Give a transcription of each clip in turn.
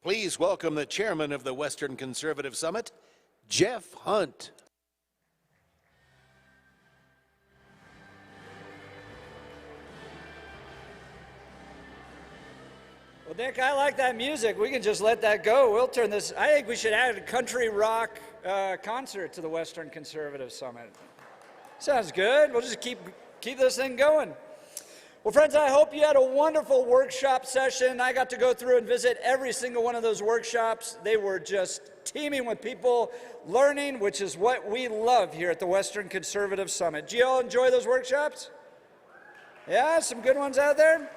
Please welcome the chairman of the Western Conservative Summit, Jeff Hunt. Well, Nick, I like that music. We can just let that go. We'll turn this. I think we should add a country rock concert to the Western Conservative Summit. Sounds good. We'll just keep this thing going. Well, friends, I hope you had a wonderful workshop session. I got to go through and visit every single one of those workshops. They were just teeming with people learning, which is what we love here at the Western Conservative Summit. Did you all enjoy those workshops? Yeah, some good ones out there?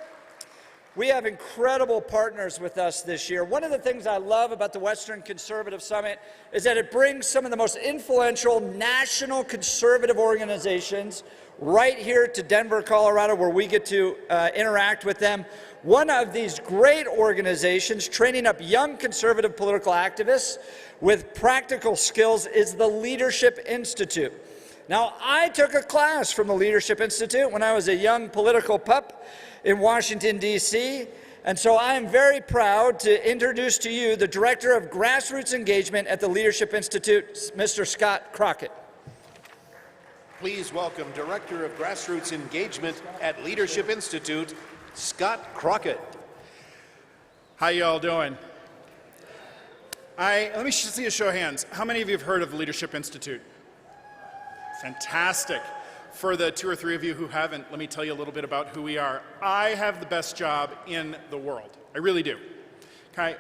We have incredible partners with us this year. One of the things I love about the Western Conservative Summit is that it brings some of the most influential national conservative organizations right here to Denver, Colorado, where we get to interact with them. One of these great organizations training up young conservative political activists with practical skills is the Leadership Institute. Now, I took a class from the Leadership Institute when I was a young political pup in Washington, D.C., and so I am very proud to introduce to you the Director of Grassroots Engagement at the Leadership Institute, Mr. Scott Crockett. Please welcome Director of Grassroots Engagement at Leadership Institute, Scott Crockett. How you all doing? Let me see a show of hands. How many of you have heard of the Leadership Institute? Fantastic. For the 2 or 3 of you who haven't, let me tell you a little bit about who we are. I have the best job in the world. I really do. Okay.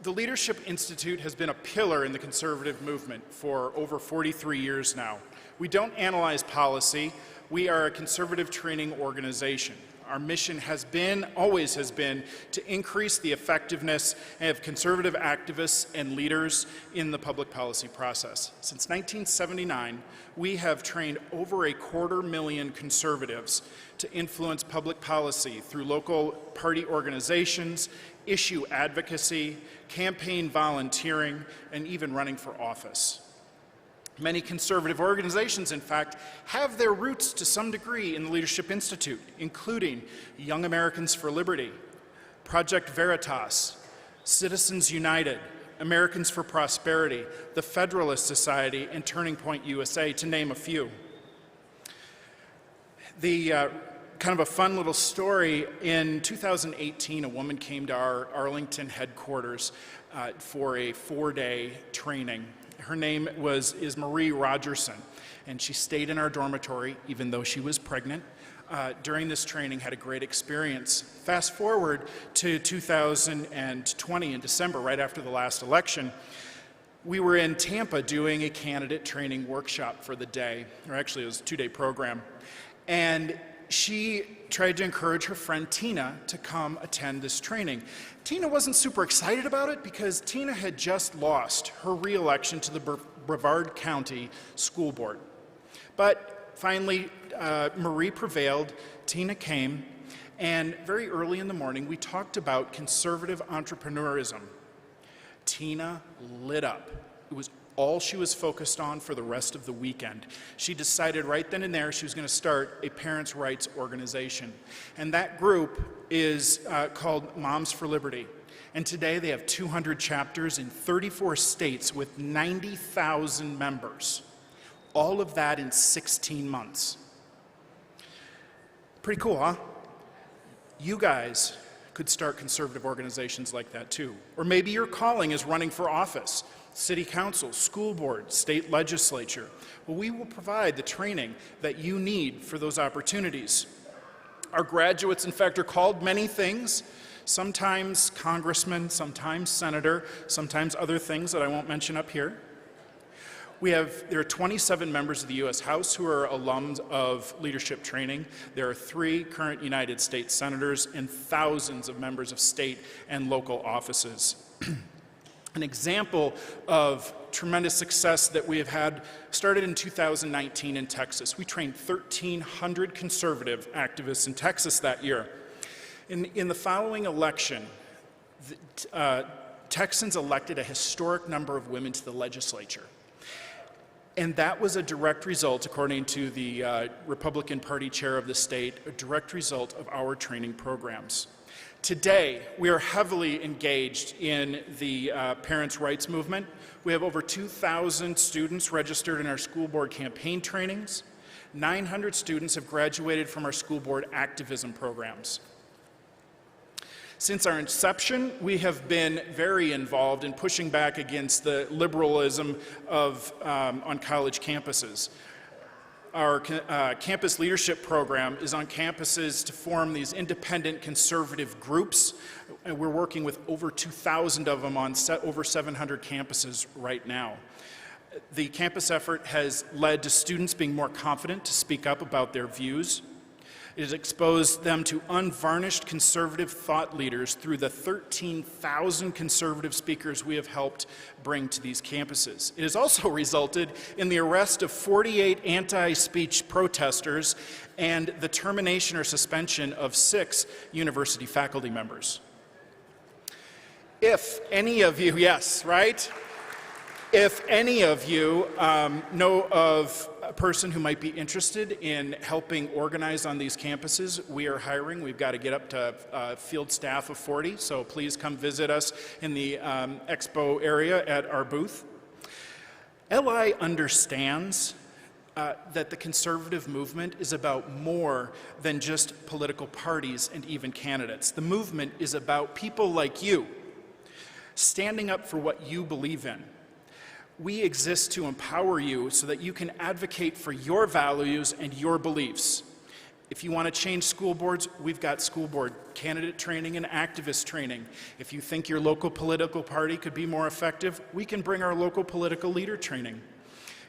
The Leadership Institute has been a pillar in the conservative movement for over 43 years now. We don't analyze policy. We are a conservative training organization. Our mission has been, always has been, to increase the effectiveness of conservative activists and leaders in the public policy process. Since 1979, we have trained over 250,000 conservatives to influence public policy through local party organizations, issue advocacy, campaign volunteering, and even running for office. Many conservative organizations, in fact, have their roots to some degree in the Leadership Institute, including Young Americans for Liberty, Project Veritas, Citizens United, Americans for Prosperity, the Federalist Society, and Turning Point USA, to name a few. Kind of a fun little story, in 2018, a woman came to our Arlington headquarters for a 4-day training. Her name is Marie Rogerson, and she stayed in our dormitory even though she was pregnant. During this training, had a great experience. Fast forward to 2020 in December, right after the last election, we were in Tampa doing a candidate training workshop for the day, or actually it was a 2-day program, and she tried to encourage her friend Tina to come attend this training. Tina wasn't super excited about it because Tina had just lost her re-election to the Brevard County School Board. But finally, Marie prevailed, Tina came, and very early in the morning we talked about conservative entrepreneurism. Tina lit up. It was all she was focused on for the rest of the weekend. She decided right then and there she was going to start a parents' rights organization. And that group is called Moms for Liberty. And today they have 200 chapters in 34 states with 90,000 members. All of that in 16 months. Pretty cool, huh? You guys could start conservative organizations like that too. Or maybe your calling is running for office. City council, school board, state legislature. Well, we will provide the training that you need for those opportunities. Our graduates, in fact, are called many things, sometimes congressman, sometimes senator, sometimes other things that I won't mention up here. There are 27 members of the U.S. House who are alums of leadership training. There are 3 current United States senators and thousands of members of state and local offices. An example of tremendous success that we have had started in 2019 in Texas. We trained 1,300 conservative activists in Texas that year. In the following election, Texans elected a historic number of women to the legislature. And that was a direct result, according to the Republican Party chair of the state, a direct result of our training programs. Today, we are heavily engaged in the parents' rights movement. We have over 2,000 students registered in our school board campaign trainings. 900 students have graduated from our school board activism programs. Since our inception, we have been very involved in pushing back against the liberalism on college campuses. Our campus leadership program is on campuses to form these independent conservative groups, and we're working with over 2,000 of them on over 700 campuses right now. The campus effort has led to students being more confident to speak up about their views. It has exposed them to unvarnished conservative thought leaders through the 13,000 conservative speakers we have helped bring to these campuses. It has also resulted in the arrest of 48 anti-speech protesters and the termination or suspension of 6 university faculty members. If any of you, yes, right? If any of you know of a person who might be interested in helping organize on these campuses, we are hiring. We've got to get up to field staff of 40, so please come visit us in the expo area at our booth. LI understands that the conservative movement is about more than just political parties and even candidates. The movement is about people like you, standing up for what you believe in. We exist to empower you so that you can advocate for your values and your beliefs. If you want to change school boards, we've got school board candidate training and activist training. If you think your local political party could be more effective, we can bring our local political leader training.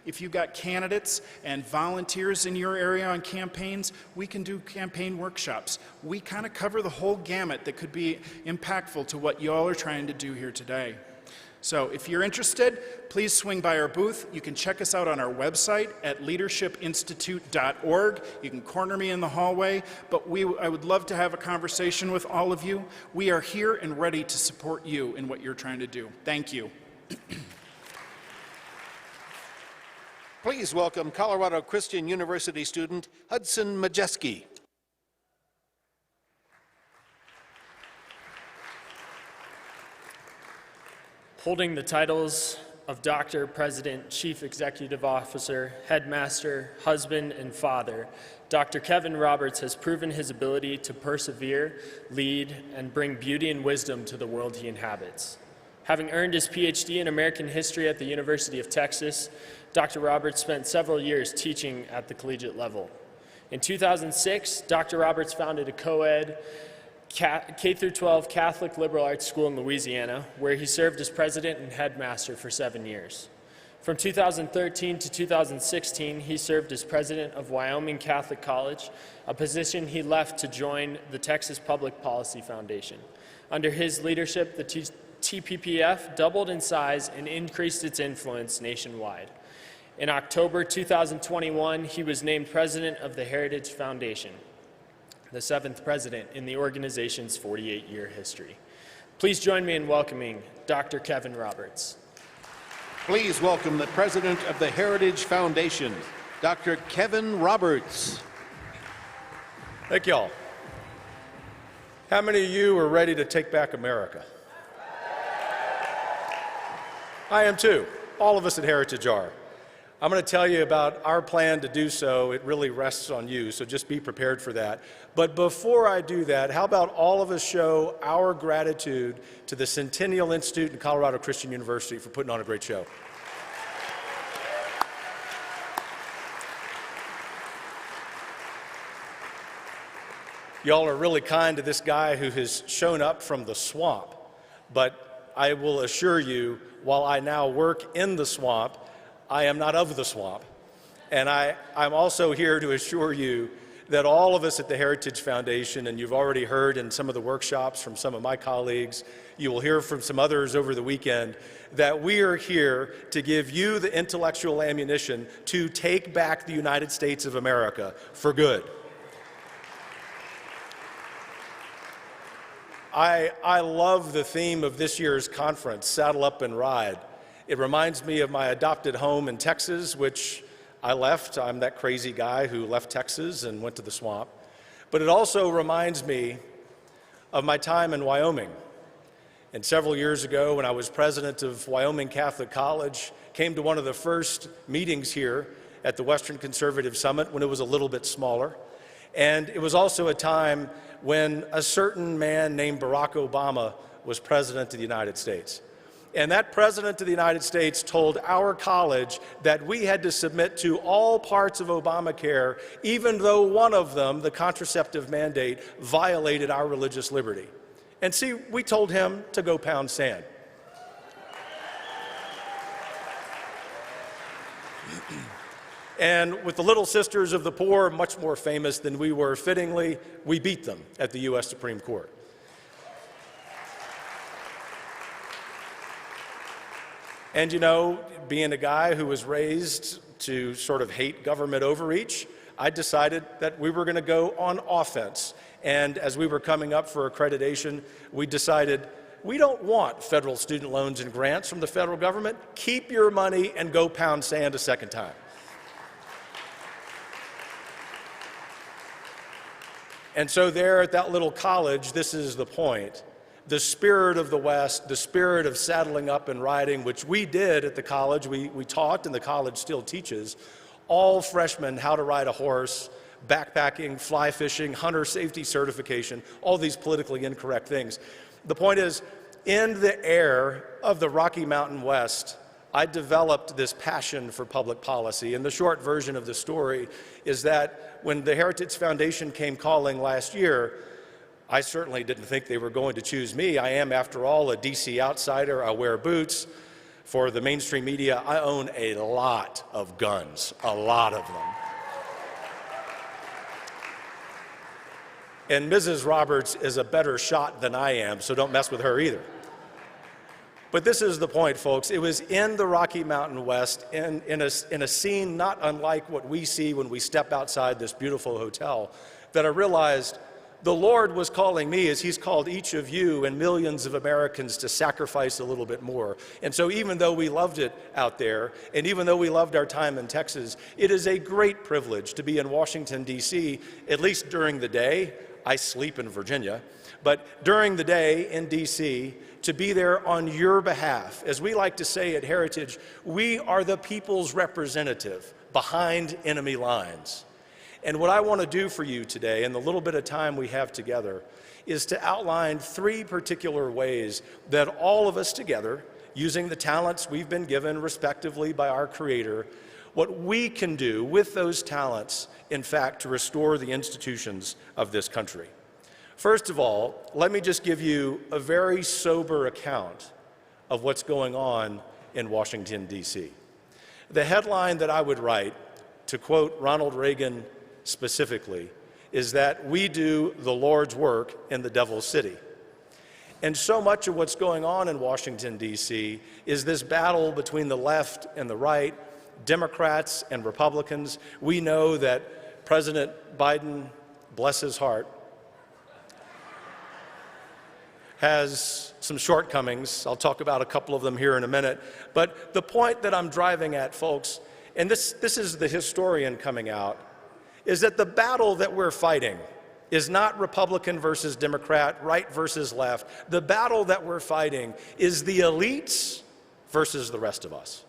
If you've got candidates and volunteers in your area on campaigns, we can do campaign workshops. We kind of cover the whole gamut that could be impactful to what y'all are trying to do here today. So if you're interested, please swing by our booth. You can check us out on our website at leadershipinstitute.org. You can corner me in the hallway, but I would love to have a conversation with all of you. We are here and ready to support you in what you're trying to do. Thank you. Please welcome Colorado Christian University student Hudson Majeski. Holding the titles of Doctor, President, Chief Executive Officer, Headmaster, Husband, and Father, Dr. Kevin Roberts has proven his ability to persevere, lead, and bring beauty and wisdom to the world he inhabits. Having earned his PhD in American history at the University of Texas, Dr. Roberts spent several years teaching at the collegiate level. In 2006, Dr. Roberts founded a co-ed K-12 Catholic liberal arts school in Louisiana, where he served as president and headmaster for 7 years. From 2013 to 2016, he served as president of Wyoming Catholic College, a position he left to join the Texas Public Policy Foundation. Under his leadership, the TPPF doubled in size and increased its influence nationwide. In October 2021, he was named president of the Heritage Foundation, the 7th president in the organization's 48-year history. Please join me in welcoming Dr. Kevin Roberts. Please welcome the president of the Heritage Foundation, Dr. Kevin Roberts. Thank you all. How many of you are ready to take back America? I am too. All of us at Heritage are. I'm going to tell you about our plan to do so. It really rests on you, so just be prepared for that. But before I do that, how about all of us show our gratitude to the Centennial Institute and Colorado Christian University for putting on a great show. Y'all are really kind to this guy who has shown up from the swamp, but I will assure you, while I now work in the swamp, I am not of the swamp. And I'm also here to assure you that all of us at the Heritage Foundation, and you've already heard in some of the workshops from some of my colleagues, you will hear from some others over the weekend, that we are here to give you the intellectual ammunition to take back the United States of America for good. I love the theme of this year's conference, Saddle Up and Ride. It reminds me of my adopted home in Texas, which I left. I'm that crazy guy who left Texas and went to the swamp. But it also reminds me of my time in Wyoming. And several years ago, when I was president of Wyoming Catholic College, came to one of the first meetings here at the Western Conservative Summit when it was a little bit smaller. And it was also a time when a certain man named Barack Obama was president of the United States. And that president of the United States told our college that we had to submit to all parts of Obamacare, even though one of them, the contraceptive mandate, violated our religious liberty. And see, we told him to go pound sand. And with the Little Sisters of the Poor, much more famous than we were fittingly, we beat them at the U.S. Supreme Court. And you know, being a guy who was raised to sort of hate government overreach, I decided that we were going to go on offense. And as we were coming up for accreditation, we decided we don't want federal student loans and grants from the federal government. Keep your money and go pound sand a second time. And so there at that little college, this is the point. The spirit of the West, the spirit of saddling up and riding, which we did at the college, we taught, and the college still teaches, all freshmen how to ride a horse, backpacking, fly fishing, hunter safety certification, all these politically incorrect things. The point is, in the air of the Rocky Mountain West, I developed this passion for public policy. And the short version of the story is that when the Heritage Foundation came calling last year, I certainly didn't think they were going to choose me. I am, after all, a DC outsider. I wear boots. For the mainstream media, I own a lot of guns, a lot of them. And Mrs. Roberts is a better shot than I am, so don't mess with her either. But this is the point, folks. It was in the Rocky Mountain West, in a scene not unlike what we see when we step outside this beautiful hotel, that I realized the Lord was calling me, as He's called each of you and millions of Americans, to sacrifice a little bit more. And so even though we loved it out there, and even though we loved our time in Texas, it is a great privilege to be in Washington, D.C., at least during the day. I sleep in Virginia. But during the day in D.C., to be there on your behalf. As we like to say at Heritage, we are the people's representative behind enemy lines. And what I want to do for you today, in the little bit of time we have together, is to outline 3 particular ways that all of us together, using the talents we've been given respectively by our Creator, what we can do with those talents, in fact, to restore the institutions of this country. First of all, let me just give you a very sober account of what's going on in Washington, D.C. The headline that I would write, to quote Ronald Reagan specifically, is that we do the Lord's work in the devil's city. And so much of what's going on in Washington, D.C. is this battle between the left and the right, Democrats and Republicans. We know that President Biden, bless his heart, has some shortcomings. I'll talk about a couple of them here in a minute. But the point that I'm driving at, folks, and this is the historian coming out, is that the battle that we're fighting is not Republican versus Democrat, right versus left. The battle that we're fighting is the elites versus the rest of us.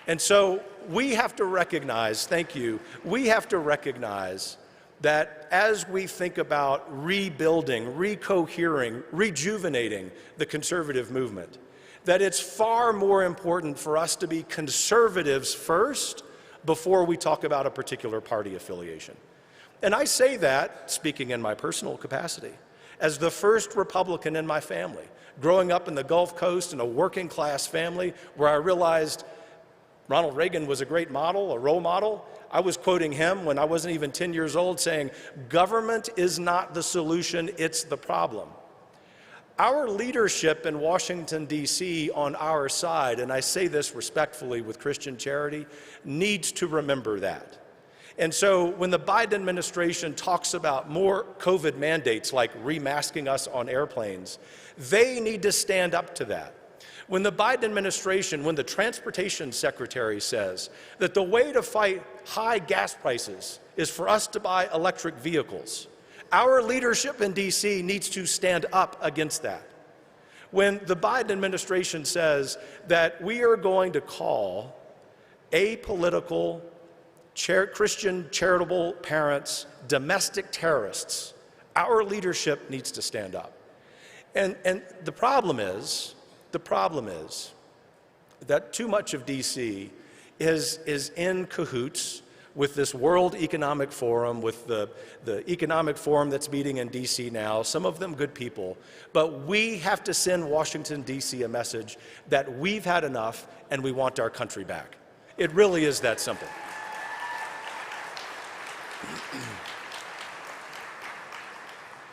And so we have to recognize, thank you, we have to recognize that as we think about rebuilding, recohering, rejuvenating the conservative movement, that it's far more important for us to be conservatives first before we talk about a particular party affiliation. And I say that, speaking in my personal capacity, as the first Republican in my family, growing up in the Gulf Coast in a working class family where I realized Ronald Reagan was a great model, a role model. I was quoting him when I wasn't even 10 years old, saying, government is not the solution, it's the problem. Our leadership in Washington, D.C. on our side, and I say this respectfully with Christian charity, needs to remember that. And so when the Biden administration talks about more COVID mandates like remasking us on airplanes, they need to stand up to that. When the Biden administration, when the transportation secretary says that the way to fight high gas prices is for us to buy electric vehicles, Our leadership in DC needs to stand up against that. When the Biden administration says that we are going to call apolitical Christian charitable parents domestic terrorists, our leadership needs to stand up. And the problem is that too much of DC is in cahoots with this World Economic Forum, with the economic forum that's meeting in DC now, some of them good people, but we have to send Washington, DC a message that we've had enough and we want our country back. It really is that simple.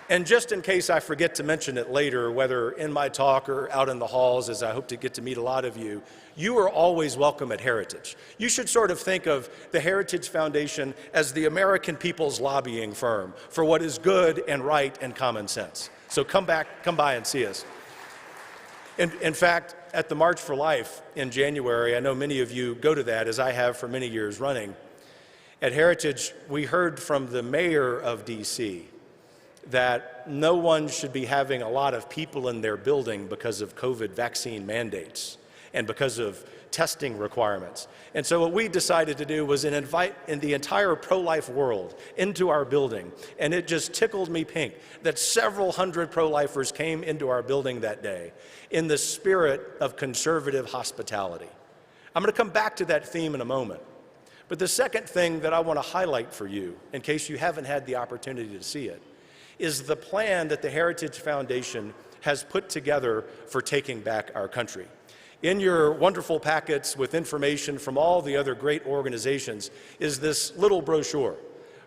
And just in case I forget to mention it later, whether in my talk or out in the halls, as I hope to get to meet a lot of you, you are always welcome at Heritage. You should sort of think of the Heritage Foundation as the American people's lobbying firm for what is good and right and common sense. So come by and see us. In fact, at the March for Life in January, I know many of you go to that, as I have for many years running. At Heritage, we heard from the mayor of DC that no one should be having a lot of people in their building because of COVID vaccine mandates and because of testing requirements. And so what we decided to do was invite in the entire pro-life world into our building. And it just tickled me pink that several hundred pro-lifers came into our building that day in the spirit of conservative hospitality. I'm going to come back to that theme in a moment. But the second thing that I want to highlight for you, in case you haven't had the opportunity to see it, is the plan that the Heritage Foundation has put together for taking back our country. In your wonderful packets with information from all the other great organizations is this little brochure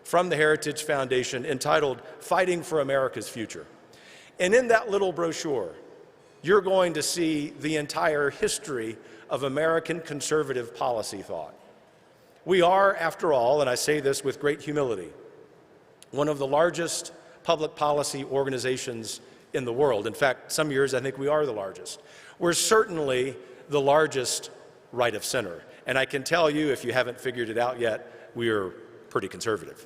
from the Heritage Foundation entitled Fighting for America's Future. And in that little brochure, you're going to see the entire history of American conservative policy thought. We are, after all, and I say this with great humility, one of the largest public policy organizations in the world. In fact, some years I think we are the largest. We're certainly the largest right of center. And I can tell you, if you haven't figured it out yet, we are pretty conservative.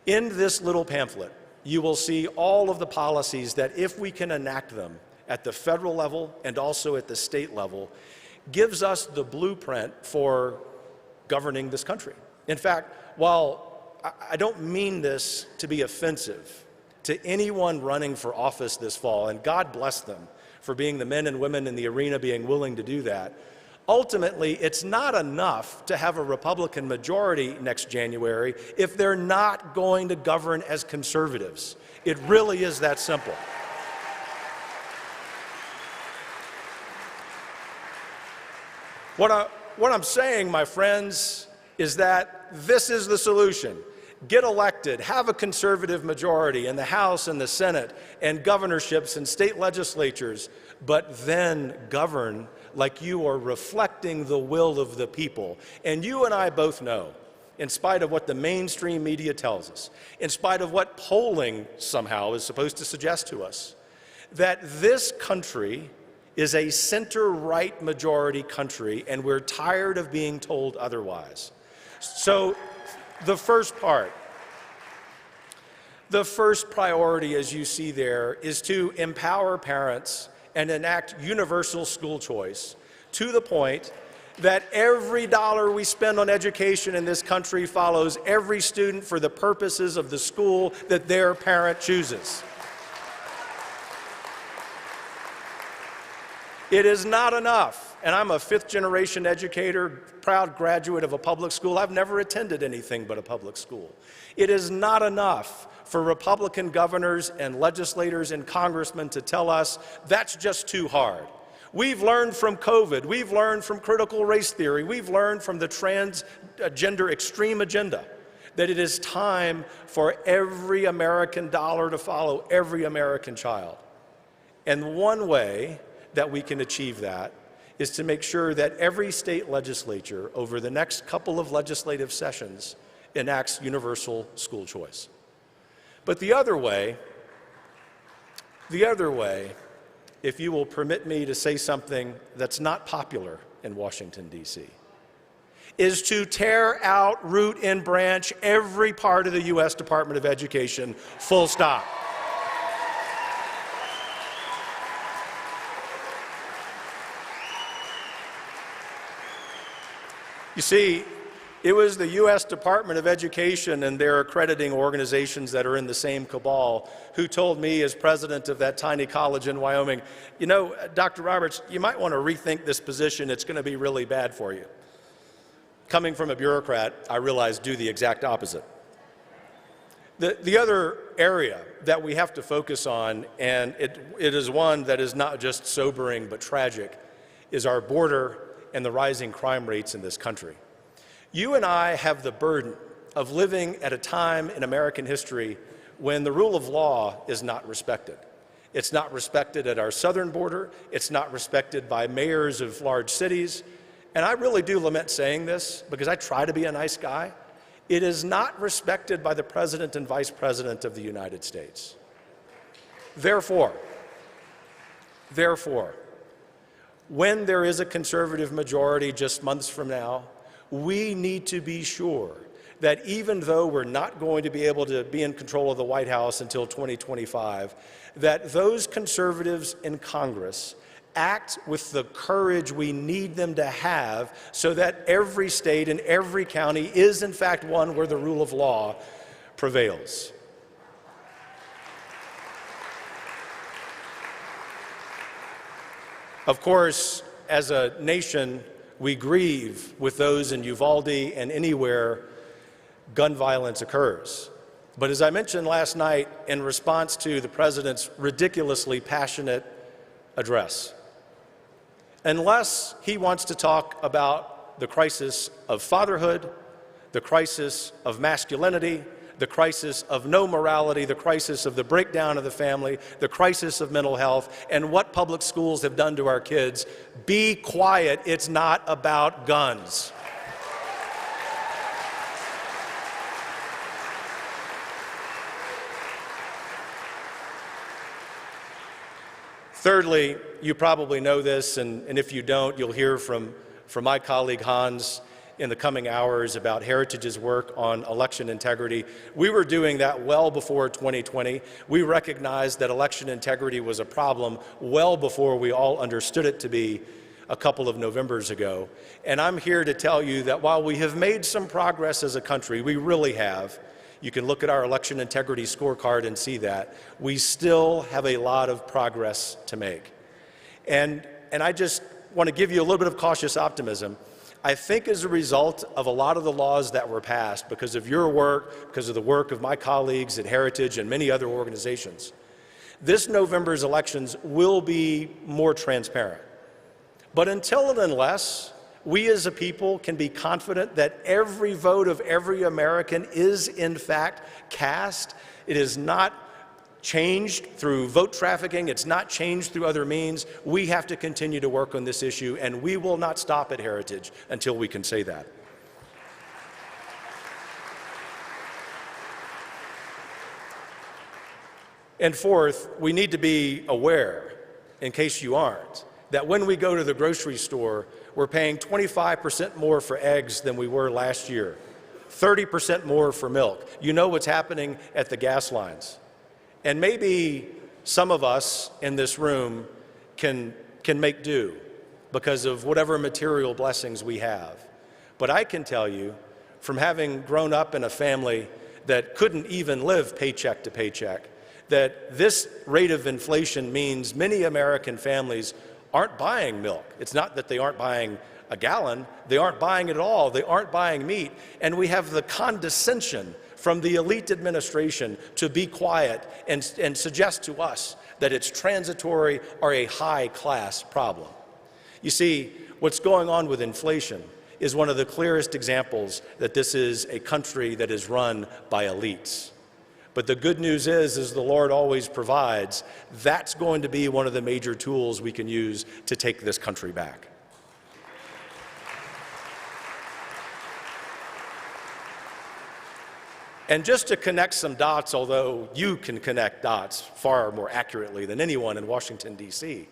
In this little pamphlet, you will see all of the policies that, if we can enact them at the federal level and also at the state level, gives us the blueprint for governing this country. In fact, while I don't mean this to be offensive to anyone running for office this fall, and God bless them for being the men and women in the arena being willing to do that. Ultimately, it's not enough to have a Republican majority next January if they're not going to govern as conservatives. It really is that simple. What I'm saying, my friends, is that this is the solution. Get elected, have a conservative majority in the House and the Senate and governorships and state legislatures, but then govern like you are reflecting the will of the people. And you and I both know, in spite of what the mainstream media tells us, in spite of what polling somehow is supposed to suggest to us, that this country is a center-right majority country, and we're tired of being told otherwise. So the first priority, as you see there, is to empower parents and enact universal school choice to the point that every dollar we spend on education in this country follows every student for the purposes of the school that their parent chooses. It is not enough, and I'm a fifth-generation educator, proud graduate of a public school. I've never attended anything but a public school. It is not enough for Republican governors and legislators and congressmen to tell us that's just too hard. We've learned from COVID. We've learned from critical race theory. We've learned from the transgender extreme agenda that it is time for every American dollar to follow every American child. And one way that we can achieve that is to make sure that every state legislature over the next couple of legislative sessions enacts universal school choice. But the other way, if you will permit me to say something that's not popular in Washington, D.C., is to tear out, root and branch every part of the U.S. Department of Education, full stop. You see, it was the U.S. Department of Education and their accrediting organizations that are in the same cabal who told me, as president of that tiny college in Wyoming, you know, Dr. Roberts, you might want to rethink this position. It's going to be really bad for you. Coming from a bureaucrat, I realized do the exact opposite. The other area that we have to focus on, and it is one that is not just sobering but tragic, is our border and the rising crime rates in this country. You and I have the burden of living at a time in American history when the rule of law is not respected. It's not respected at our southern border. It's not respected by mayors of large cities. And I really do lament saying this because I try to be a nice guy. It is not respected by the President and Vice President of the United States. Therefore, when there is a conservative majority just months from now, we need to be sure that even though we're not going to be able to be in control of the White House until 2025, that those conservatives in Congress act with the courage we need them to have so that every state and every county is in fact one where the rule of law prevails. Of course, as a nation, we grieve with those in Uvalde and anywhere gun violence occurs. But as I mentioned last night in response to the President's ridiculously passionate address, unless he wants to talk about the crisis of fatherhood, the crisis of masculinity, the crisis of no morality, the crisis of the breakdown of the family, the crisis of mental health, and what public schools have done to our kids, be quiet. It's not about guns. Thirdly, you probably know this, and if you don't, you'll hear from my colleague Hans in the coming hours about Heritage's work on election integrity. We were doing that well before 2020. We recognized that election integrity was a problem well before we all understood it to be a couple of Novembers ago. And I'm here to tell you that while we have made some progress as a country, we really have. You can look at our election integrity scorecard and see that. We still have a lot of progress to make. And I just want to give you a little bit of cautious optimism. I think as a result of a lot of the laws that were passed, because of your work, because of the work of my colleagues at Heritage and many other organizations, this November's elections will be more transparent. But until and unless we as a people can be confident that every vote of every American is in fact cast, it is not changed through vote trafficking, it's not changed through other means, we have to continue to work on this issue, and we will not stop at Heritage until we can say that. And fourth, we need to be aware, in case you aren't, that when we go to the grocery store, we're paying 25% more for eggs than we were last year, 30% more for milk. You know what's happening at the gas lines. And maybe some of us in this room can make do because of whatever material blessings we have. But I can tell you, from having grown up in a family that couldn't even live paycheck to paycheck, that this rate of inflation means many American families aren't buying milk. It's not that they aren't buying a gallon, they aren't buying it at all, they aren't buying meat, and we have the condescension from the elite administration to be quiet and suggest to us that it's transitory or a high-class problem. You see, what's going on with inflation is one of the clearest examples that this is a country that is run by elites. But the good news is, as the Lord always provides, that's going to be one of the major tools we can use to take this country back. And just to connect some dots, although you can connect dots far more accurately than anyone in Washington, D.C.,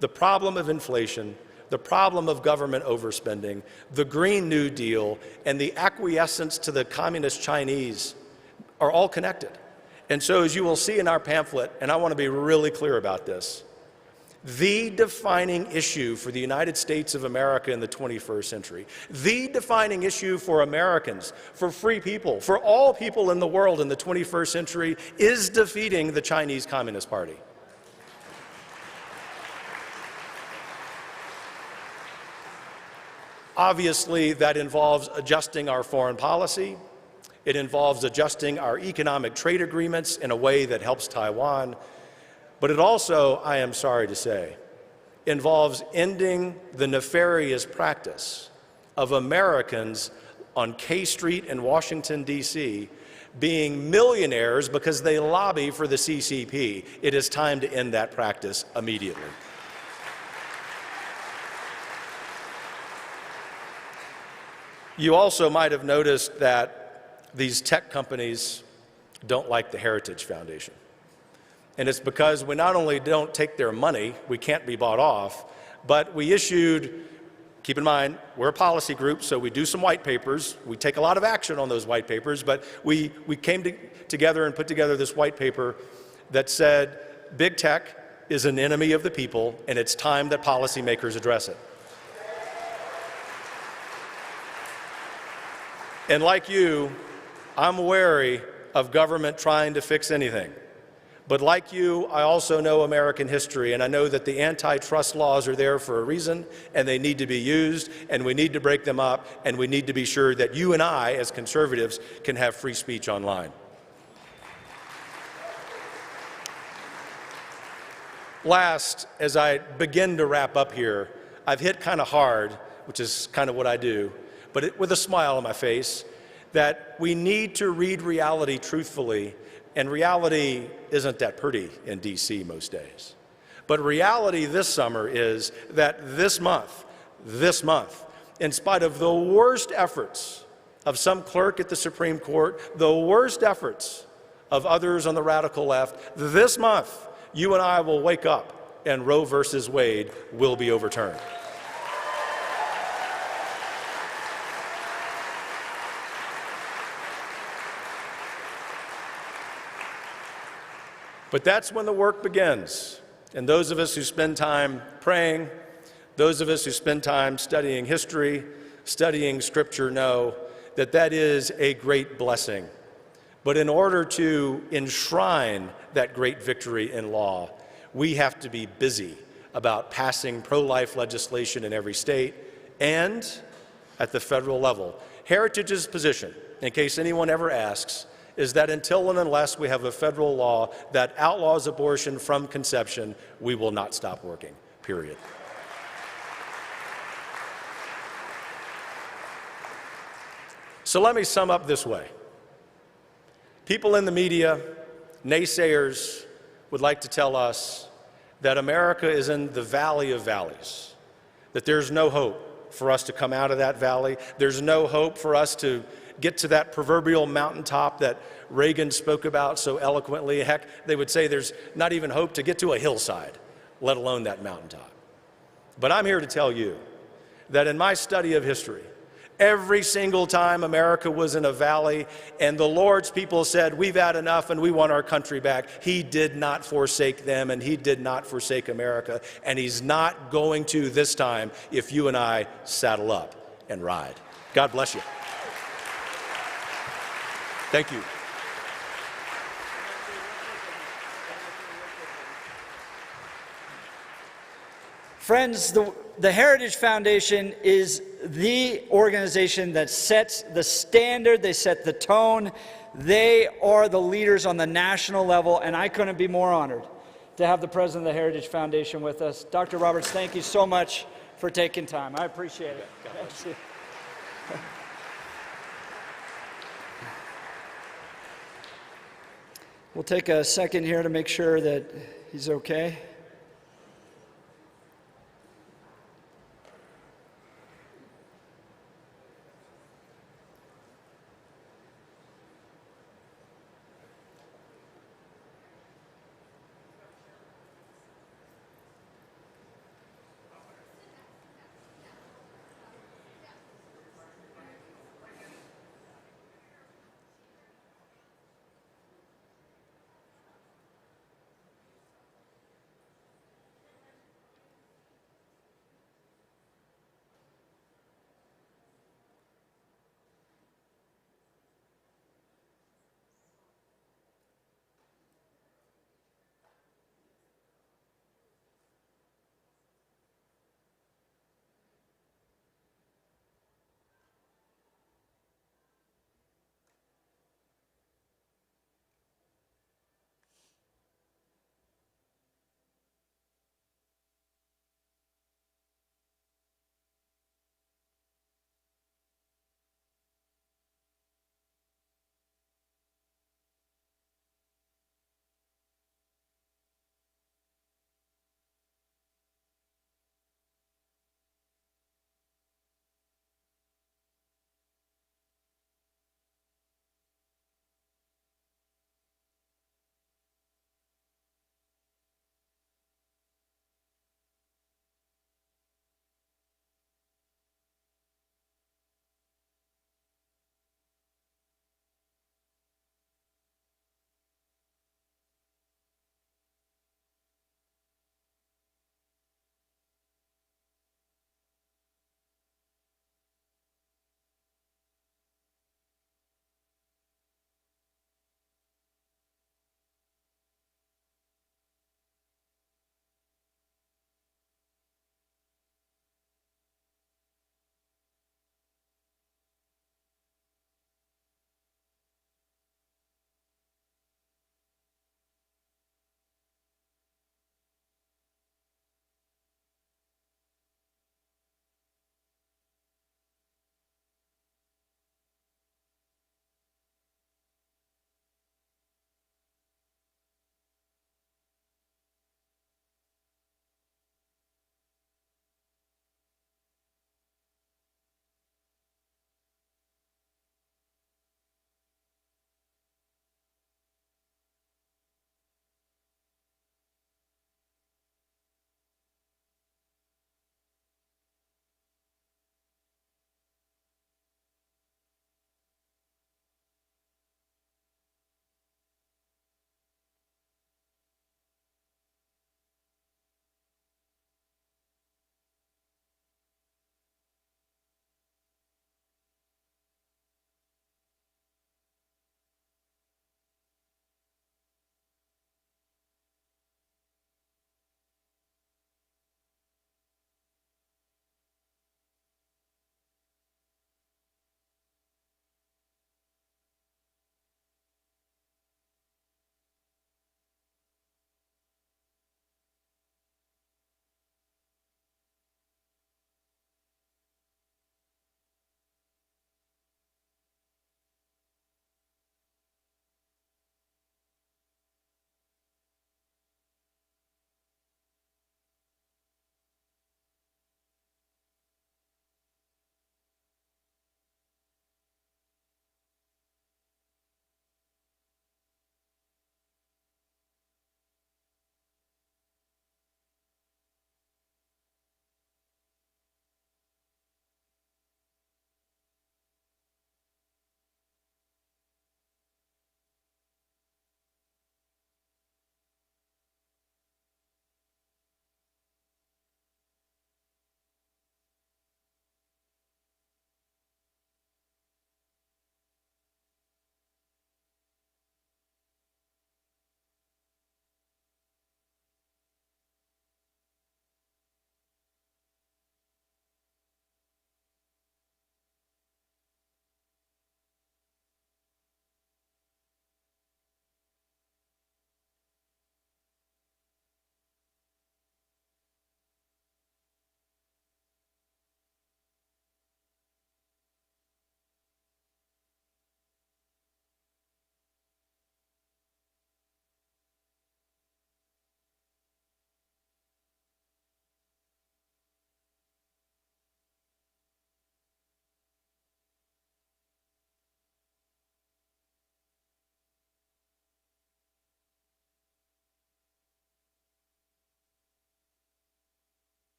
the problem of inflation, the problem of government overspending, the Green New Deal, and the acquiescence to the communist Chinese are all connected. And so, as you will see in our pamphlet, and I want to be really clear about this, the defining issue for the United States of America in the 21st century, the defining issue for Americans, for free people, for all people in the world in the 21st century is defeating the Chinese Communist Party. Obviously, that involves adjusting our foreign policy. It involves adjusting our economic trade agreements in a way that helps Taiwan. But it also, I am sorry to say, involves ending the nefarious practice of Americans on K Street in Washington, D.C., being millionaires because they lobby for the CCP. It is time to end that practice immediately. You also might have noticed that these tech companies don't like the Heritage Foundation. And it's because we not only don't take their money, we can't be bought off, but we issued, keep in mind, we're a policy group, so we do some white papers. We take a lot of action on those white papers, but we came together and put together this white paper that said, big tech is an enemy of the people, and it's time that policymakers address it. And like you, I'm wary of government trying to fix anything. But like you, I also know American history, and I know that the antitrust laws are there for a reason, and they need to be used, and we need to break them up, and we need to be sure that you and I, as conservatives, can have free speech online. Last, as I begin to wrap up here, I've hit kind of hard, which is kind of what I do, but with a smile on my face, that we need to read reality truthfully. And reality isn't that pretty in D.C. most days. But reality this summer is that this month, in spite of the worst efforts of some clerk at the Supreme Court, the worst efforts of others on the radical left, this month, you and I will wake up and Roe versus Wade will be overturned. But that's when the work begins. And those of us who spend time praying, those of us who spend time studying history, studying Scripture know that that is a great blessing. But in order to enshrine that great victory in law, we have to be busy about passing pro-life legislation in every state and at the federal level. Heritage's position, in case anyone ever asks, is that until and unless we have a federal law that outlaws abortion from conception, we will not stop working, period. So let me sum up this way. People in the media, naysayers, would like to tell us that America is in the valley of valleys, that there's no hope for us to come out of that valley. There's no hope for us to get to that proverbial mountaintop that Reagan spoke about so eloquently. Heck, they would say there's not even hope to get to a hillside, let alone that mountaintop. But I'm here to tell you that in my study of history, every single time America was in a valley and the Lord's people said, we've had enough and we want our country back, He did not forsake them and He did not forsake America. And He's not going to this time if you and I saddle up and ride. God bless you. Thank you. Friends, the Heritage Foundation is the organization that sets the standard, they set the tone. They are the leaders on the national level, and I couldn't be more honored to have the president of the Heritage Foundation with us. Dr. Roberts, thank you so much for taking time. I appreciate it. Thank you. We'll take a second here to make sure that he's okay.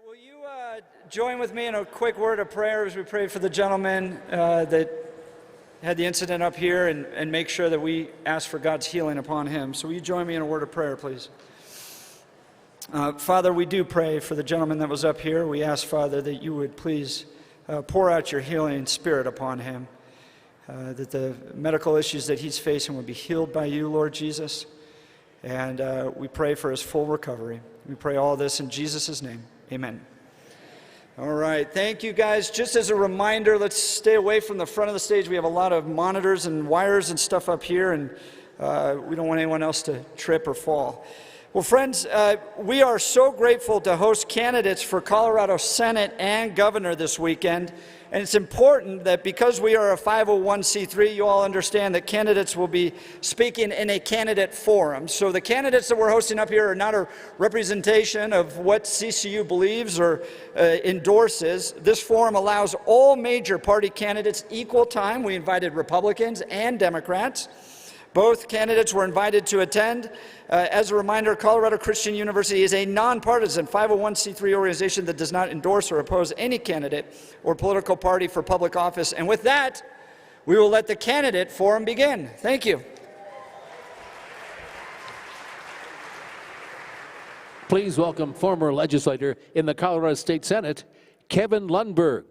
will you join with me in a quick word of prayer as we pray for the gentleman that had the incident up here and make sure that we ask for God's healing upon him. So will you join me in a word of prayer, please? Father, we do pray for the gentleman that was up here. We ask, Father, that you would please pour out your healing spirit upon him, that the medical issues that he's facing would be healed by you, Lord Jesus. And we pray for his full recovery. We pray all this in Jesus' name. Amen. All right. Thank you, guys. Just as a reminder, let's stay away from the front of the stage. We have a lot of monitors and wires and stuff up here, and we don't want anyone else to trip or fall. Well, friends, we are so grateful to host candidates for Colorado Senate and Governor this weekend. And it's important that because we are a 501c3, you all understand that candidates will be speaking in a candidate forum. So the candidates that we're hosting up here are not a representation of what CCU believes or endorses. This forum allows all major party candidates equal time. We invited Republicans and Democrats. Both candidates were invited to attend. As a reminder, Colorado Christian University is a nonpartisan 501c3 organization that does not endorse or oppose any candidate or political party for public office. And with that, we will let the candidate forum begin. Thank you. Please welcome former legislator in the Colorado State Senate, Kevin Lundberg.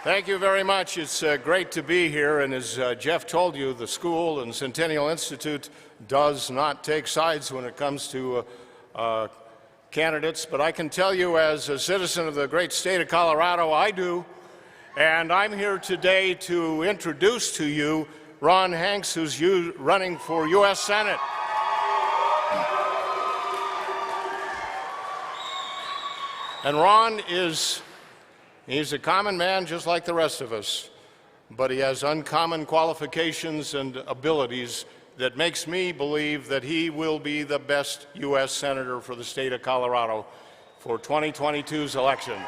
Thank you very much. It's great to be here, and as Jeff told you, the school and Centennial Institute does not take sides when it comes to candidates, but I can tell you as a citizen of the great state of Colorado, I do, and I'm here today to introduce to you Ron Hanks, who's running for U.S. Senate. And Ron he's a common man just like the rest of us, but he has uncommon qualifications and abilities that makes me believe that he will be the best U.S. Senator for the state of Colorado for 2022's election.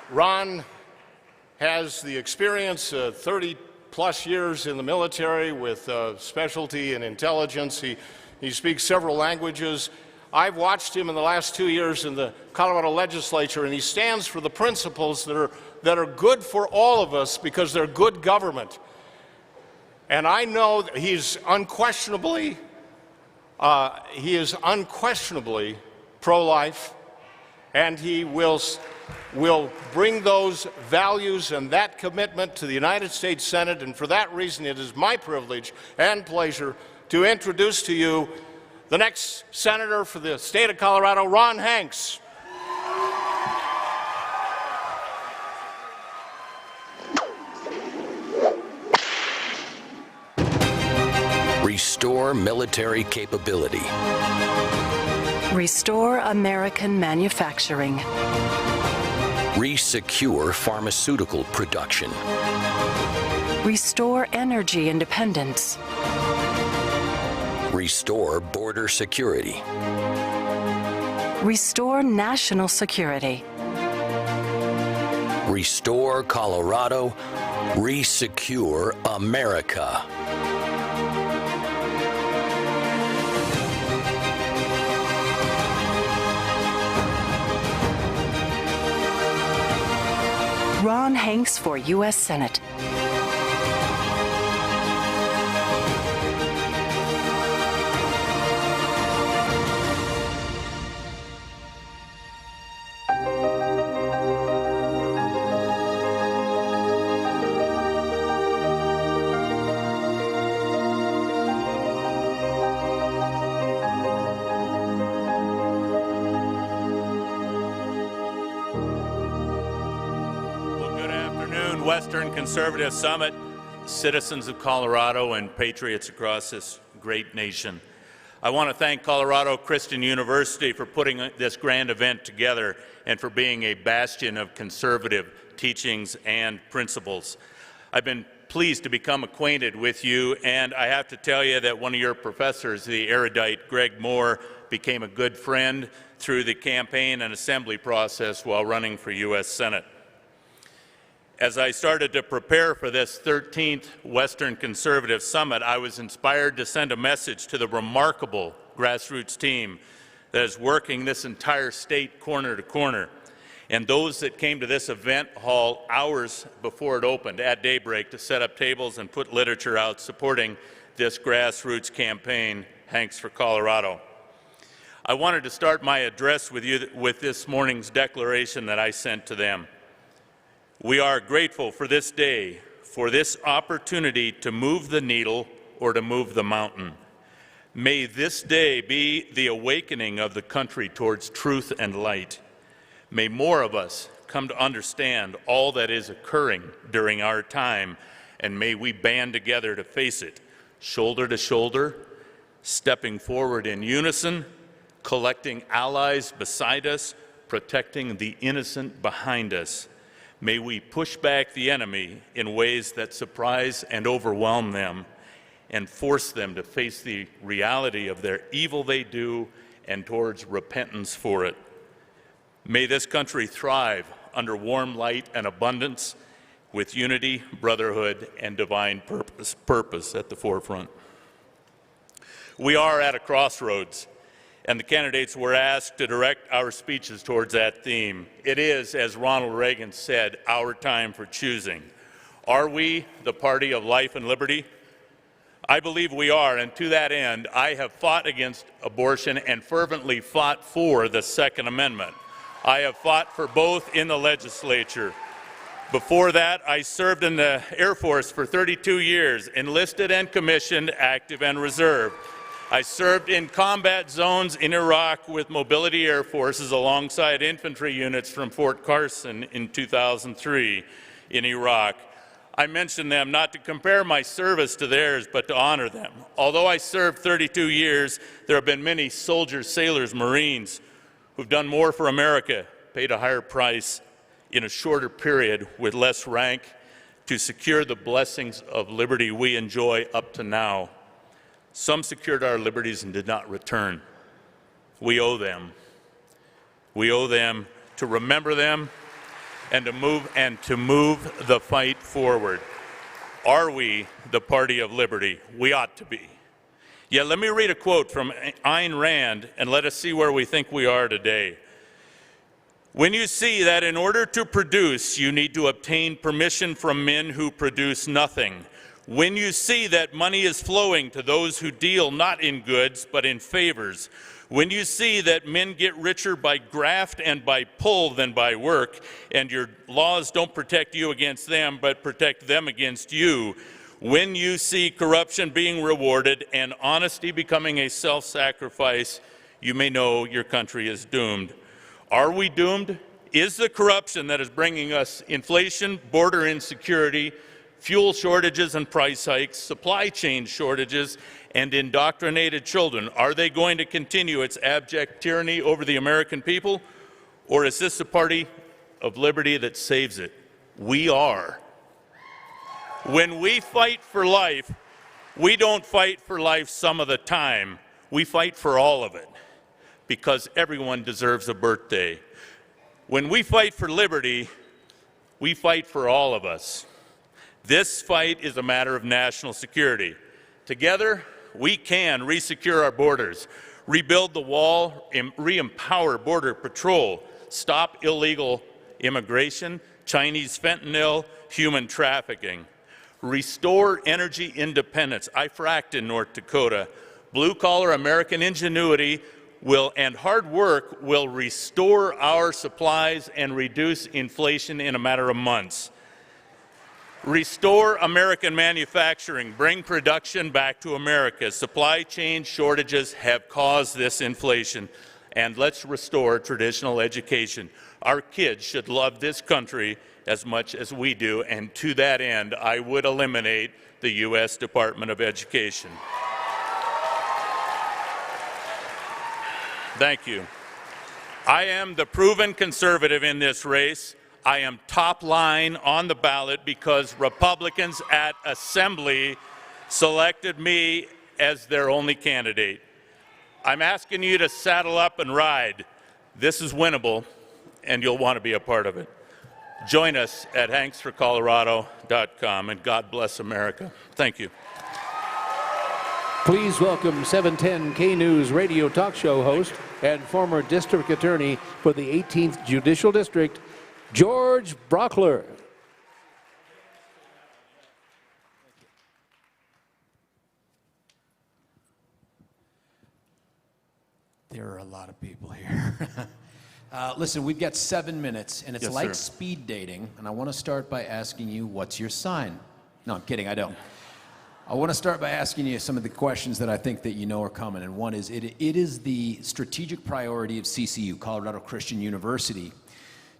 Ron has the experience, 30-plus years in the military with specialty in intelligence. He speaks several languages. I've watched him in the last 2 years in the Colorado legislature, and he stands for the principles that are good for all of us because they're good government. And I know that he is unquestionably pro-life, and he will bring those values and that commitment to the United States Senate. And for that reason, it is my privilege and pleasure to introduce to you the next senator for the state of Colorado, Ron Hanks. Restore military capability. Restore American manufacturing. Resecure pharmaceutical production. Restore energy independence. Restore border security. Restore national security. Restore Colorado. Resecure America. Ron Hanks for U.S. Senate. Western Conservative Summit, citizens of Colorado and patriots across this great nation. I want to thank Colorado Christian University for putting this grand event together and for being a bastion of conservative teachings and principles. I've been pleased to become acquainted with you, and I have to tell you that one of your professors, the erudite Greg Moore, became a good friend through the campaign and assembly process while running for U.S. Senate. As I started to prepare for this 13th Western Conservative Summit, I was inspired to send a message to the remarkable grassroots team that is working this entire state corner to corner, and those that came to this event hall hours before it opened at daybreak to set up tables and put literature out supporting this grassroots campaign, Hanks for Colorado. I wanted to start my address with you with this morning's declaration that I sent to them. We are grateful for this day, for this opportunity to move the needle or to move the mountain. May this day be the awakening of the country towards truth and light. May more of us come to understand all that is occurring during our time, and may we band together to face it, shoulder to shoulder, stepping forward in unison, collecting allies beside us, protecting the innocent behind us. May we push back the enemy in ways that surprise and overwhelm them and force them to face the reality of their evil they do and towards repentance for it. May this country thrive under warm light and abundance with unity, brotherhood, and divine purpose at the forefront. We are at a crossroads, and the candidates were asked to direct our speeches towards that theme. It is, as Ronald Reagan said, our time for choosing. Are we the party of life and liberty? I believe we are, and to that end, I have fought against abortion and fervently fought for the Second Amendment. I have fought for both in the legislature. Before that, I served in the Air Force for 32 years, enlisted and commissioned, active and reserve. I served in combat zones in Iraq with Mobility Air Forces alongside infantry units from Fort Carson in 2003 in Iraq. I mention them not to compare my service to theirs, but to honor them. Although I served 32 years, there have been many soldiers, sailors, Marines who've done more for America, paid a higher price in a shorter period with less rank to secure the blessings of liberty we enjoy up to now. Some secured our liberties and did not return. We owe them. We owe them to remember them and to move the fight forward. Are we the party of liberty? We ought to be. Yet let me read a quote from Ayn Rand and let us see where we think we are today. When you see that in order to produce, you need to obtain permission from men who produce nothing. When you see that money is flowing to those who deal not in goods but in favors, when you see that men get richer by graft and by pull than by work, and your laws don't protect you against them but protect them against you, when you see corruption being rewarded and honesty becoming a self-sacrifice, you may know your country is doomed. Are we doomed? Is the corruption that is bringing us inflation, border insecurity, fuel shortages and price hikes, supply chain shortages, and indoctrinated children, are they going to continue its abject tyranny over the American people? Or is this a party of liberty that saves it? We are. When we fight for life, we don't fight for life some of the time. We fight for all of it, because everyone deserves a birthday. When we fight for liberty, we fight for all of us. This fight is a matter of national security. Together, we can resecure our borders, rebuild the wall, re-empower Border Patrol, stop illegal immigration, Chinese fentanyl, human trafficking, restore energy independence. I fracked in North Dakota. Blue-collar American ingenuity and hard work will restore our supplies and reduce inflation in a matter of months. Restore American manufacturing, bring production back to America. Supply chain shortages have caused this inflation, and let's restore traditional education. Our kids should love this country as much as we do, and to that end, I would eliminate the U.S. Department of Education. Thank you. I am the proven conservative in this race. I am top line on the ballot because Republicans at Assembly selected me as their only candidate. I'm asking you to saddle up and ride. This is winnable, and you'll want to be a part of it. Join us at hanksforcolorado.com, and God bless America. Thank you. Please welcome 710 K News radio talk show host and former district attorney for the 18th Judicial District, George Brauchler. There are a lot of people here. Listen, we've got 7 minutes, and it's Yes, like sir. speed dating, and I want to start by asking you, what's your sign? No, I'm kidding, I don't. I want to start by asking you some of the questions that I think that you know are coming, and one is, it is the strategic priority of CCU, Colorado Christian University,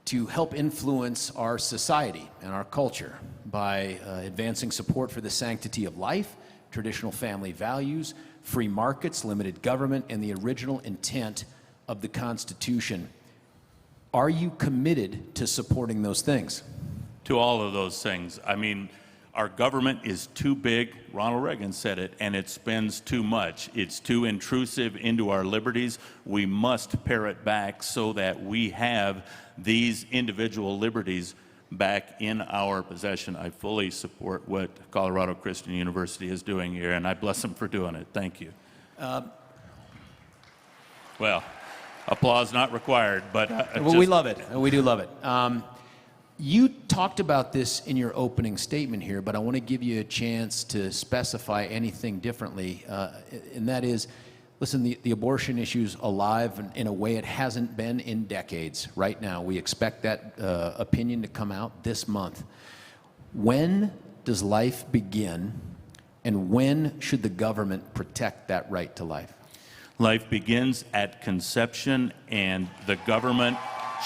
to help influence our society and our culture by advancing support for the sanctity of life, traditional family values, free markets, limited government, and the original intent of the Constitution. Are you committed to supporting those things? To all of those things. I mean, our government is too big, Ronald Reagan said it, and it spends too much. It's too intrusive into our liberties. We must pare it back so that we have these individual liberties back in our possession. I fully support what Colorado Christian University is doing here, and I bless them for doing it. Thank you. Well, applause not required, but Well, we love it. We do love it. You talked about this in your opening statement here, but I want to give you a chance to specify anything differently, and that is, listen, the abortion issue's alive in a way it hasn't been in decades. Right now, we expect that opinion to come out this month. When does life begin, and when should the government protect that right to life? Life begins at conception, and the government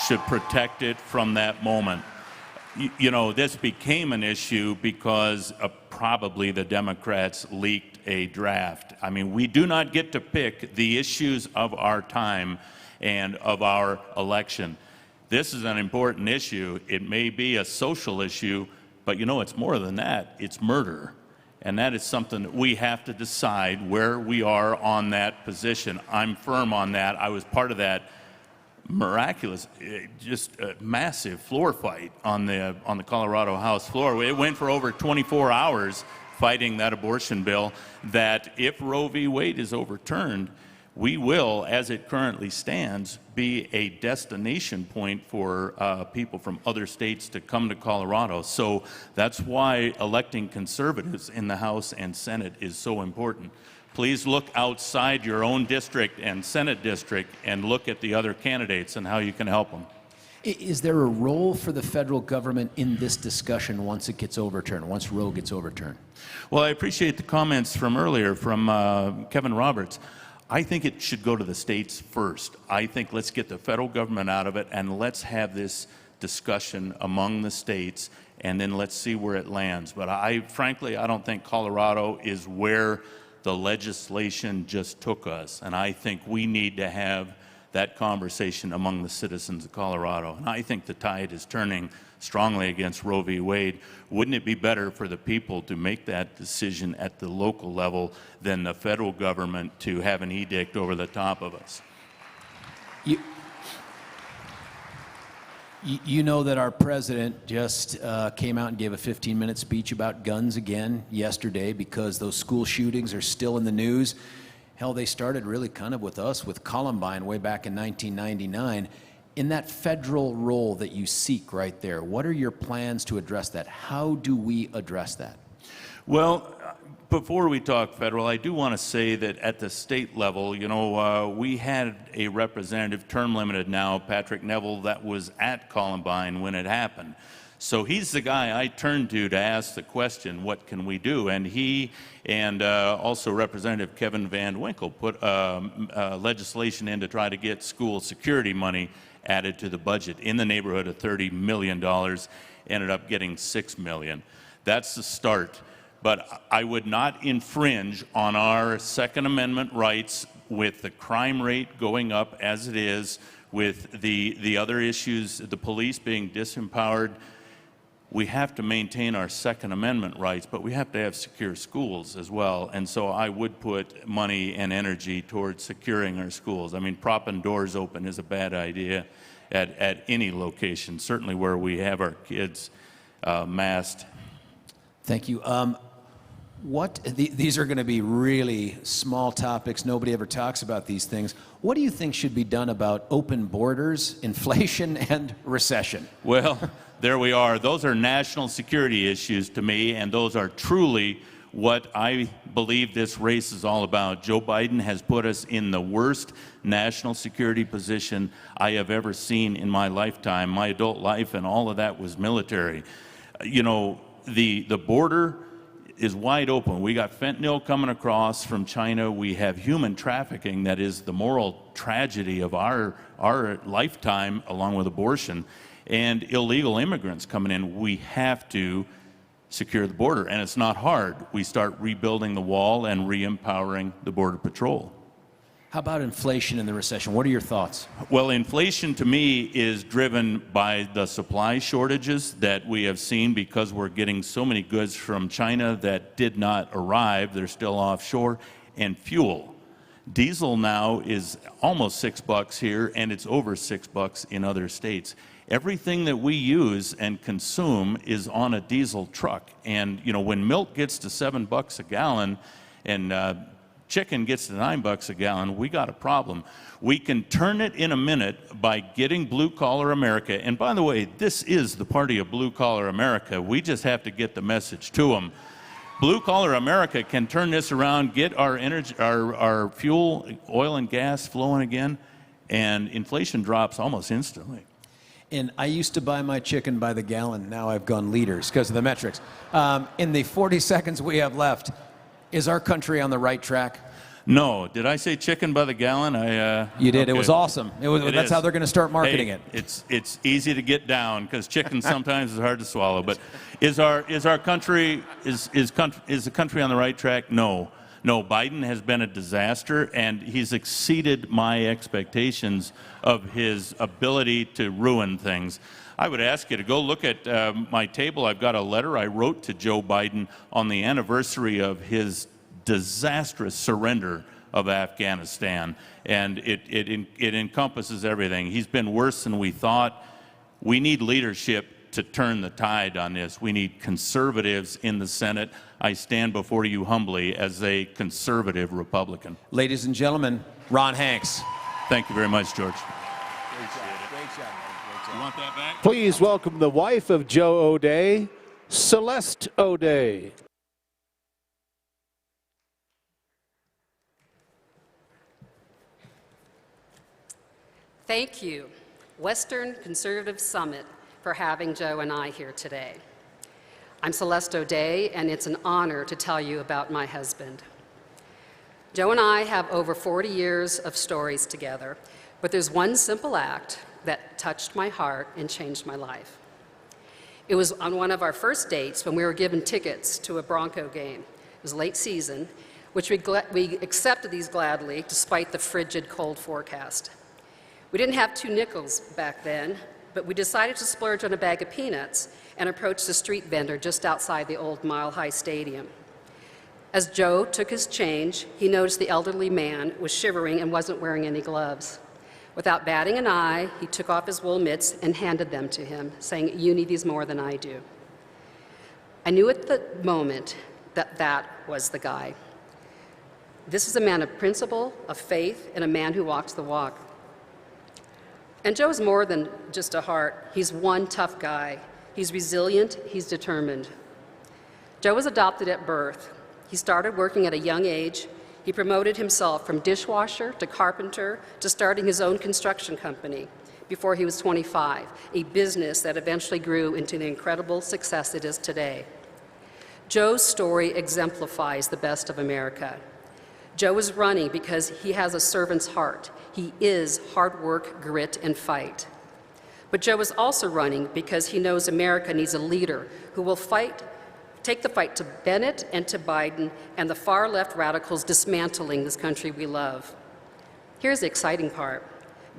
should protect it from that moment. You know, this became an issue because probably the Democrats leaked a draft. I mean, we do not get to pick the issues of our time and of our election. This is an important issue. It may be a social issue, but you know, it's more than that. It's murder. And that is something that we have to decide where we are on that position. I'm firm on that. I was part of that miraculous, just a massive floor fight on the Colorado House floor. It went for over 24 hours fighting that abortion bill, that if Roe v. Wade is overturned, we will, as it currently stands, be a destination point for people from other states to come to Colorado. So that's why electing conservatives in the House and Senate is so important. Please look outside your own district and Senate district and look at the other candidates and how you can help them. Is there a role for the federal government in this discussion once it gets overturned, once Roe gets overturned? Well, I appreciate the comments from earlier from Kevin Roberts. I think it should go to the states first. I think let's get the federal government out of it and let's have this discussion among the states, and then let's see where it lands. But frankly, I don't think Colorado is where the legislation just took us, and I think we need to have that conversation among the citizens of Colorado. And I think the tide is turning strongly against Roe v. Wade. Wouldn't it be better for the people to make that decision at the local level than the federal government to have an edict over the top of us? You know that our president just came out and gave a 15-minute speech about guns again yesterday because those school shootings are still in the news. Hell, they started really kind of with us, with Columbine way back in 1999. In that federal role that you seek right there, what are your plans to address that? How do we address that? Well, before we talk federal, I do want to say that at the state level, you know, we had a representative, term limited now, Patrick Neville, that was at Columbine when it happened. So he's the guy I turned to ask the question, what can we do? And he and also Representative Kevin Van Winkle put legislation in to try to get school security money added to the budget in the neighborhood of $30 million, ended up getting $6 million. That's the start. But I would not infringe on our Second Amendment rights with the crime rate going up as it is, with the other issues, the police being disempowered. We have to maintain our Second Amendment rights, but we have to have secure schools as well. And so I would put money and energy towards securing our schools. I mean, propping doors open is a bad idea. at any location, certainly where we have our kids masked. Thank you. These are going to be really small topics. Nobody ever talks about these things. What do you think should be done about open borders, inflation, and recession? Well, there we are. Those are national security issues to me, and those are truly what I believe this race is all about. Joe Biden has put us in the worst national security position I have ever seen in my lifetime. My adult life and all of that was military. You know, the border is wide open. We got fentanyl coming across from China. We have human trafficking that is the moral tragedy of our lifetime, along with abortion, and illegal immigrants coming in. We have to secure the border, and it's not hard. We start rebuilding the wall and re-empowering the Border Patrol. How about inflation and the recession? What are your thoughts? Well, inflation to me is driven by the supply shortages that we have seen because we're getting so many goods from China that did not arrive. They're still offshore. And fuel. Diesel now is almost $6 here, and it's over $6 in other states. Everything that we use and consume is on a diesel truck. And, you know, when milk gets to $7 a gallon and chicken gets to $9 a gallon, we got a problem. We can turn it in a minute by getting Blue Collar America. And by the way, this is the party of Blue Collar America. We just have to get the message to them. Blue Collar America can turn this around, get our energy, our fuel, oil and gas flowing again, and inflation drops almost instantly. And I used to buy my chicken by the gallon. Now I've gone liters because of the metrics. In the 40 seconds we have left, is our country on the right track? No. Did I say chicken by the gallon? You did. Okay. It was awesome. That's how they're going to start marketing it. It's easy to get down because chicken sometimes is hard to swallow. But is the country on the right track? No. No. Biden has been a disaster, and he's exceeded my expectations of his ability to ruin things. I would ask you to go look at my table. I've got a letter I wrote to Joe Biden on the anniversary of his disastrous surrender of Afghanistan, and it encompasses everything. He's been worse than we thought. We need leadership to turn the tide on this. We need conservatives in the Senate. I stand before you humbly as a conservative Republican. Ladies and gentlemen, Ron Hanks. Thank you very much, George. You want that back? Please welcome the wife of Joe O'Dea, Celeste O'Dea. Thank you, Western Conservative Summit, for having Joe and I here today. I'm Celeste O'Dea, and it's an honor to tell you about my husband. Joe and I have over 40 years of stories together, but there's one simple act that touched my heart and changed my life. It was on one of our first dates when we were given tickets to a Bronco game. It was late season, which we accepted these gladly despite the frigid cold forecast. We didn't have 2 nickels back then, but we decided to splurge on a bag of peanuts and approached the street vendor just outside the old Mile High Stadium. As Joe took his change, he noticed the elderly man was shivering and wasn't wearing any gloves. Without batting an eye, he took off his wool mitts and handed them to him, saying, "You need these more than I do." I knew at the moment that that was the guy. This is a man of principle, of faith, and a man who walks the walk. And Joe's more than just a heart. He's one tough guy. He's resilient, he's determined. Joe was adopted at birth. He started working at a young age. He promoted himself from dishwasher to carpenter to starting his own construction company before he was 25, a business that eventually grew into the incredible success it is today. Joe's story exemplifies the best of America. Joe is running because he has a servant's heart. He is hard work, grit, and fight. But Joe is also running because he knows America needs a leader who will take the fight to Bennett and to Biden and the far-left radicals dismantling this country we love. Here's the exciting part.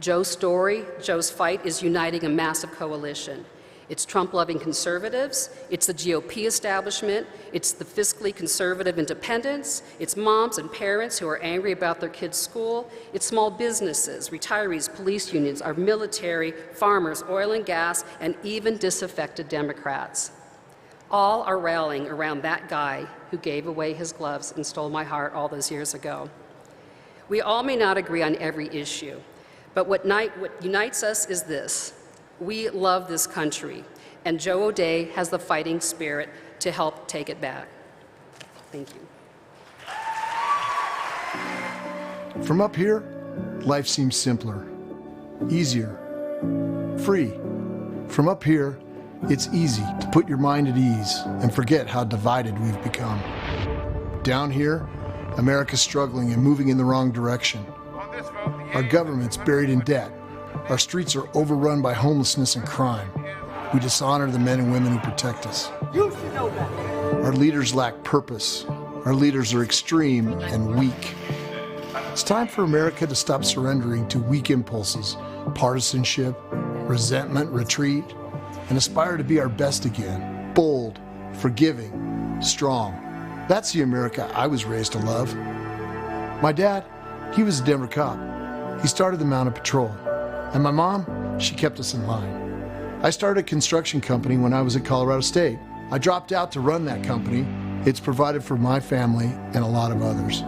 Joe's story, Joe's fight is uniting a massive coalition. It's Trump-loving conservatives, it's the GOP establishment, it's the fiscally conservative independents, it's moms and parents who are angry about their kids' school, it's small businesses, retirees, police unions, our military, farmers, oil and gas, and even disaffected Democrats. All are rallying around that guy who gave away his gloves and stole my heart all those years ago. We all may not agree on every issue, but what unites us is this. We love this country, and Joe O'Dea has the fighting spirit to help take it back. Thank you. From up here, life seems simpler, easier, free. From up here, it's easy to put your mind at ease and forget how divided we've become. Down here, America's struggling and moving in the wrong direction. Our government's buried in debt. Our streets are overrun by homelessness and crime. We dishonor the men and women who protect us. You should know that. Our leaders lack purpose. Our leaders are extreme and weak. It's time for America to stop surrendering to weak impulses, partisanship, resentment, retreat, and aspire to be our best again. Bold, forgiving, strong. That's the America I was raised to love. My dad, he was a Denver cop. He started the Mounted Patrol. And my mom, she kept us in line. I started a construction company when I was at Colorado State. I dropped out to run that company. It's provided for my family and a lot of others.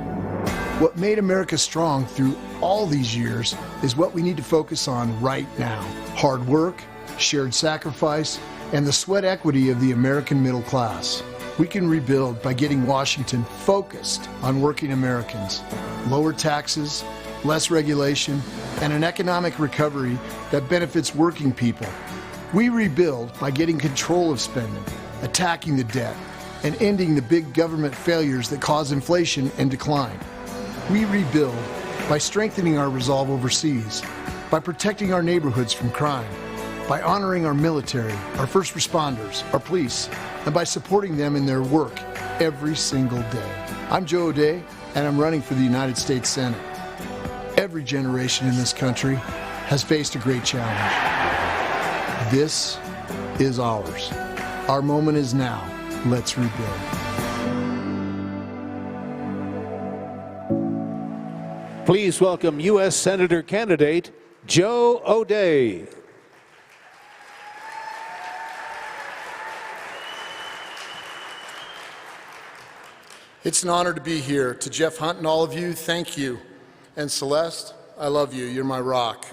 What made America strong through all these years is what we need to focus on right now. Hard work, shared sacrifice, and the sweat equity of the American middle class. We can rebuild by getting Washington focused on working Americans. Lower taxes, less regulation, and an economic recovery that benefits working people. We rebuild by getting control of spending, attacking the debt, and ending the big government failures that cause inflation and decline. We rebuild by strengthening our resolve overseas, by protecting our neighborhoods from crime, by honoring our military, our first responders, our police, and by supporting them in their work every single day. I'm Joe O'Dea, and I'm running for the United States Senate. Every generation in this country has faced a great challenge. This is ours. Our moment is now. Let's rebuild. Please welcome U.S. Senator candidate Joe O'Dea. It's an honor to be here. To Jeff Hunt and all of you, thank you. And Celeste, I love you. You're my rock.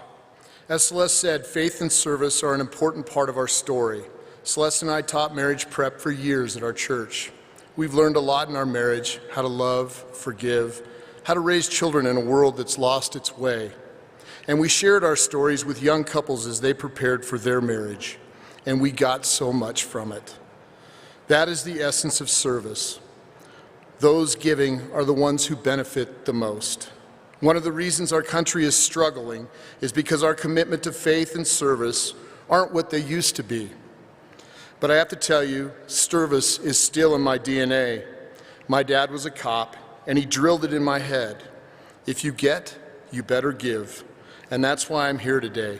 As Celeste said, faith and service are an important part of our story. Celeste and I taught marriage prep for years at our church. We've learned a lot in our marriage, how to love, forgive, how to raise children in a world that's lost its way. And we shared our stories with young couples as they prepared for their marriage. And we got so much from it. That is the essence of service. Those giving are the ones who benefit the most. One of the reasons our country is struggling is because our commitment to faith and service aren't what they used to be. But I have to tell you, service is still in my DNA. My dad was a cop, and he drilled it in my head. If you get, you better give. And that's why I'm here today.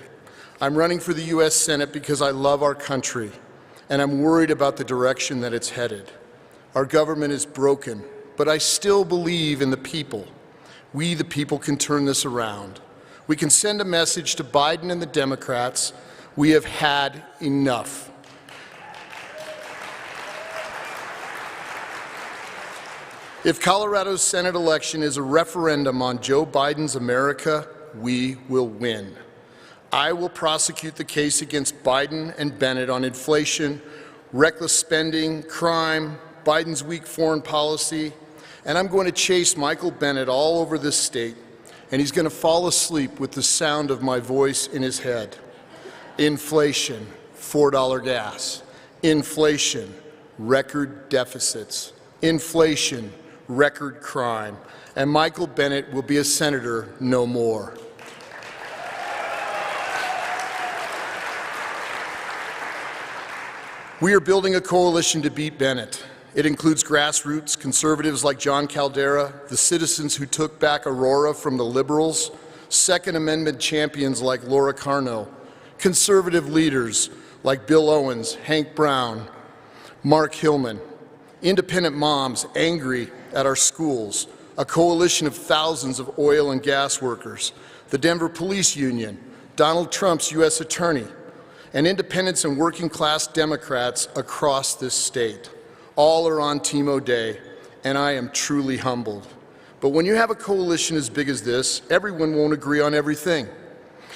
I'm running for the U.S. Senate because I love our country, and I'm worried about the direction that it's headed. Our government is broken, but I still believe in the people. We, the people, can turn this around. We can send a message to Biden and the Democrats. We have had enough. If Colorado's Senate election is a referendum on Joe Biden's America, we will win. I will prosecute the case against Biden and Bennett on inflation, reckless spending, crime, Biden's weak foreign policy, and I'm going to chase Michael Bennet all over this state, and he's going to fall asleep with the sound of my voice in his head. Inflation, $4 gas. Inflation, record deficits. Inflation, record crime. And Michael Bennet will be a senator no more. We are building a coalition to beat Bennet. It includes grassroots conservatives like John Caldera, the citizens who took back Aurora from the liberals, Second Amendment champions like Laura Carno, conservative leaders like Bill Owens, Hank Brown, Mark Hillman, independent moms angry at our schools, a coalition of thousands of oil and gas workers, the Denver Police Union, Donald Trump's U.S. Attorney, and independents and working class Democrats across this state. All are on Team O'Day, and I am truly humbled. But when you have a coalition as big as this, everyone won't agree on everything.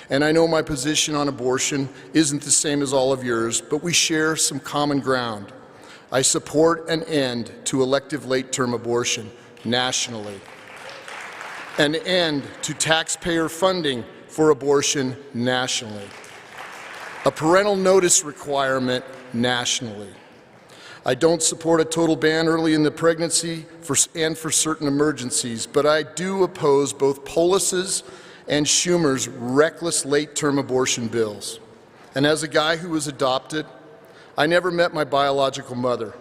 And I know my position on abortion isn't the same as all of yours, but we share some common ground. I support an end to elective late-term abortion nationally, an end to taxpayer funding for abortion nationally, a parental notice requirement nationally. I don't support a total ban early in the pregnancy and for certain emergencies, but I do oppose both Polis's and Schumer's reckless late-term abortion bills. And as a guy who was adopted, I never met my biological mother,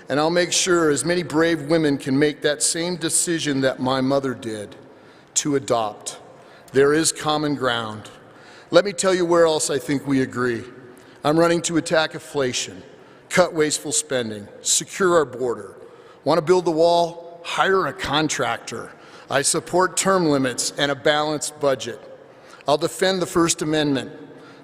and I'll make sure as many brave women can make that same decision that my mother did, to adopt. There is common ground. Let me tell you where else I think we agree. I'm running to attack inflation, cut wasteful spending, secure our border. Want to build the wall? Hire a contractor. I support term limits and a balanced budget. I'll defend the First Amendment.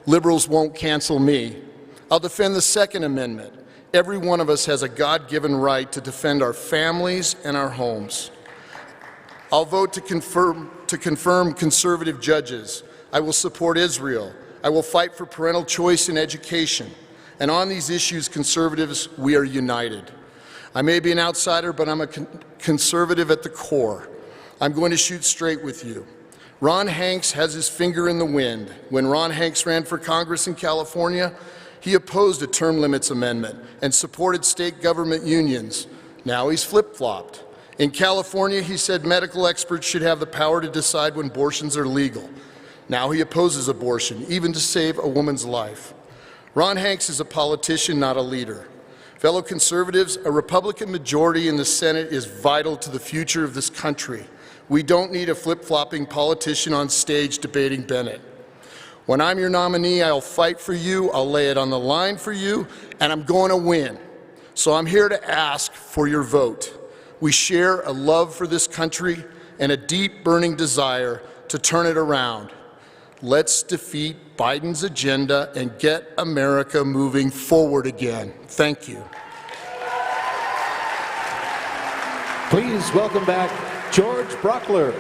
Liberals won't cancel me. I'll defend the Second Amendment. Every one of us has a God-given right to defend our families and our homes. I'll vote to confirm conservative judges. I will support Israel. I will fight for parental choice in education. And on these issues, conservatives, we are united. I may be an outsider, but I'm a conservative at the core. I'm going to shoot straight with you. Ron Hanks has his finger in the wind. When Ron Hanks ran for Congress in California, he opposed a term limits amendment and supported state government unions. Now he's flip-flopped. In California, he said medical experts should have the power to decide when abortions are legal. Now he opposes abortion, even to save a woman's life. Ron Hanks is a politician, not a leader. Fellow conservatives, a Republican majority in the Senate is vital to the future of this country. We don't need a flip-flopping politician on stage debating Bennett. When I'm your nominee, I'll fight for you, I'll lay it on the line for you, and I'm going to win. So I'm here to ask for your vote. We share a love for this country and a deep burning desire to turn it around. Let's defeat Biden's agenda and get America moving forward again. Thank you. Please welcome back George Brauchler.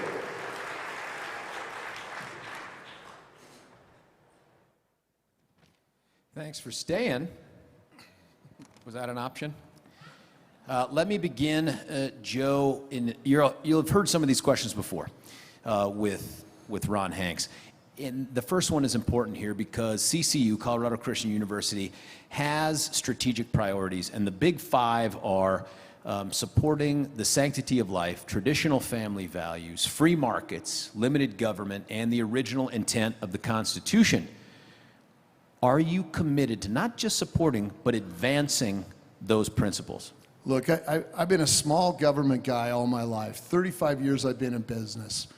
Thanks for staying. Was that an option? Let me begin, Joe. You'll have heard some of these questions before with Ron Hanks. And the first one is important here because CCU, Colorado Christian University, has strategic priorities, and the big five are supporting the sanctity of life, traditional family values, free markets, limited government, and the original intent of the Constitution. Are you committed to not just supporting, but advancing those principles? Look, I've been a small government guy all my life. 35 years I've been in business.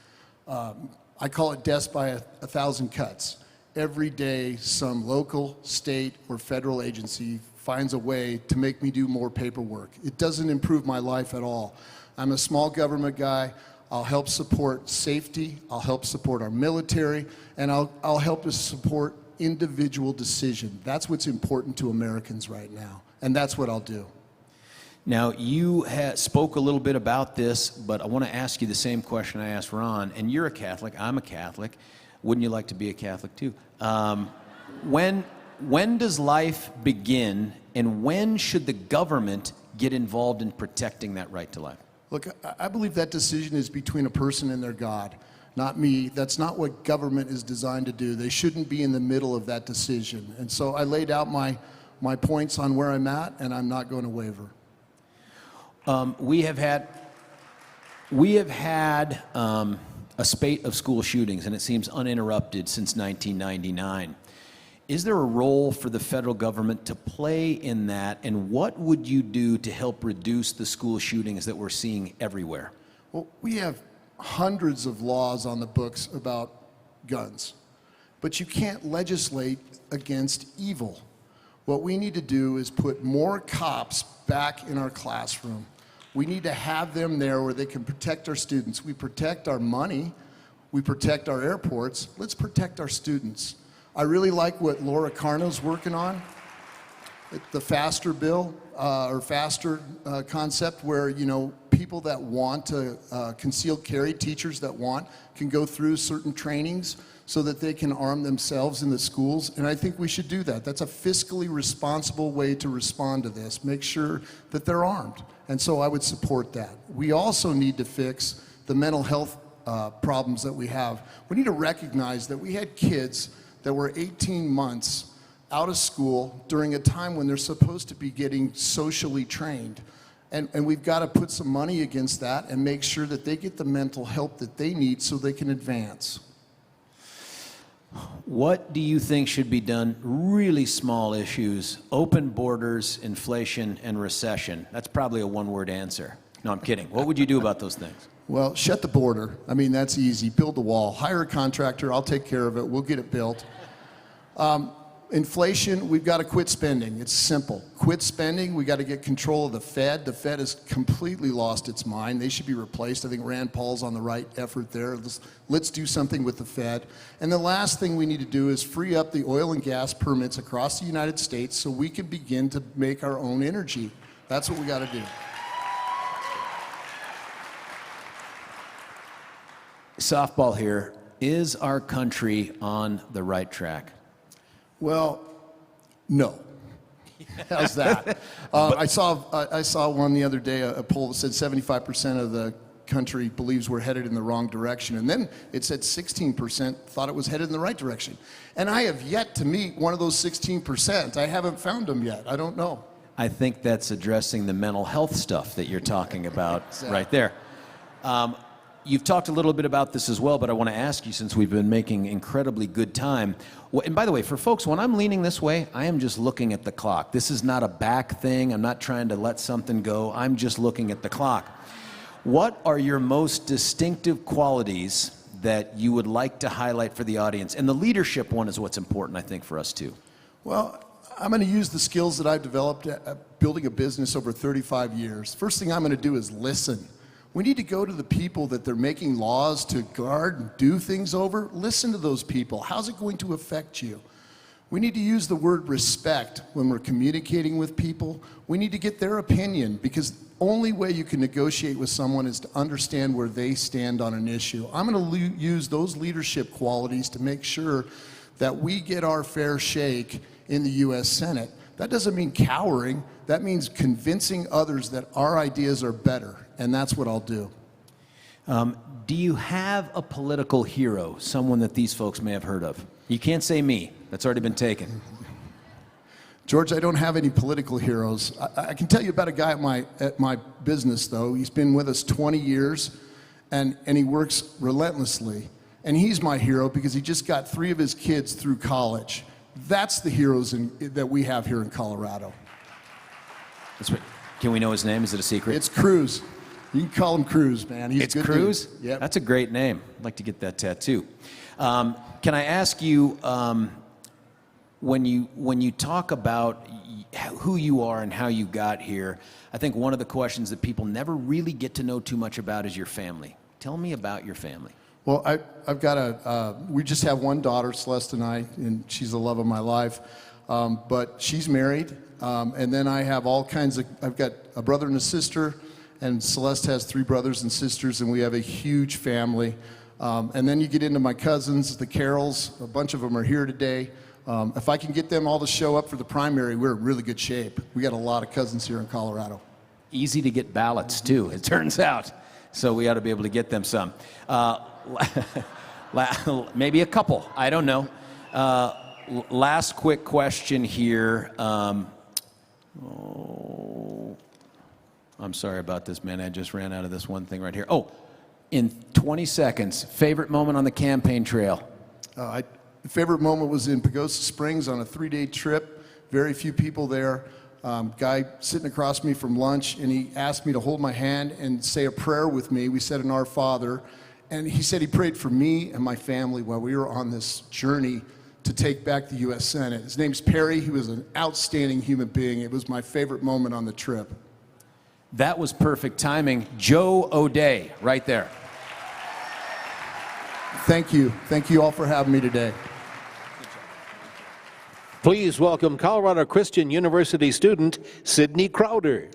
I call it death by a thousand cuts. Every day, some local, state, or federal agency finds a way to make me do more paperwork. It doesn't improve my life at all. I'm a small government guy. I'll help support safety. I'll help support our military. And I'll help us support individual decision. That's what's important to Americans right now. And that's what I'll do. Now, you spoke a little bit about this, but I want to ask you the same question I asked Ron. And you're a Catholic. I'm a Catholic. Wouldn't you like to be a Catholic too? When does life begin, and when should the government get involved in protecting that right to life? Look, I believe that decision is between a person and their God, not me. That's not what government is designed to do. They shouldn't be in the middle of that decision. And so I laid out my points on where I'm at, and I'm not going to waver. We have had a spate of school shootings, and it seems uninterrupted since 1999. Is there a role for the federal government to play in that, and what would you do to help reduce the school shootings that we're seeing everywhere? Well, we have hundreds of laws on the books about guns, but you can't legislate against evil. What we need to do is put more cops back in our classroom. We need to have them there where they can protect our students. We protect our money, we protect our airports, let's protect our students. I really like what Laura Carno's working on, the FASTER bill, or FASTER concept, where, you know, people that want to concealed carry, teachers that want, can go through certain trainings so that they can arm themselves in the schools, and I think we should do that. That's a fiscally responsible way to respond to this. Make sure that they're armed, and so I would support that. We also need to fix the mental health problems that we have. We need to recognize that we had kids that were 18 months out of school during a time when they're supposed to be getting socially trained. And we've got to put some money against that and make sure that they get the mental help that they need so they can advance. What do you think should be done? Really small issues, open borders, inflation, and recession. That's probably a one-word answer. No, I'm kidding. What would you do about those things? Well, shut the border. I mean, that's easy. Build a wall. Hire a contractor. I'll take care of it. We'll get it built. Inflation, we've got to quit spending. It's simple. Quit spending. We got to get control of the Fed. The Fed has completely lost its mind. They should be replaced. I think Rand Paul's on the right effort there. Let's do something with the Fed. And the last thing we need to do is free up the oil and gas permits across the United States so we can begin to make our own energy. That's what we got to do. Softball here. Is our country on the right track? Well, no. How's that? I saw one the other day, a poll that said 75% of the country believes we're headed in the wrong direction. And then it said 16% thought it was headed in the right direction. And I have yet to meet one of those 16%. I haven't found them yet. I don't know. I think that's addressing the mental health stuff that you're talking about right there. You've talked a little bit about this as well, but I want to ask you, since we've been making incredibly good time. And by the way, for folks, when I'm leaning this way, I am just looking at the clock. This is not a back thing. I'm not trying to let something go. I'm just looking at the clock. What are your most distinctive qualities that you would like to highlight for the audience? And the leadership one is what's important, I think, for us too. Well, I'm going to use the skills that I've developed at building a business over 35 years. First thing I'm going to do is listen. We need to go to the people that they're making laws to guard and do things over. Listen to those people. How's it going to affect you? We need to use the word respect when we're communicating with people. We need to get their opinion, because the only way you can negotiate with someone is to understand where they stand on an issue. I'm going to use those leadership qualities to make sure that we get our fair shake in the U.S. Senate. That doesn't mean cowering. That means convincing others that our ideas are better, and that's what I'll do. Do you have a political hero, someone that these folks may have heard of? You can't say me. That's already been taken. George, I don't have any political heroes. I can tell you about a guy at my business, though. He's been with us 20 years, and he works relentlessly. And he's my hero because he just got 3 of his kids through college. That's the heroes that we have here in Colorado. Can we know his name? Is it a secret? It's Cruz. You can call him Cruz, man. He's it's good Cruz? Yeah. That's a great name. I'd like to get that tattoo. Can I ask you, when you talk about who you are and how you got here, I think one of the questions that people never really get to know too much about is your family. Tell me about your family. Well, I've got we just have one daughter, Celeste and I, and she's the love of my life. But she's married, and then I have I've got a brother and a sister, and Celeste has 3 brothers and sisters, and we have a huge family. And then you get into my cousins, the Carrolls, a bunch of them are here today. If I can get them all to show up for the primary, we're in really good shape. We got a lot of cousins here in Colorado. Easy to get ballots, too, it turns out. So we ought to be able to get them some. Maybe a couple, I don't know. Last quick question here. I'm sorry about this, man. I just ran out of this one thing right here. Oh, in 20 seconds, favorite moment on the campaign trail? The favorite moment was in Pagosa Springs on a 3-day trip. Very few people there. Guy sitting across me from lunch, and he asked me to hold my hand and say a prayer with me. We said an Our Father, and he said he prayed for me and my family while we were on this journey to take back the U.S. Senate. His name's Perry. He was an outstanding human being. It was my favorite moment on the trip. That was perfect timing. Joe O'Dea, right there. Thank you. Thank you all for having me today. Please welcome Colorado Christian University student Sydney Crowder.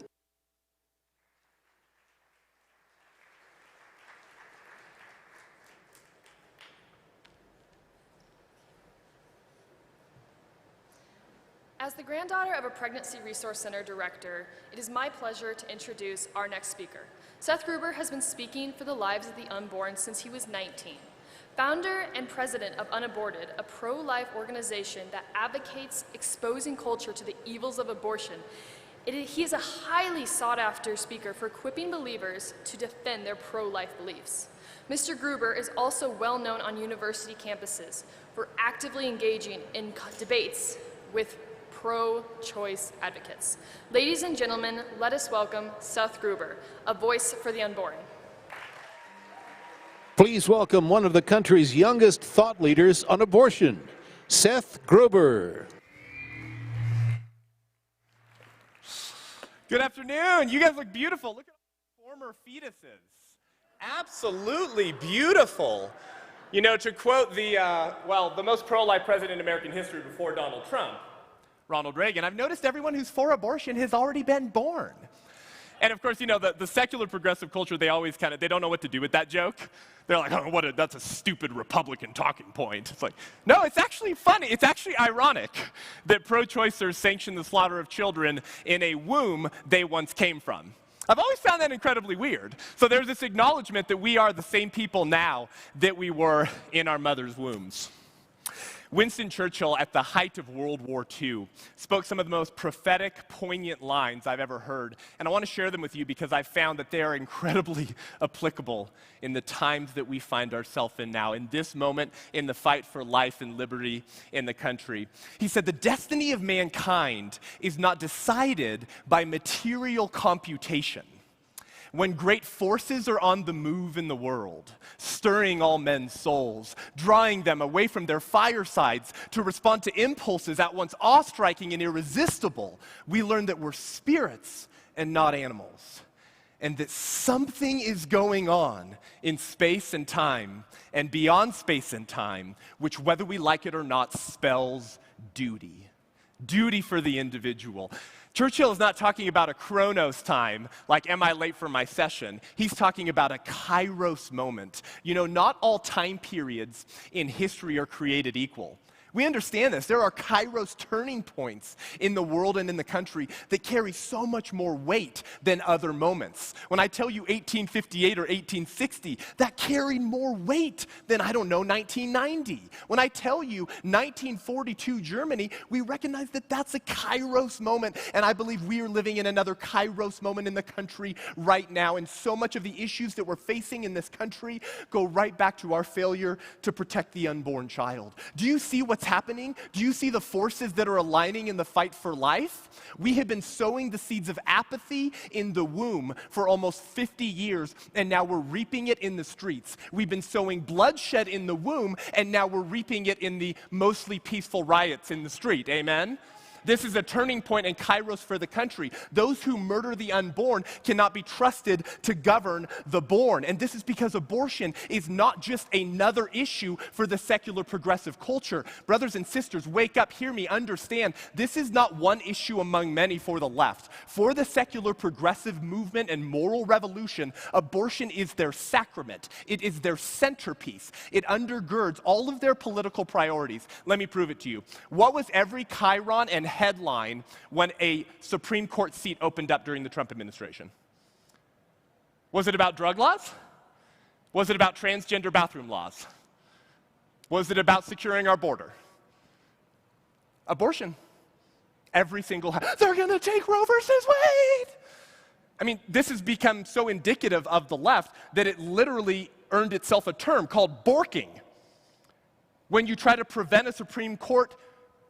As the granddaughter of a Pregnancy Resource Center director, it is my pleasure to introduce our next speaker. Seth Gruber has been speaking for the lives of the unborn since he was 19. Founder and president of Unaborted, a pro-life organization that advocates exposing culture to the evils of abortion, he is a highly sought-after speaker for equipping believers to defend their pro-life beliefs. Mr. Gruber is also well known on university campuses for actively engaging in debates with pro-choice advocates. Ladies and gentlemen, let us welcome Seth Gruber, a voice for the unborn. Please welcome one of the country's youngest thought leaders on abortion, Seth Gruber. Good afternoon. You guys look beautiful. Look at our former fetuses. Absolutely beautiful. You know, to quote the most pro-life president in American history before Donald Trump, Ronald Reagan, I've noticed everyone who's for abortion has already been born. And of course, you know, the secular progressive culture, they always they don't know what to do with that joke. They're like, oh, that's a stupid Republican talking point. It's like, no, it's actually funny. It's actually ironic that pro-choicers sanction the slaughter of children in a womb they once came from. I've always found that incredibly weird. So there's this acknowledgement that we are the same people now that we were in our mother's wombs. Winston Churchill, at the height of World War II, spoke some of the most prophetic, poignant lines I've ever heard. And I want to share them with you because I've found that they are incredibly applicable in the times that we find ourselves in now, in this moment, in the fight for life and liberty in the country. He said, "The destiny of mankind is not decided by material computation. When great forces are on the move in the world, stirring all men's souls, drawing them away from their firesides to respond to impulses at once awe-striking and irresistible, we learn that we're spirits and not animals, and that something is going on in space and time, and beyond space and time, which, whether we like it or not, spells duty. Duty for the individual." Churchill is not talking about a chronos time, like, am I late for my session? He's talking about a kairos moment. You know, not all time periods in history are created equal. We understand this. There are kairos turning points in the world and in the country that carry so much more weight than other moments. When I tell you 1858 or 1860, that carried more weight than, 1990. When I tell you 1942 Germany, we recognize that that's a kairos moment, and I believe we are living in another kairos moment in the country right now, and so much of the issues that we're facing in this country go right back to our failure to protect the unborn child. Do you see what's happening? Do you see the forces that are aligning in the fight for life? We have been sowing the seeds of apathy in the womb for almost 50 years, and now we're reaping it in the streets. We've been sowing bloodshed in the womb, and now we're reaping it in the mostly peaceful riots in the street. Amen? This is a turning point in kairos for the country. Those who murder the unborn cannot be trusted to govern the born. And this is because abortion is not just another issue for the secular progressive culture. Brothers and sisters, wake up, hear me, understand. This is not one issue among many for the left. For the secular progressive movement and moral revolution, abortion is their sacrament. It is their centerpiece. It undergirds all of their political priorities. Let me prove it to you. What was every chyron and headline when a Supreme Court seat opened up during the Trump administration? Was it about drug laws? Was it about transgender bathroom laws? Was it about securing our border? Abortion. Every single they're going to take Roe versus Wade. I mean, this has become so indicative of the left that it literally earned itself a term called borking. When you try to prevent a Supreme Court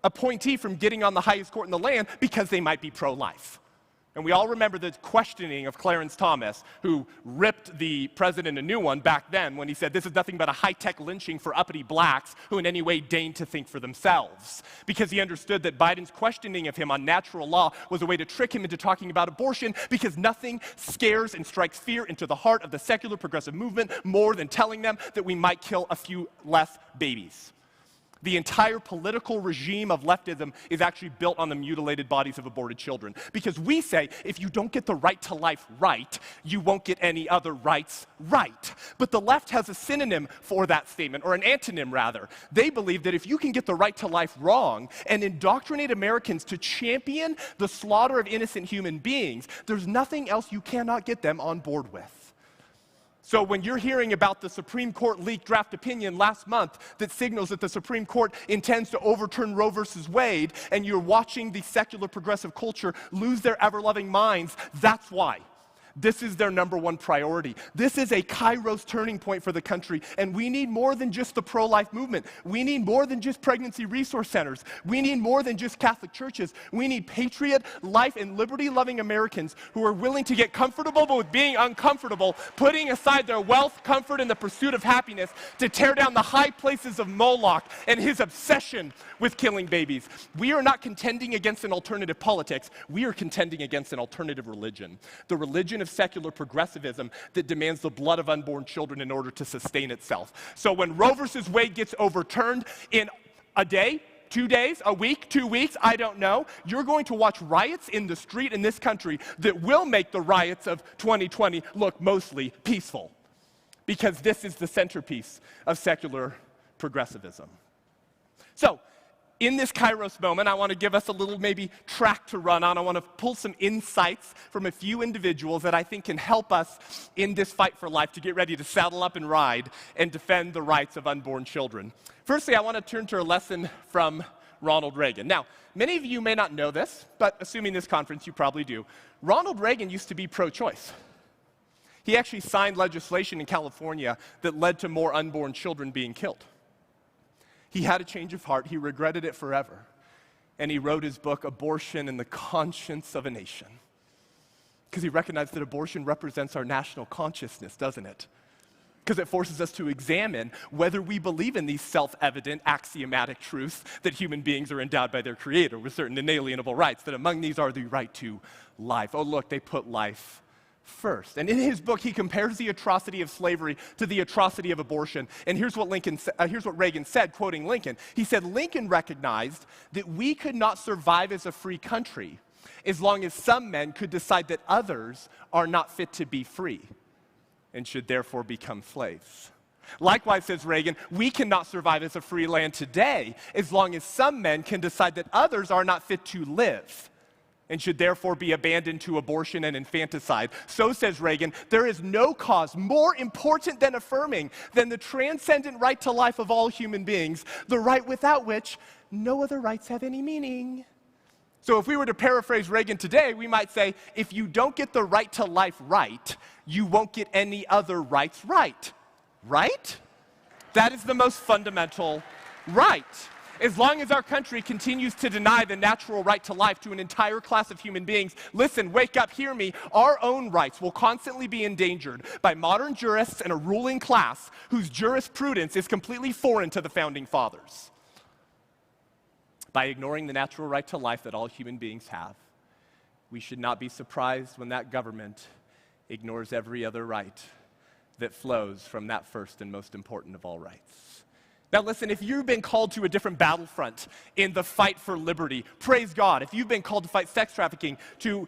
appointee from getting on the highest court in the land because they might be pro-life. And we all remember the questioning of Clarence Thomas, who ripped the president a new one back then when he said, this is nothing but a high-tech lynching for uppity blacks who in any way deign to think for themselves. Because he understood that Biden's questioning of him on natural law was a way to trick him into talking about abortion, because nothing scares and strikes fear into the heart of the secular progressive movement more than telling them that we might kill a few less babies. The entire political regime of leftism is actually built on the mutilated bodies of aborted children. Because we say, if you don't get the right to life right, you won't get any other rights right. But the left has a synonym for that statement, or an antonym rather. They believe that if you can get the right to life wrong and indoctrinate Americans to champion the slaughter of innocent human beings, there's nothing else you cannot get them on board with. So when you're hearing about the Supreme Court leaked draft opinion last month that signals that the Supreme Court intends to overturn Roe versus Wade, and you're watching the secular progressive culture lose their ever-loving minds, that's why. This is their number one priority. This is a Kairos turning point for the country, and we need more than just the pro-life movement. We need more than just pregnancy resource centers. We need more than just Catholic churches. We need patriot, life, and liberty-loving Americans who are willing to get comfortable with being uncomfortable, putting aside their wealth, comfort, and the pursuit of happiness to tear down the high places of Moloch and his obsession with killing babies. We are not contending against an alternative politics. We are contending against an alternative religion. The religion of secular progressivism that demands the blood of unborn children in order to sustain itself. So when Roe versus Wade gets overturned in a day, 2 days, a week, 2 weeks, I don't know, you're going to watch riots in the street in this country that will make the riots of 2020 look mostly peaceful. Because this is the centerpiece of secular progressivism. So, in this Kairos moment, I want to give us a little maybe track to run on. I want to pull some insights from a few individuals that I think can help us in this fight for life to get ready to saddle up and ride and defend the rights of unborn children. Firstly, I want to turn to a lesson from Ronald Reagan. Now, many of you may not know this, but assuming this conference, you probably do. Ronald Reagan used to be pro-choice. He actually signed legislation in California that led to more unborn children being killed. He had a change of heart. He regretted it forever. And he wrote his book, Abortion and the Conscience of a Nation. Because he recognized that abortion represents our national consciousness, doesn't it? Because it forces us to examine whether we believe in these self-evident, axiomatic truths that human beings are endowed by their Creator with certain inalienable rights, that among these are the right to life. Oh, look, they put life first. And in his book, he compares the atrocity of slavery to the atrocity of abortion. And here's what Reagan said, quoting Lincoln. He said, Lincoln recognized that we could not survive as a free country as long as some men could decide that others are not fit to be free and should therefore become slaves. Likewise, says Reagan, we cannot survive as a free land today as long as some men can decide that others are not fit to live and should therefore be abandoned to abortion and infanticide. So, says Reagan, there is no cause more important than affirming than the transcendent right to life of all human beings, the right without which no other rights have any meaning. So if we were to paraphrase Reagan today, we might say, if you don't get the right to life right, you won't get any other rights right. Right? That is the most fundamental right. As long as our country continues to deny the natural right to life to an entire class of human beings, listen, wake up, hear me, our own rights will constantly be endangered by modern jurists and a ruling class whose jurisprudence is completely foreign to the Founding Fathers. By ignoring the natural right to life that all human beings have, we should not be surprised when that government ignores every other right that flows from that first and most important of all rights. Now listen, if you've been called to a different battlefront in the fight for liberty, praise God. If you've been called to fight sex trafficking, to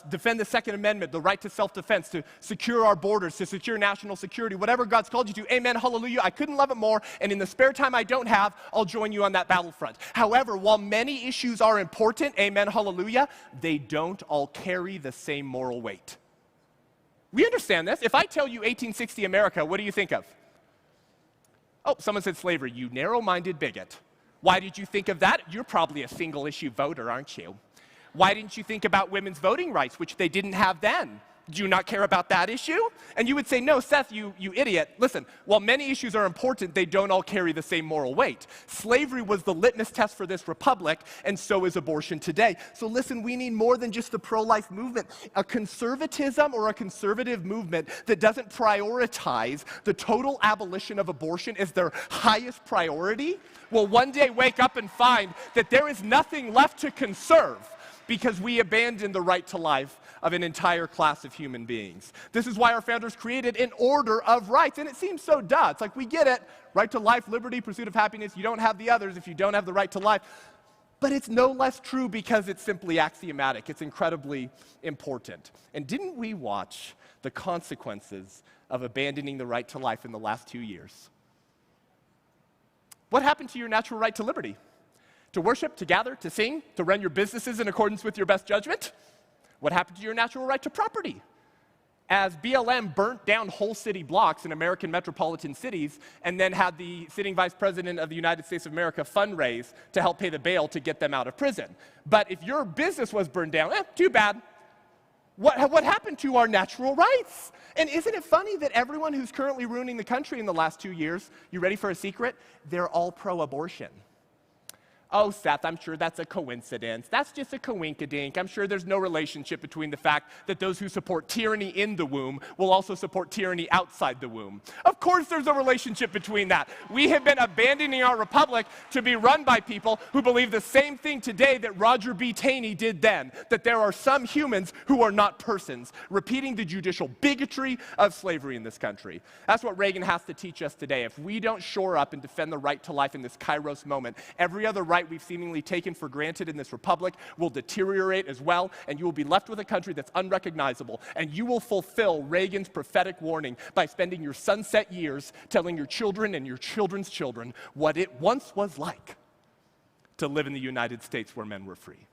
defend the Second Amendment, the right to self-defense, to secure our borders, to secure national security, whatever God's called you to, amen, hallelujah, I couldn't love it more, and in the spare time I don't have, I'll join you on that battlefront. However, while many issues are important, amen, hallelujah, they don't all carry the same moral weight. We understand this. If I tell you 1860 America, what do you think of? Oh, someone said slavery. You narrow-minded bigot. Why did you think of that? You're probably a single-issue voter, aren't you? Why didn't you think about women's voting rights, which they didn't have then? Do you not care about that issue? And you would say, no, Seth, you idiot. Listen, while many issues are important, they don't all carry the same moral weight. Slavery was the litmus test for this republic, and so is abortion today. So listen, we need more than just the pro-life movement. A conservatism or a conservative movement that doesn't prioritize the total abolition of abortion as their highest priority will one day wake up and find that there is nothing left to conserve because we abandoned the right to life of an entire class of human beings. This is why our founders created an order of rights, and it seems so duh. It's like, we get it, right to life, liberty, pursuit of happiness. You don't have the others if you don't have the right to life. But it's no less true because it's simply axiomatic. It's incredibly important. And didn't we watch the consequences of abandoning the right to life in the last 2 years? What happened to your natural right to liberty? To worship, to gather, to sing, to run your businesses in accordance with your best judgment? What happened to your natural right to property? As BLM burnt down whole city blocks in American metropolitan cities and then had the sitting vice president of the United States of America fundraise to help pay the bail to get them out of prison. But if your business was burned down, too bad. What happened to our natural rights? And isn't it funny that everyone who's currently ruining the country in the last 2 years, you ready for a secret? They're all pro-abortion. Oh, Seth, I'm sure that's a coincidence. That's just a coinkadink. I'm sure there's no relationship between the fact that those who support tyranny in the womb will also support tyranny outside the womb. Of course there's a relationship between that. We have been abandoning our republic to be run by people who believe the same thing today that Roger B. Taney did then, that there are some humans who are not persons, repeating the judicial bigotry of slavery in this country. That's what Reagan has to teach us today. If we don't shore up and defend the right to life in this Kairos moment, every other right we've seemingly taken for granted in this republic will deteriorate as well, and you will be left with a country that's unrecognizable, and you will fulfill Reagan's prophetic warning by spending your sunset years telling your children and your children's children what it once was like to live in the United States where men were free.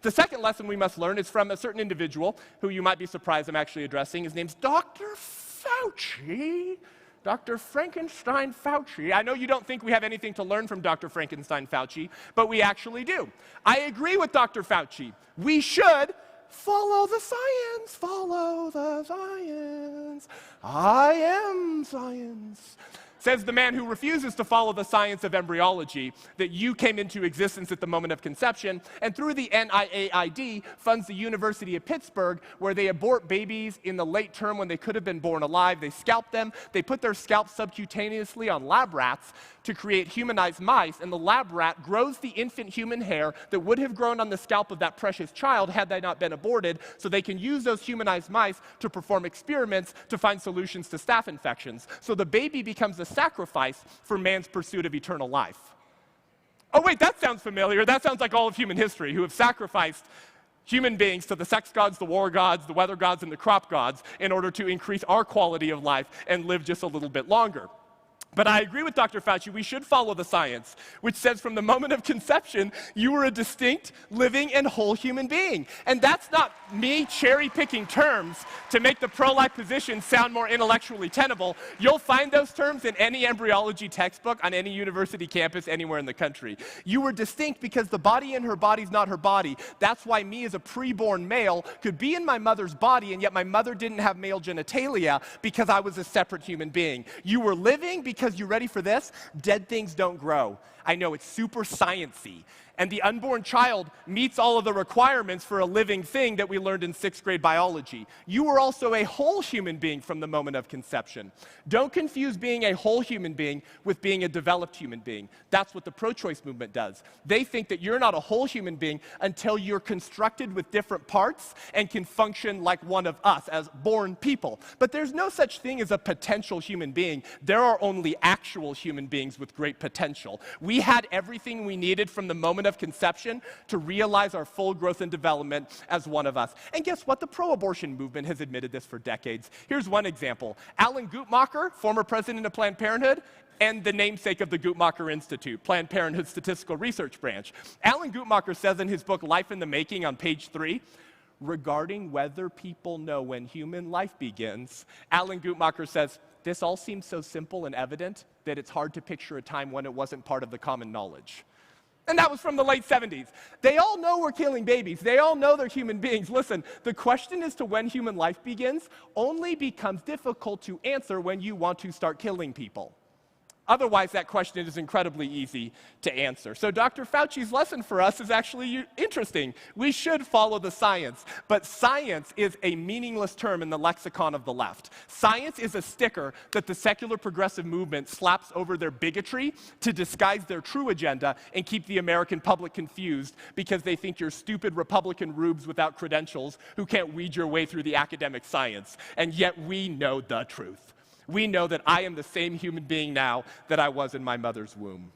The second lesson we must learn is from a certain individual who you might be surprised I'm actually addressing. His name's Dr. Fauci. Dr. Frankenstein Fauci. I know you don't think we have anything to learn from Dr. Frankenstein Fauci, but we actually do. I agree with Dr. Fauci. We should follow the science, follow the science. I am science. Says the man who refuses to follow the science of embryology, that you came into existence at the moment of conception, and through the NIAID funds the University of Pittsburgh, where they abort babies in the late term when they could have been born alive. They scalp them, they put their scalps subcutaneously on lab rats to create humanized mice, and the lab rat grows the infant human hair that would have grown on the scalp of that precious child had they not been aborted, so they can use those humanized mice to perform experiments to find solutions to staph infections. So the baby becomes a sacrifice for man's pursuit of eternal life. Oh wait, that sounds familiar. That sounds like all of human history, who have sacrificed human beings to the sex gods, the war gods, the weather gods, and the crop gods in order to increase our quality of life and live just a little bit longer. But I agree with Dr. Fauci, we should follow the science, which says from the moment of conception, you were a distinct, living, and whole human being. And that's not me cherry-picking terms to make the pro-life position sound more intellectually tenable. You'll find those terms in any embryology textbook on any university campus anywhere in the country. You were distinct because the body in her body's not her body. That's why me as a preborn male could be in my mother's body, and yet my mother didn't have male genitalia because I was a separate human being. You were living because, you ready for this? Dead things don't grow. I know, it's super science-y. And the unborn child meets all of the requirements for a living thing that we learned in 6th grade biology. You were also a whole human being from the moment of conception. Don't confuse being a whole human being with being a developed human being. That's what the pro-choice movement does. They think that you're not a whole human being until you're constructed with different parts and can function like one of us as born people. But there's no such thing as a potential human being. There are only actual human beings with great potential. We had everything we needed from the moment of conception to realize our full growth and development as one of us. And guess what? The pro-abortion movement has admitted this for decades. Here's one example. Alan Guttmacher, former president of Planned Parenthood, and the namesake of the Guttmacher Institute, Planned Parenthood's statistical research branch. Alan Guttmacher says in his book, Life in the Making, on page 3, regarding whether people know when human life begins, Alan Guttmacher says, this all seems so simple and evident that it's hard to picture a time when it wasn't part of the common knowledge. And that was from the late 70s. They all know we're killing babies. They all know they're human beings. Listen, the question as to when human life begins only becomes difficult to answer when you want to start killing people. Otherwise, that question is incredibly easy to answer. So Dr. Fauci's lesson for us is actually interesting. We should follow the science, but science is a meaningless term in the lexicon of the left. Science is a sticker that the secular progressive movement slaps over their bigotry to disguise their true agenda and keep the American public confused because they think you're stupid Republican rubes without credentials who can't weed your way through the academic science. And yet we know the truth. We know that I am the same human being now that I was in my mother's womb.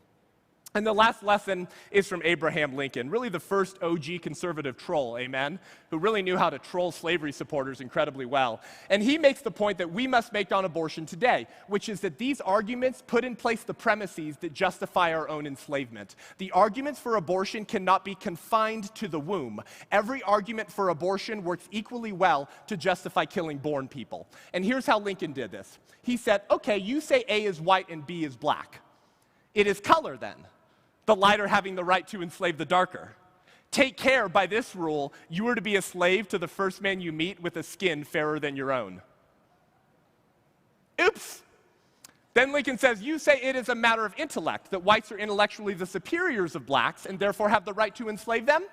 And the last lesson is from Abraham Lincoln, really the first OG conservative troll, amen, who really knew how to troll slavery supporters incredibly well. And he makes the point that we must make on abortion today, which is that these arguments put in place the premises that justify our own enslavement. The arguments for abortion cannot be confined to the womb. Every argument for abortion works equally well to justify killing born people. And here's how Lincoln did this. He said, okay, you say A is white and B is black. It is color then, the lighter having the right to enslave the darker. Take care, by this rule, you are to be a slave to the first man you meet with a skin fairer than your own. Oops. Then Lincoln says, you say it is a matter of intellect, that whites are intellectually the superiors of blacks and therefore have the right to enslave them.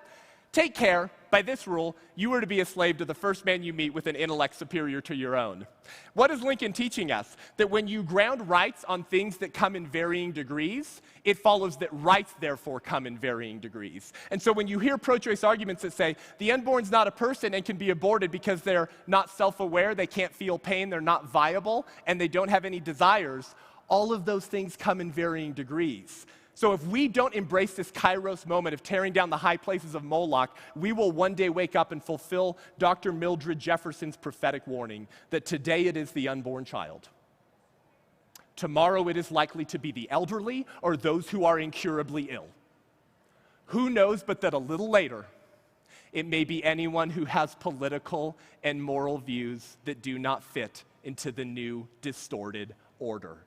Take care, by this rule, you are to be a slave to the first man you meet with an intellect superior to your own. What is Lincoln teaching us? That when you ground rights on things that come in varying degrees, it follows that rights therefore come in varying degrees. And so when you hear pro-choice arguments that say, the unborn's not a person and can be aborted because they're not self-aware, they can't feel pain, they're not viable, and they don't have any desires, all of those things come in varying degrees. So if we don't embrace this Kairos moment of tearing down the high places of Moloch, we will one day wake up and fulfill Dr. Mildred Jefferson's prophetic warning that today it is the unborn child. Tomorrow it is likely to be the elderly or those who are incurably ill. Who knows but that a little later, it may be anyone who has political and moral views that do not fit into the new distorted order.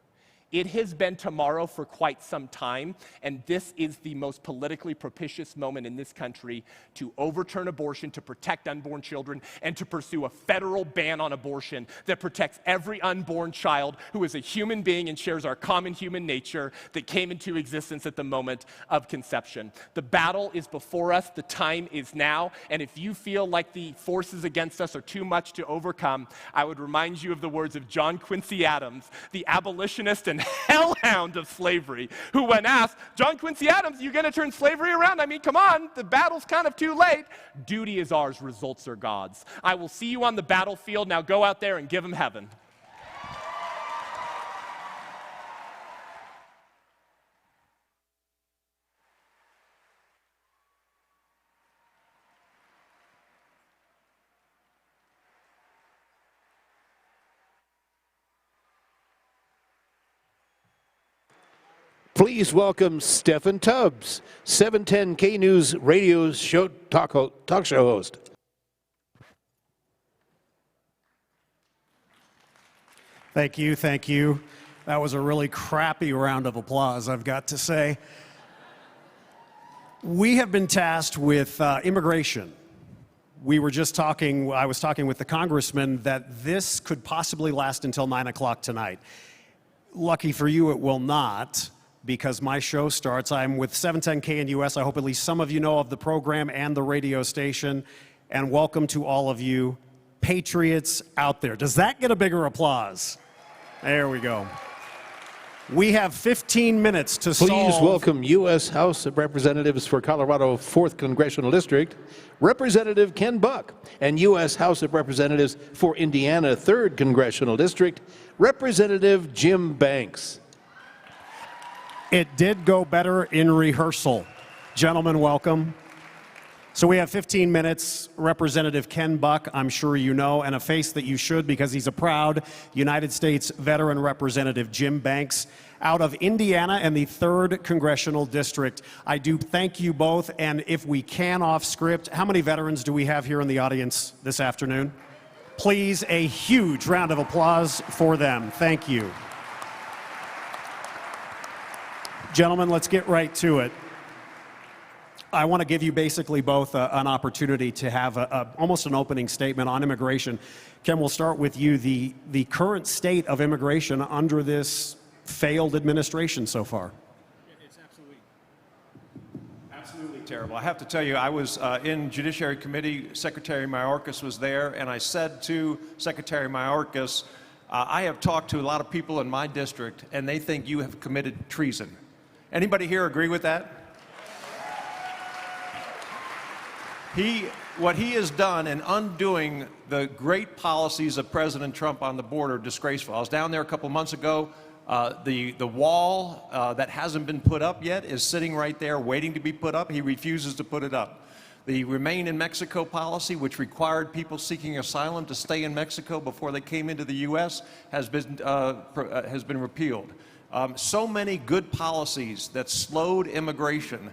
It has been tomorrow for quite some time, and this is the most politically propitious moment in this country to overturn abortion, to protect unborn children, and to pursue a federal ban on abortion that protects every unborn child who is a human being and shares our common human nature that came into existence at the moment of conception. The battle is before us, the time is now, and if you feel like the forces against us are too much to overcome, I would remind you of the words of John Quincy Adams, the abolitionist and hellhound of slavery, who when asked, John Quincy Adams, you going to turn slavery around? I mean, come on, the battle's kind of too late. Duty is ours, results are God's. I will see you on the battlefield. Now go out there and give them heaven. Please welcome Stephen Tubbs, 710 K News radio show talk show host. Thank you, thank you. That was a really crappy round of applause, I've got to say. We have been tasked with immigration. I was talking with the congressman that this could possibly last until 9 o'clock tonight. Lucky for you, it will not, because my show starts. I'm with 710 KNUS. I hope at least some of you know of the program and the radio station. And welcome to all of you patriots out there. Does that get a bigger applause? There we go. We have 15 minutes to solve. Please welcome U.S. House of Representatives for Colorado 4th Congressional District, Representative Ken Buck, and U.S. House of Representatives for Indiana 3rd Congressional District, Representative Jim Banks. It did go better in rehearsal. Gentlemen, welcome. So we have 15 minutes. Representative Ken Buck, I'm sure you know, and a face that you should because he's a proud United States veteran representative, Jim Banks, out of Indiana and the 3rd Congressional District. I do thank you both, and if we can off script, how many veterans do we have here in the audience this afternoon? Please, a huge round of applause for them. Thank you. Gentlemen, let's get right to it. I want to give you basically both an opportunity to have almost an opening statement on immigration. Ken, we'll start with you. The current state of immigration under this failed administration so far. It's absolutely terrible. I have to tell you, I was in Judiciary Committee. Secretary Mayorkas was there, and I said to Secretary Mayorkas, I have talked to a lot of people in my district, and they think you have committed treason. Anybody here agree with that? What he has done in undoing the great policies of President Trump on the border, disgraceful. I was down there a couple months ago. The wall that hasn't been put up yet is sitting right there waiting to be put up. He refuses to put it up. The Remain in Mexico policy, which required people seeking asylum to stay in Mexico before they came into the U.S., has been repealed. So many good policies that slowed immigration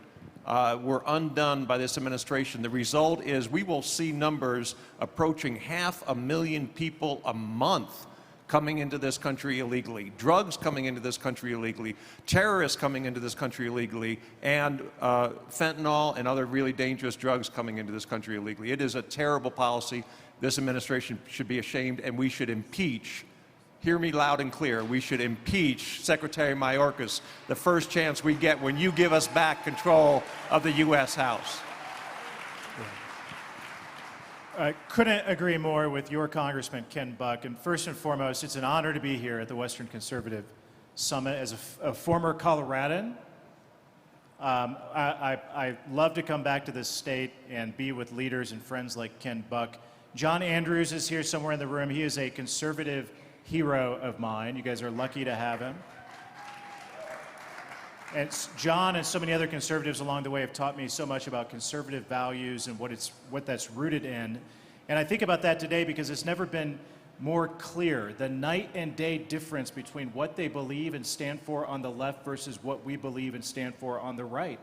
were undone by this administration. The result is we will see numbers approaching 500,000 people a month coming into this country illegally, drugs coming into this country illegally, terrorists coming into this country illegally, and fentanyl and other really dangerous drugs coming into this country illegally. It is a terrible policy. This administration should be ashamed, and we should impeach. Hear me loud and clear. We should impeach Secretary Mayorkas the first chance we get when you give us back control of the U.S. House. I couldn't agree more with your Congressman, Ken Buck. And first and foremost, it's an honor to be here at the Western Conservative Summit. As a former Coloradan, I love to come back to this state and be with leaders and friends like Ken Buck. John Andrews is here somewhere in the room. He is a conservative hero of mine. You guys are lucky to have him. And John and so many other conservatives along the way have taught me so much about conservative values and what that's rooted in. And I think about that today because it's never been more clear, the night and day difference between what they believe and stand for on the left versus what we believe and stand for on the right.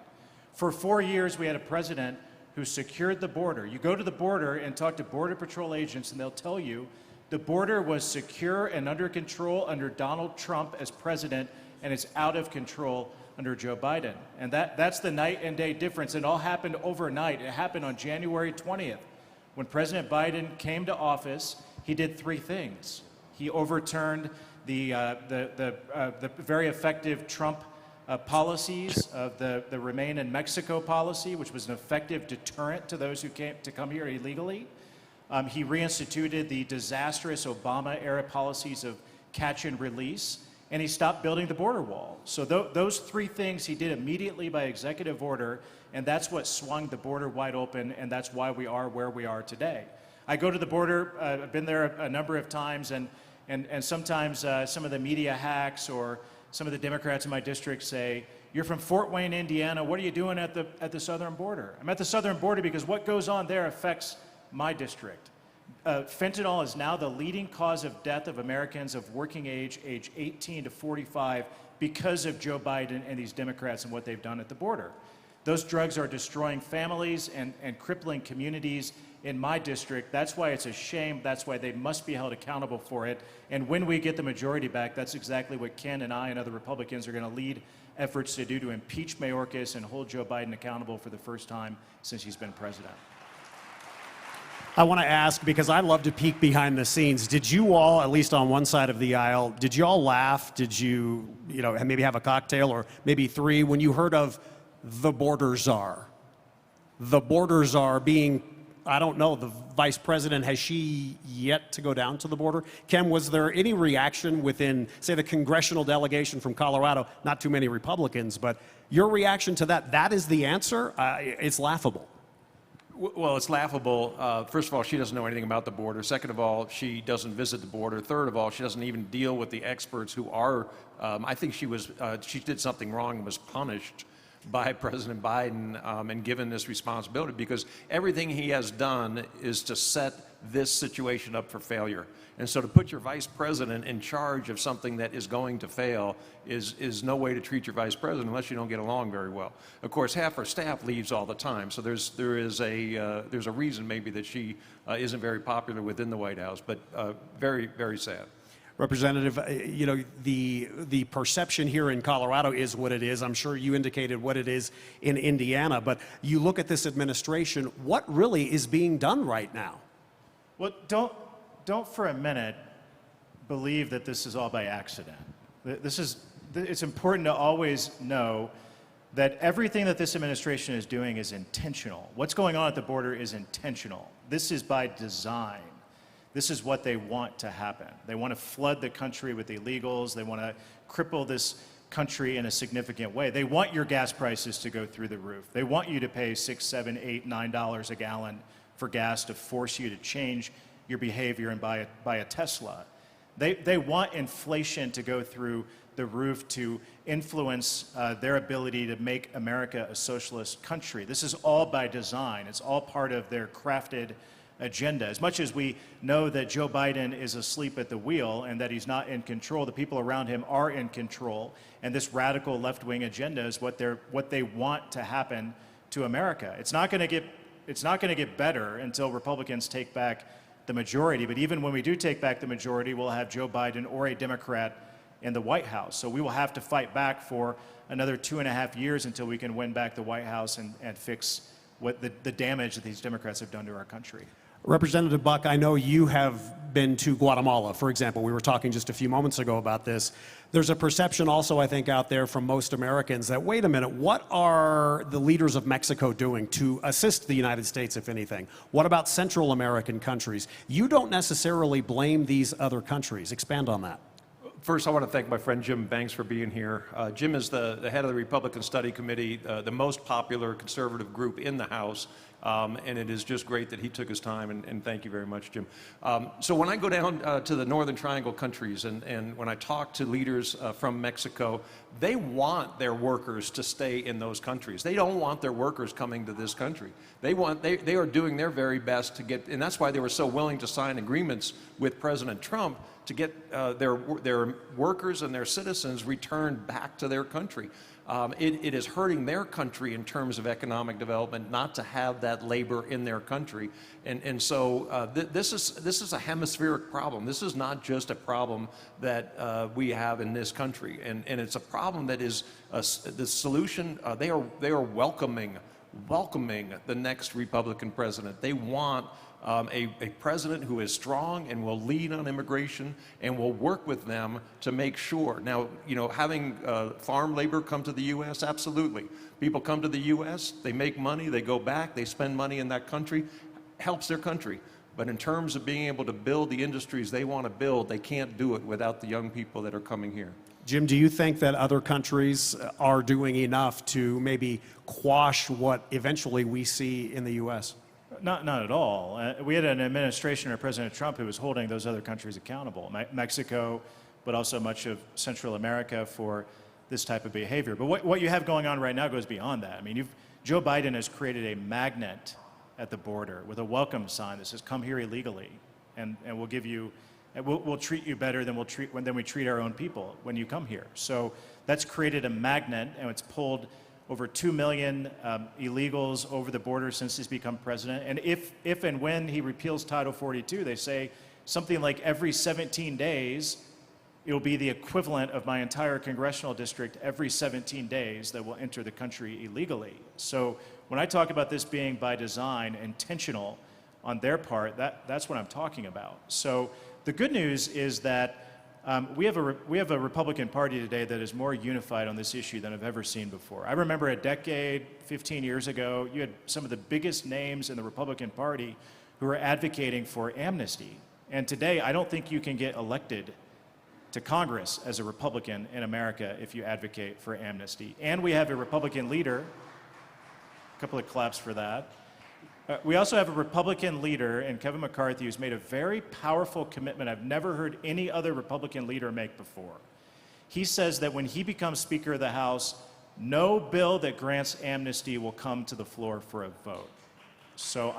For 4 years, we had a president who secured the border. You go to the border and talk to Border Patrol agents and they'll tell you the border was secure and under control under Donald Trump as president, and it's out of control under Joe Biden. And that's the night and day difference. It all happened overnight. It happened on January 20th. When President Biden came to office, he did 3 things. He overturned the very effective Trump policies of the Remain in Mexico policy, which was an effective deterrent to those who came to come here illegally. He reinstituted the disastrous Obama-era policies of catch and release, and he stopped building the border wall. So those 3 things he did immediately by executive order, and that's what swung the border wide open, and that's why we are where we are today. I go to the border, I've been there a number of times, and sometimes some of the media hacks or some of the Democrats in my district say, "You're from Fort Wayne, Indiana, what are you doing at the southern border?" I'm at the southern border because what goes on there affects my district. Fentanyl is now the leading cause of death of Americans of working age 18 to 45, because of Joe Biden and these Democrats and what they've done at the border. Those drugs are destroying families and crippling communities in my district. That's why it's a shame. That's why they must be held accountable for it. And when we get the majority back, that's exactly what Ken and I and other Republicans are going to lead efforts to do, to impeach Mayorkas and hold Joe Biden accountable for the first time since he's been president. I want to ask, because I love to peek behind the scenes, did you all, at least on one side of the aisle, did you all laugh? Did you, maybe have a cocktail or maybe 3 when you heard of the border czar? The border czar being, I don't know, the vice president, has she yet to go down to the border? Ken, was there any reaction within, say, the congressional delegation from Colorado, not too many Republicans, but your reaction to that, that is the answer? It's laughable. Well, it's laughable. First of all, she doesn't know anything about the border. Second of all, she doesn't visit the border. Third of all, she doesn't even deal with the experts who are, I think she did something wrong and was punished by President Biden and given this responsibility, because everything he has done is to set this situation up for failure. And so to put your vice president in charge of something that is going to fail is no way to treat your vice president unless you don't get along very well. Of course, half her staff leaves all the time, so there's a reason maybe that she isn't very popular within the White House, but very, very sad. Representative, the perception here in Colorado is what it is. I'm sure you indicated what it is in Indiana, but you look at this administration, what really is being done right now? Well, don't for a minute believe that this is all by accident. It's important to always know that everything that this administration is doing is intentional. What's going on at the border is intentional. This is by design. This is what they want to happen. They want to flood the country with illegals. They want to cripple this country in a significant way. They want your gas prices to go through the roof. They want you to pay $6, $7, $8, $9 a gallon for gas to force you to change your behavior and buy a Tesla. They want inflation to go through the roof to influence their ability to make America a socialist country. This is all by design. It's all part of their crafted agenda. As much as we know that Joe Biden is asleep at the wheel and that he's not in control, the people around him are in control, and this radical left-wing agenda is what they want to happen to America. It's not going to get better until Republicans take back the majority, but even when we do take back the majority, we'll have Joe Biden or a Democrat in the White House. So we will have to fight back for another 2.5 years until we can win back the White House and fix what the damage that these Democrats have done to our country. Representative Buck, I know you have been to Guatemala, for example. We were talking just a few moments ago about this. There's a perception also, I think, out there from most Americans that, wait a minute, what are the leaders of Mexico doing to assist the United States, if anything? What about Central American countries? You don't necessarily blame these other countries. Expand on that. First, I want to thank my friend Jim Banks for being here. Jim is the head of the Republican Study Committee, the most popular conservative group in the House, and it is just great that he took his time, and thank you very much, Jim. So when I go down to the Northern Triangle countries and when I talk to leaders from Mexico, they want their workers to stay in those countries. They don't want their workers coming to this country. They are doing their very best to get, and that's why they were so willing to sign agreements with President Trump to get their workers and their citizens returned back to their country. It is hurting their country in terms of economic development not to have that labor in their country. And so this is a hemispheric problem. This is not just a problem that we have in this country. And it's a problem that is the solution. They are welcoming the next Republican president. They want a president who is strong and will lead on immigration and will work with them to make sure. Now, having farm labor come to the U.S., absolutely. People come to the U.S., they make money, they go back, they spend money in that country, helps their country. But in terms of being able to build the industries they want to build, they can't do it without the young people that are coming here. Jim, do you think that other countries are doing enough to maybe quash what eventually we see in the U.S.? Not at all. We had an administration under President Trump who was holding those other countries accountable, Mexico, but also much of Central America for this type of behavior. But what you have going on right now goes beyond that. I mean, Joe Biden has created a magnet at the border with a welcome sign that says, "Come here illegally, and we'll give you, we'll treat you better than we treat our own people when you come here." So that's created a magnet, and it's pulled over 2 million illegals over the border since he's become president. And if and when he repeals Title 42, they say something like every 17 days, it'll be the equivalent of my entire congressional district every 17 days that will enter the country illegally. So when I talk about this being by design, intentional on their part, that's what I'm talking about. So the good news is that we have a Republican Party today that is more unified on this issue than I've ever seen before. I remember a decade, 15 years ago, you had some of the biggest names in the Republican Party who were advocating for amnesty. And today, I don't think you can get elected to Congress as a Republican in America if you advocate for amnesty. And we have a Republican leader, a couple of claps for that. We also have a Republican leader in Kevin McCarthy who's made a very powerful commitment I've never heard any other Republican leader make before. He says that when he becomes Speaker of the House, no bill that grants amnesty will come to the floor for a vote. So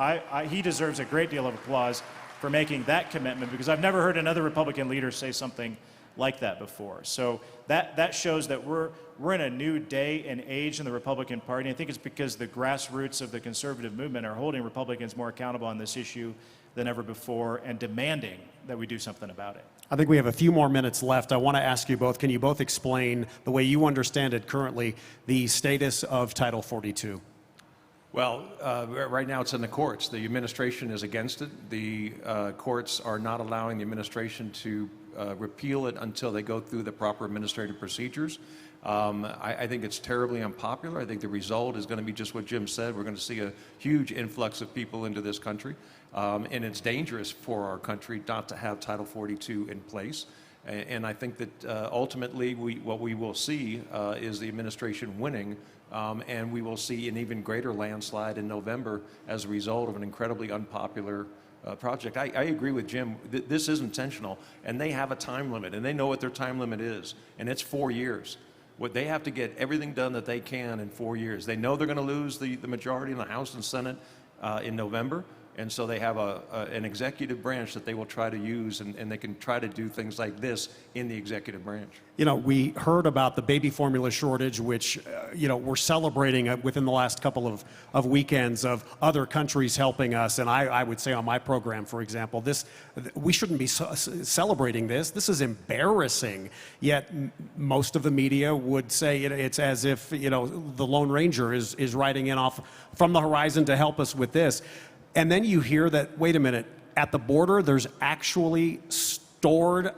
he deserves a great deal of applause for making that commitment, because I've never heard another Republican leader say something like that before. So that shows that we're in a new day and age in the Republican Party. I think it's because the grassroots of the conservative movement are holding Republicans more accountable on this issue than ever before and demanding that we do something about it. I think we have a few more minutes left. I want to ask you both, can you both explain the way you understand it currently, the status of Title 42? Well, right now it's in the courts. The administration is against it. The courts are not allowing the administration to repeal it until they go through the proper administrative procedures. I think it's terribly unpopular. I think the result is going to be just what Jim said. We're going to see a huge influx of people into this country. And it's dangerous for our country not to have Title 42 in place. And I think that ultimately what we will see is the administration winning, and we will see an even greater landslide in November as a result of an incredibly unpopular project. I agree with Jim. This is intentional, and they have a time limit, and they know what their time limit is, and it's 4 years. They have to get everything done that they can in 4 years. They know they're going to lose the majority in the House and Senate in November. And so they have an executive branch that they will try to use, and they can try to do things like this in the executive branch. You know, we heard about the baby formula shortage, which, we're celebrating within the last couple of weekends of other countries helping us. And I would say on my program, for example, we shouldn't be celebrating this. This is embarrassing. Yet most of the media would say it's as if, the Lone Ranger is riding in off from the horizon to help us with this. And then you hear that, wait a minute, at the border, there's actually stored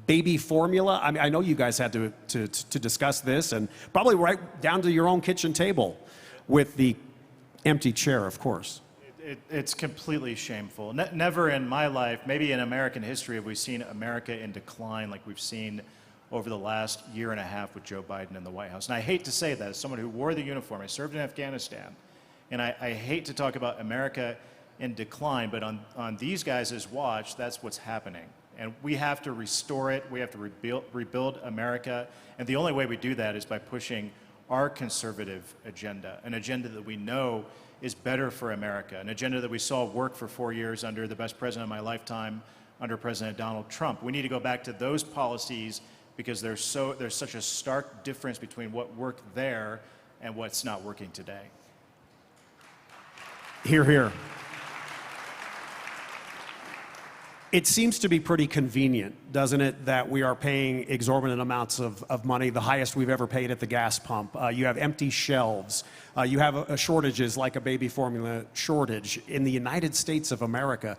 baby formula. I mean, I know you guys had to discuss this, and probably right down to your own kitchen table with the empty chair, of course. It's completely shameful. Never in my life, maybe in American history, have we seen America in decline like we've seen over the last year and a half with Joe Biden in the White House. And I hate to say that as someone who wore the uniform. I served in Afghanistan. And I hate to talk about America in decline, but on these guys' watch, that's what's happening. And we have to restore it. We have to rebuild America. And the only way we do that is by pushing our conservative agenda, an agenda that we know is better for America, an agenda that we saw work for 4 years under the best president of my lifetime, under President Donald Trump. We need to go back to those policies because there's such a stark difference between what worked there and what's not working today. Hear, hear. It seems to be pretty convenient, doesn't it, that we are paying exorbitant amounts of money, the highest we've ever paid at the gas pump. You have empty shelves. You have shortages like a baby formula shortage in the United States of America.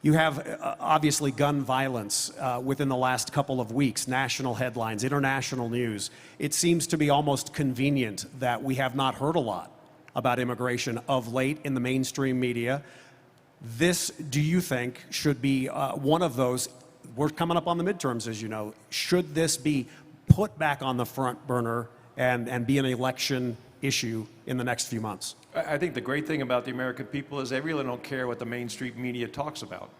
You have, obviously, gun violence within the last couple of weeks, national headlines, international news. It seems to be almost convenient that we have not heard a lot about immigration of late in the mainstream media. This, do you think, should be one of those? We're coming up on the midterms, as you know. Should this be put back on the front burner and be an election issue in the next few months? I think the great thing about the American people is they really don't care what the mainstream media talks about.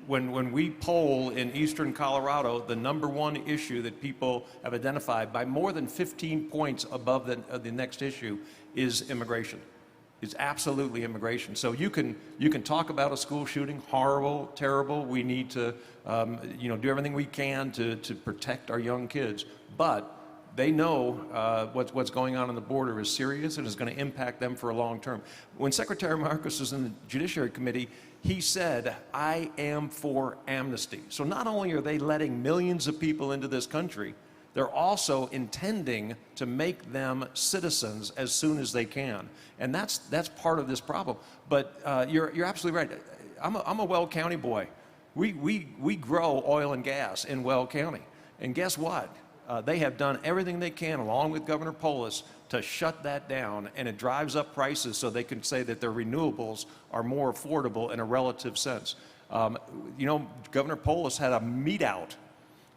When we poll in eastern Colorado, the #1 issue that people have identified by more than 15 points above the next issue is immigration. It's absolutely immigration. So you can talk about a school shooting, horrible, terrible. We need to do everything we can to protect our young kids. But they know what's going on the border is serious and is going to impact them for a long term. When Secretary Marcus was in the Judiciary Committee, he said, "I am for amnesty." So not only are they letting millions of people into this country, they're also intending to make them citizens as soon as they can. And that's part of this problem. But you're absolutely right. I'm a Weld County boy. We grow oil and gas in Weld County. And guess what? They have done everything they can, along with Governor Polis, to shut that down, and it drives up prices so they can say that their renewables are more affordable in a relative sense. Governor Polis had a meat out.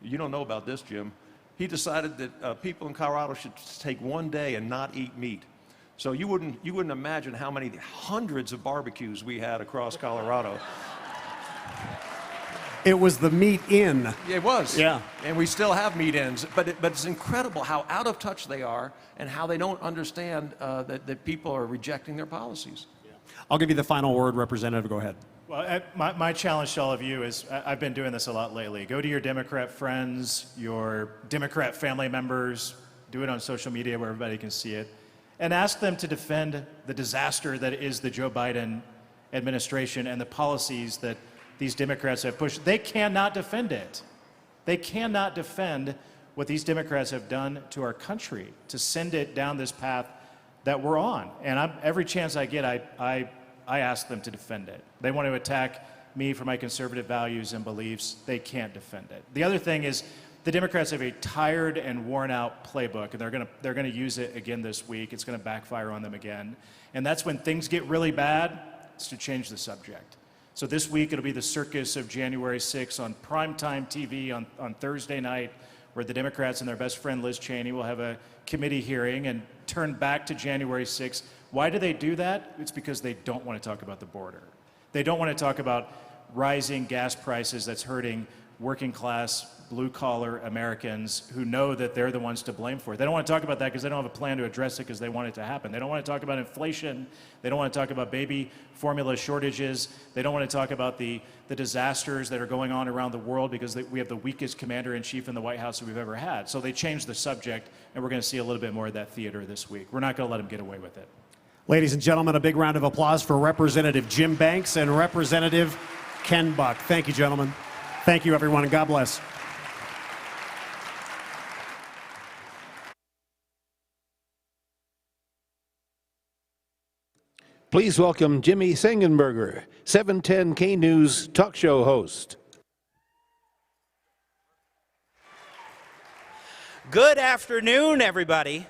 You don't know about this, Jim. He decided that people in Colorado should take one day and not eat meat. So you wouldn't imagine how many hundreds of barbecues we had across Colorado. It was the meat in. It was. Yeah. And we still have meat ins. But it's incredible how out of touch they are and how they don't understand that people are rejecting their policies. I'll give you the final word, Representative. Go ahead. Well, my challenge to all of you is, I've been doing this a lot lately. Go to your Democrat friends, your Democrat family members, do it on social media where everybody can see it, and ask them to defend the disaster that is the Joe Biden administration and the policies that these Democrats have pushed. They cannot defend it. They cannot defend what these Democrats have done to our country, to send it down this path that we're on. And every chance I get, I ask them to defend it. They want to attack me for my conservative values and beliefs. They can't defend it. The other thing is the Democrats have a tired and worn out playbook, and they're going to use it again this week. It's going to backfire on them again. And that's when things get really bad, it's to change the subject. So this week it'll be the circus of January 6th on primetime TV on Thursday night, where the Democrats and their best friend Liz Cheney will have a committee hearing and turn back to January 6th. Why do they do that? It's because they don't want to talk about the border. They don't want to talk about rising gas prices that's hurting working class, blue-collar Americans who know that they're the ones to blame for it. They don't want to talk about that because they don't have a plan to address it because they want it to happen. They don't want to talk about inflation. They don't want to talk about baby formula shortages. They don't want to talk about the disasters that are going on around the world because we have the weakest commander-in-chief in the White House that we've ever had. So they changed the subject, and we're going to see a little bit more of that theater this week. We're not going to let them get away with it. Ladies and gentlemen, a big round of applause for Representative Jim Banks and Representative Ken Buck. Thank you, gentlemen. Thank you, everyone, and God bless. Please welcome Jimmy Sengenberger, 710 K News talk show host. Good afternoon, everybody.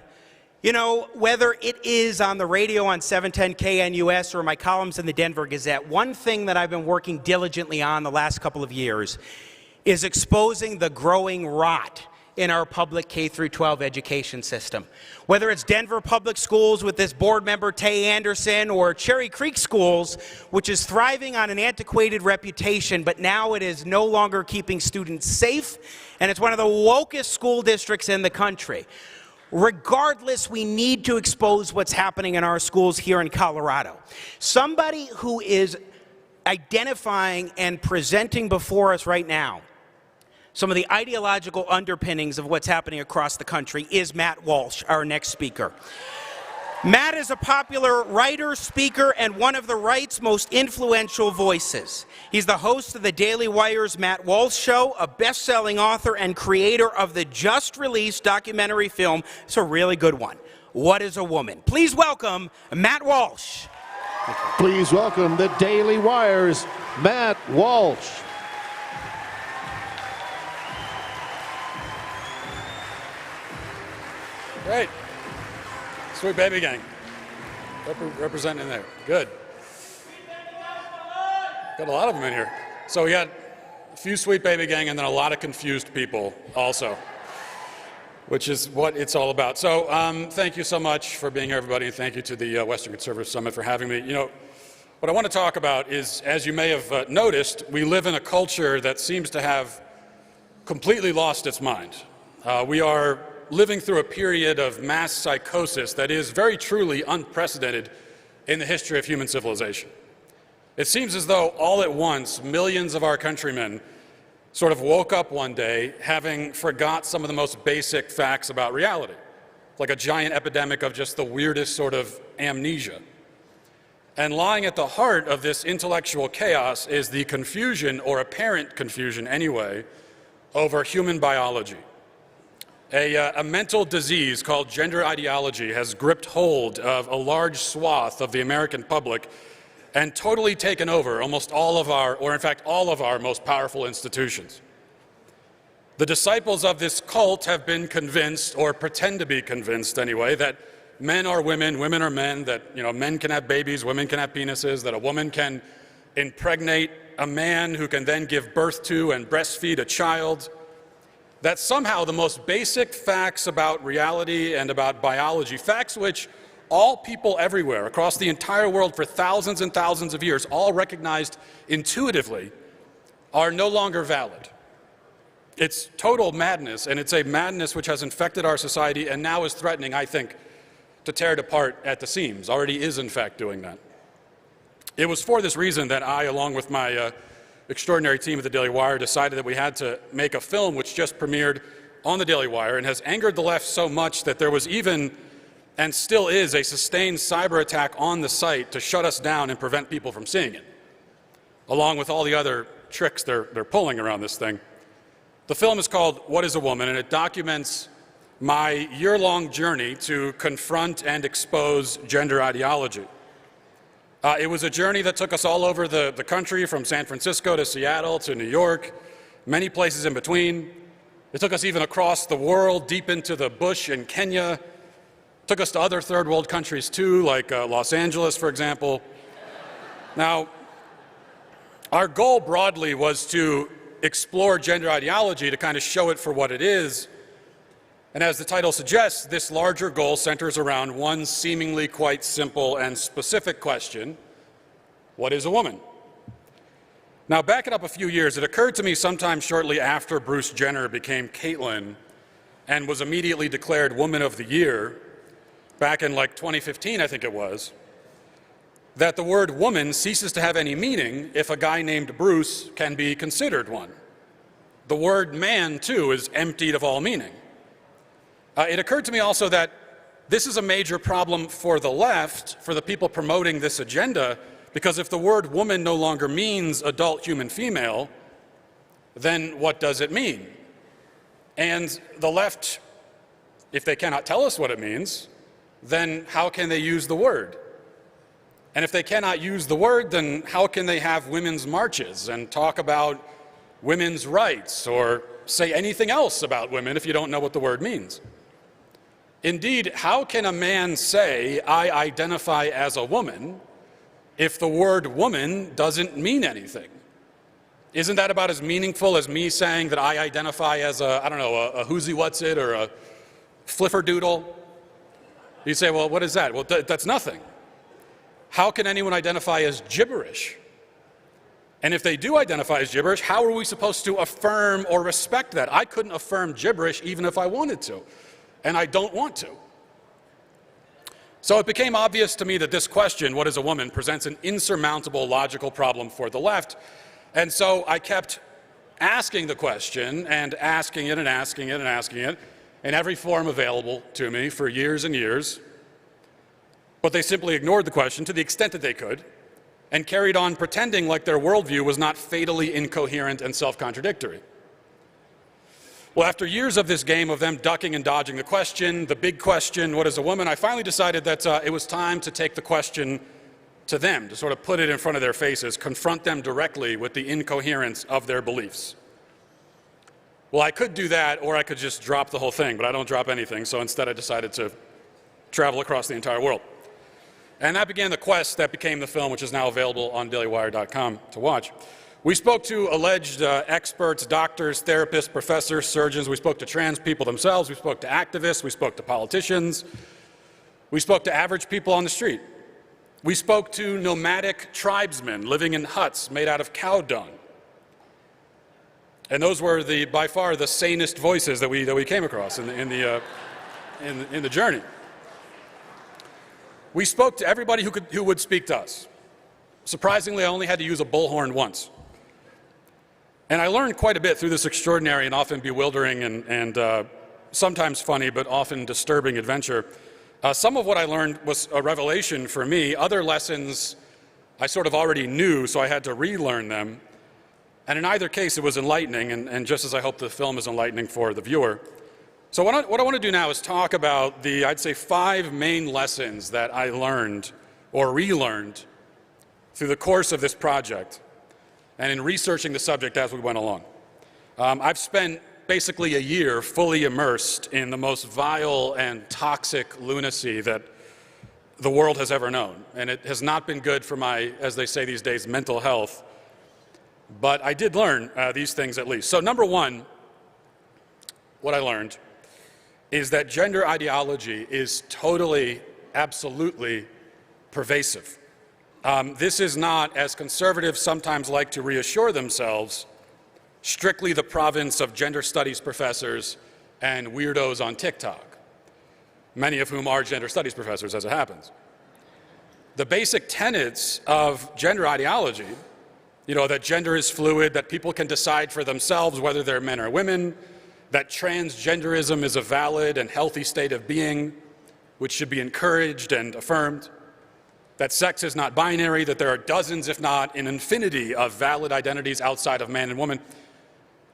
You know, whether it is on the radio on 710 KNUS or my columns in the Denver Gazette, one thing that I've been working diligently on the last couple of years is exposing the growing rot in our public K-12 education system. Whether it's Denver Public Schools with this board member Tay Anderson, or Cherry Creek Schools, which is thriving on an antiquated reputation, but now it is no longer keeping students safe, and it's one of the wokest school districts in the country. Regardless, we need to expose what's happening in our schools here in Colorado. Somebody who is identifying and presenting before us right now some of the ideological underpinnings of what's happening across the country is Matt Walsh, our next speaker. Matt is a popular writer, speaker, and one of the right's most influential voices. He's the host of the Daily Wire's Matt Walsh Show, a best-selling author and creator of the just-released documentary film. It's a really good one, What is a Woman? Please welcome Matt Walsh. Please welcome the Daily Wire's Matt Walsh. Great. Sweet Baby Gang. Representing there. Good. Got a lot of them in here. So we got a few Sweet Baby Gang and then a lot of confused people also, which is what it's all about. So thank you so much for being here, everybody, and thank you to the Western Conservative Summit for having me. You know, what I want to talk about is, as you may have noticed, we live in a culture that seems to have completely lost its mind. We are living through a period of mass psychosis that is very truly unprecedented in the history of human civilization. It seems as though all at once millions of our countrymen sort of woke up one day having forgot some of the most basic facts about reality, like a giant epidemic of just the weirdest sort of amnesia. And lying at the heart of this intellectual chaos is the confusion, or apparent confusion anyway, over human biology. A mental disease called gender ideology has gripped hold of a large swath of the American public and totally taken over almost all of our, or in fact all of our most powerful institutions. The disciples of this cult have been convinced, or pretend to be convinced anyway, that men are women, women are men, that men can have babies, women can have penises, that a woman can impregnate a man who can then give birth to and breastfeed a child, that somehow the most basic facts about reality and about biology, facts which all people everywhere across the entire world for thousands and thousands of years all recognized intuitively, are no longer valid. It's total madness, and it's a madness which has infected our society and now is threatening, I think, to tear it apart at the seams. Already is, in fact, doing that. It was for this reason that I, along with my extraordinary team at the Daily Wire, decided that we had to make a film which just premiered on the Daily Wire and has angered the left so much that there was even and still is a sustained cyber attack on the site to shut us down and prevent people from seeing it, along with all the other tricks they're pulling around this thing. The film is called What is a Woman, and it documents my year-long journey to confront and expose gender ideology. It was a journey that took us all over the country, from San Francisco to Seattle to New York, many places in between. It took us even across the world, deep into the bush in Kenya. It took us to other third world countries too, like Los Angeles, for example. Now, our goal broadly was to explore gender ideology, to kind of show it for what it is. And as the title suggests, this larger goal centers around one seemingly quite simple and specific question: what is a woman? Now, back it up a few years, it occurred to me sometime shortly after Bruce Jenner became Caitlyn and was immediately declared Woman of the Year, back in like 2015, I think it was, that the word woman ceases to have any meaning if a guy named Bruce can be considered one. The word man, too, is emptied of all meaning. It occurred to me also that this is a major problem for the left, for the people promoting this agenda, because if the word woman no longer means adult human female, then what does it mean? And the left, if they cannot tell us what it means, then how can they use the word? And if they cannot use the word, then how can they have women's marches and talk about women's rights or say anything else about women if you don't know what the word means? Indeed, how can a man say, I identify as a woman, if the word woman doesn't mean anything? Isn't that about as meaningful as me saying that I identify as a, I don't know, a who's-he what's it or a flifferdoodle? You say, well, what is that? Well, that's nothing. How can anyone identify as gibberish? And if they do identify as gibberish, how are we supposed to affirm or respect that? I couldn't affirm gibberish even if I wanted to, and I don't want to. So it became obvious to me that this question, what is a woman, presents an insurmountable logical problem for the left. And so I kept asking the question and asking it and asking it and asking it in every form available to me for years and years. But they simply ignored the question to the extent that they could and carried on pretending like their worldview was not fatally incoherent and self-contradictory. Well, after years of this game of them ducking and dodging the question, the big question, what is a woman, I finally decided that it was time to take the question to them, to sort of put it in front of their faces, confront them directly with the incoherence of their beliefs. Well, I could do that, or I could just drop the whole thing, but I don't drop anything, so instead I decided to travel across the entire world. And that began the quest that became the film, which is now available on dailywire.com to watch. We spoke to alleged experts, doctors, therapists, professors, surgeons. We spoke to trans people themselves. We spoke to activists. We spoke to politicians. We spoke to average people on the street. We spoke to nomadic tribesmen living in huts made out of cow dung. And those were by far the sanest voices that we came across in the journey. We spoke to everybody who would speak to us. Surprisingly, I only had to use a bullhorn once. And I learned quite a bit through this extraordinary and often bewildering and sometimes funny but often disturbing adventure. Some of what I learned was a revelation for me. Other lessons I sort of already knew, so I had to relearn them. And in either case, it was enlightening, and just as I hope the film is enlightening for the viewer. So what I want to do now is talk about I'd say 5 main lessons that I learned or relearned through the course of this project and in researching the subject as we went along. I've spent basically a year fully immersed in the most vile and toxic lunacy that the world has ever known. And it has not been good for my, as they say these days, mental health. But I did learn these things at least. So number one, what I learned is that gender ideology is totally, absolutely pervasive. This is not, as conservatives sometimes like to reassure themselves, strictly the province of gender studies professors and weirdos on TikTok, many of whom are gender studies professors, as it happens. The basic tenets of gender ideology, that gender is fluid, that people can decide for themselves whether they're men or women, that transgenderism is a valid and healthy state of being, which should be encouraged and affirmed, that sex is not binary, that there are dozens, if not an infinity, of valid identities outside of man and woman.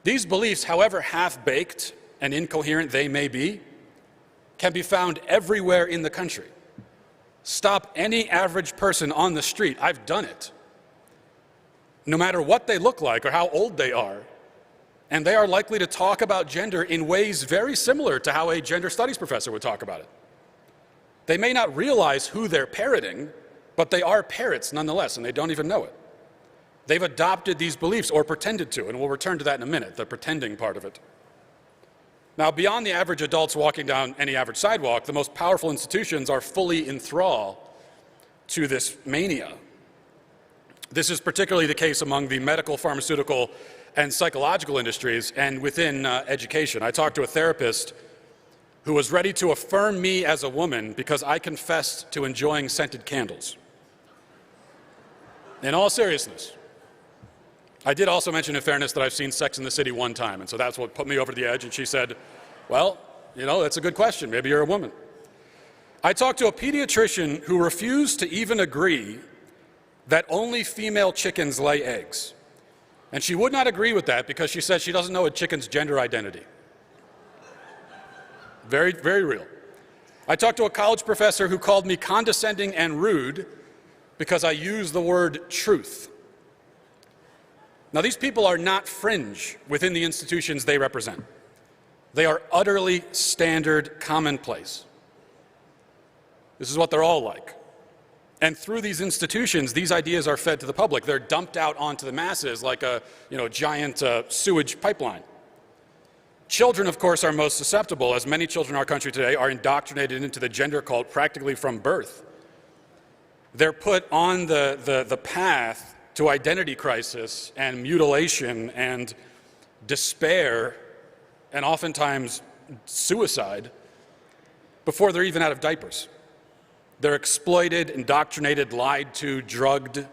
These beliefs, however half-baked and incoherent they may be, can be found everywhere in the country. Stop any average person on the street, I've done it, no matter what they look like or how old they are, and they are likely to talk about gender in ways very similar to how a gender studies professor would talk about it. They may not realize who they're parroting, but they are parrots nonetheless, and they don't even know it. They've adopted these beliefs, or pretended to, and we'll return to that in a minute, the pretending part of it. Now, beyond the average adults walking down any average sidewalk, the most powerful institutions are fully in thrall to this mania. This is particularly the case among the medical, pharmaceutical, and psychological industries, and within education. I talked to a therapist who was ready to affirm me as a woman because I confessed to enjoying scented candles. In all seriousness. I did also mention, in fairness, that I've seen Sex and the City one time, and so that's what put me over the edge, and she said, well, you know, that's a good question. Maybe you're a woman. I talked to a pediatrician who refused to even agree that only female chickens lay eggs. And she would not agree with that because she said she doesn't know a chicken's gender identity. Very, very real. I talked to a college professor who called me condescending and rude because I use the word truth. Now, these people are not fringe within the institutions they represent. They are utterly standard commonplace. This is what they're all like. And through these institutions, these ideas are fed to the public. They're dumped out onto the masses like a giant sewage pipeline. Children, of course, are most susceptible, as many children in our country today are indoctrinated into the gender cult practically from birth. They're put on the path to identity crisis and mutilation and despair and oftentimes suicide before they're even out of diapers. They're exploited, indoctrinated, lied to, drugged.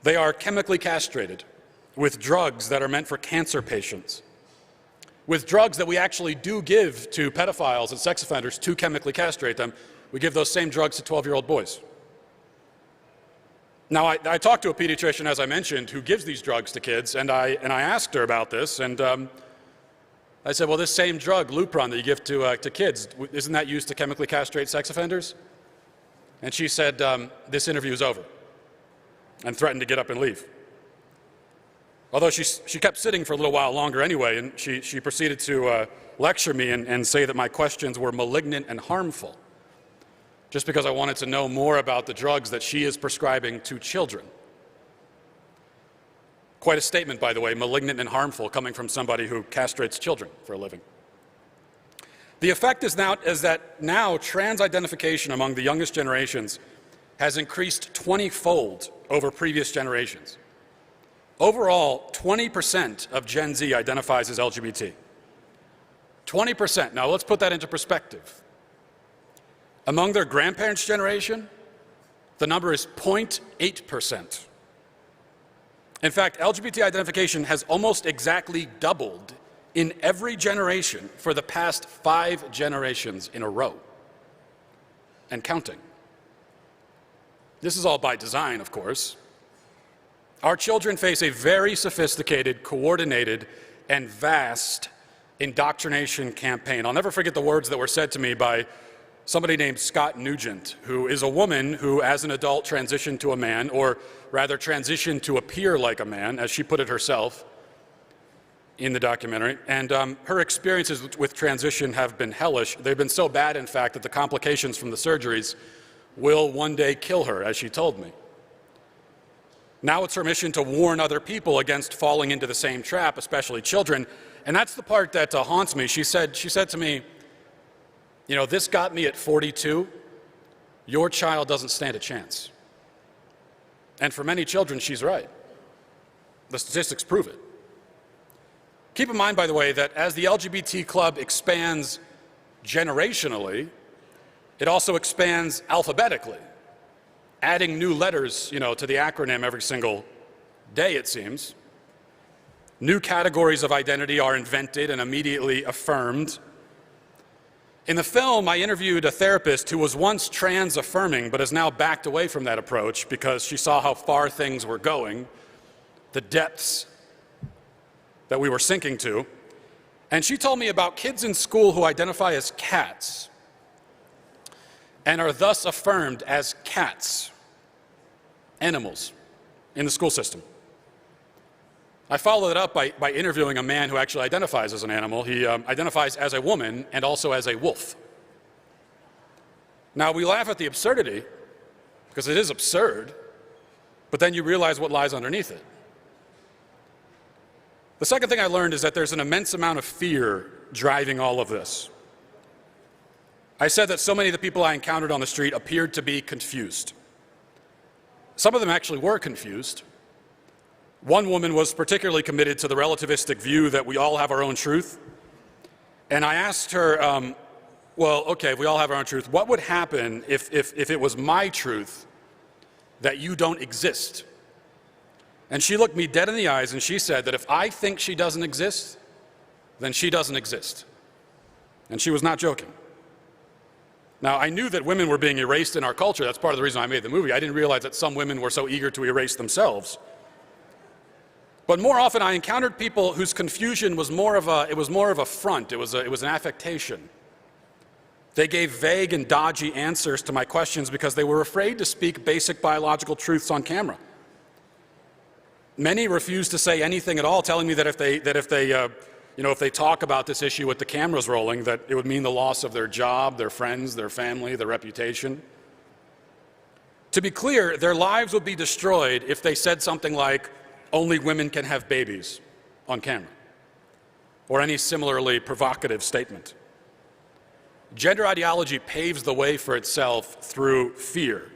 They are chemically castrated with drugs that are meant for cancer patients, with drugs that we actually do give to pedophiles and sex offenders to chemically castrate them. We give those same drugs to 12-year-old boys. Now, I talked to a pediatrician, as I mentioned, who gives these drugs to kids, and I asked her about this, and I said, well, this same drug, Lupron, that you give to kids, isn't that used to chemically castrate sex offenders? And she said, this interview is over, and threatened to get up and leave. Although she kept sitting for a little while longer anyway, and she proceeded to lecture me and say that my questions were malignant and harmful, just because I wanted to know more about the drugs that she is prescribing to children. Quite a statement, by the way, malignant and harmful, coming from somebody who castrates children for a living. The effect is that now trans identification among the youngest generations has increased 20-fold over previous generations. Overall, 20% of Gen Z identifies as LGBT. 20%. Now, let's put that into perspective. Among their grandparents' generation, the number is 0.8%. In fact, LGBT identification has almost exactly doubled in every generation for the past 5 generations in a row, and counting. This is all by design, of course. Our children face a very sophisticated, coordinated, and vast indoctrination campaign. I'll never forget the words that were said to me by somebody named Scott Nugent, who is a woman who, as an adult, transitioned to a man, or rather transitioned to appear like a man, as she put it herself in the documentary. And her experiences with transition have been hellish. They've been so bad, in fact, that the complications from the surgeries will one day kill her, as she told me. Now it's her mission to warn other people against falling into the same trap, especially children. And that's the part that haunts me. She said to me, you know, this got me at 42. Your child doesn't stand a chance. And for many children, she's right. The statistics prove it. Keep in mind, by the way, that as the LGBT club expands generationally, it also expands alphabetically, adding new letters, to the acronym every single day, it seems. New categories of identity are invented and immediately affirmed. In the film, I interviewed a therapist who was once trans-affirming but has now backed away from that approach because she saw how far things were going, the depths that we were sinking to. And she told me about kids in school who identify as cats and are thus affirmed as cats, animals, in the school system. I followed it up by interviewing a man who actually identifies as an animal. He identifies as a woman and also as a wolf. Now, we laugh at the absurdity, because it is absurd, but then you realize what lies underneath it. The second thing I learned is that there's an immense amount of fear driving all of this. I said that so many of the people I encountered on the street appeared to be confused. Some of them actually were confused. One woman was particularly committed to the relativistic view that we all have our own truth. And I asked her, well, okay, if we all have our own truth, what would happen if it was my truth that you don't exist? And she looked me dead in the eyes and she said that if I think she doesn't exist, then she doesn't exist. And she was not joking. Now, I knew that women were being erased in our culture. That's part of the reason I made the movie. I didn't realize that some women were so eager to erase themselves. But more often, I encountered people whose confusion was more of a front. It was an affectation. They gave vague and dodgy answers to my questions because they were afraid to speak basic biological truths on camera. Many refused to say anything at all, telling me that if they talk about this issue with the cameras rolling, that it would mean the loss of their job, their friends, their family, their reputation. To be clear, their lives would be destroyed if they said something like, "Only women can have babies," on camera, or any similarly provocative statement. Gender ideology paves the way for itself through fear,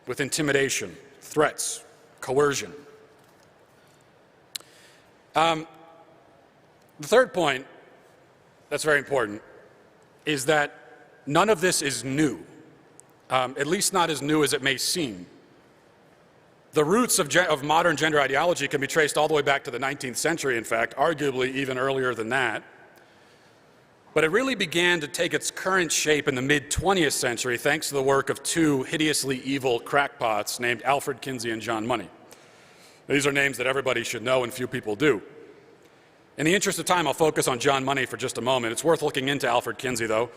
with intimidation, threats, coercion. The third point that's very important is that none of this is new, at least not as new as it may seem. The roots of modern gender ideology can be traced all the way back to the 19th century, in fact, arguably even earlier than that. But it really began to take its current shape in the mid-20th century thanks to the work of two hideously evil crackpots named Alfred Kinsey and John Money. These are names that everybody should know and few people do. In the interest of time, I'll focus on John Money for just a moment. It's worth looking into Alfred Kinsey, though.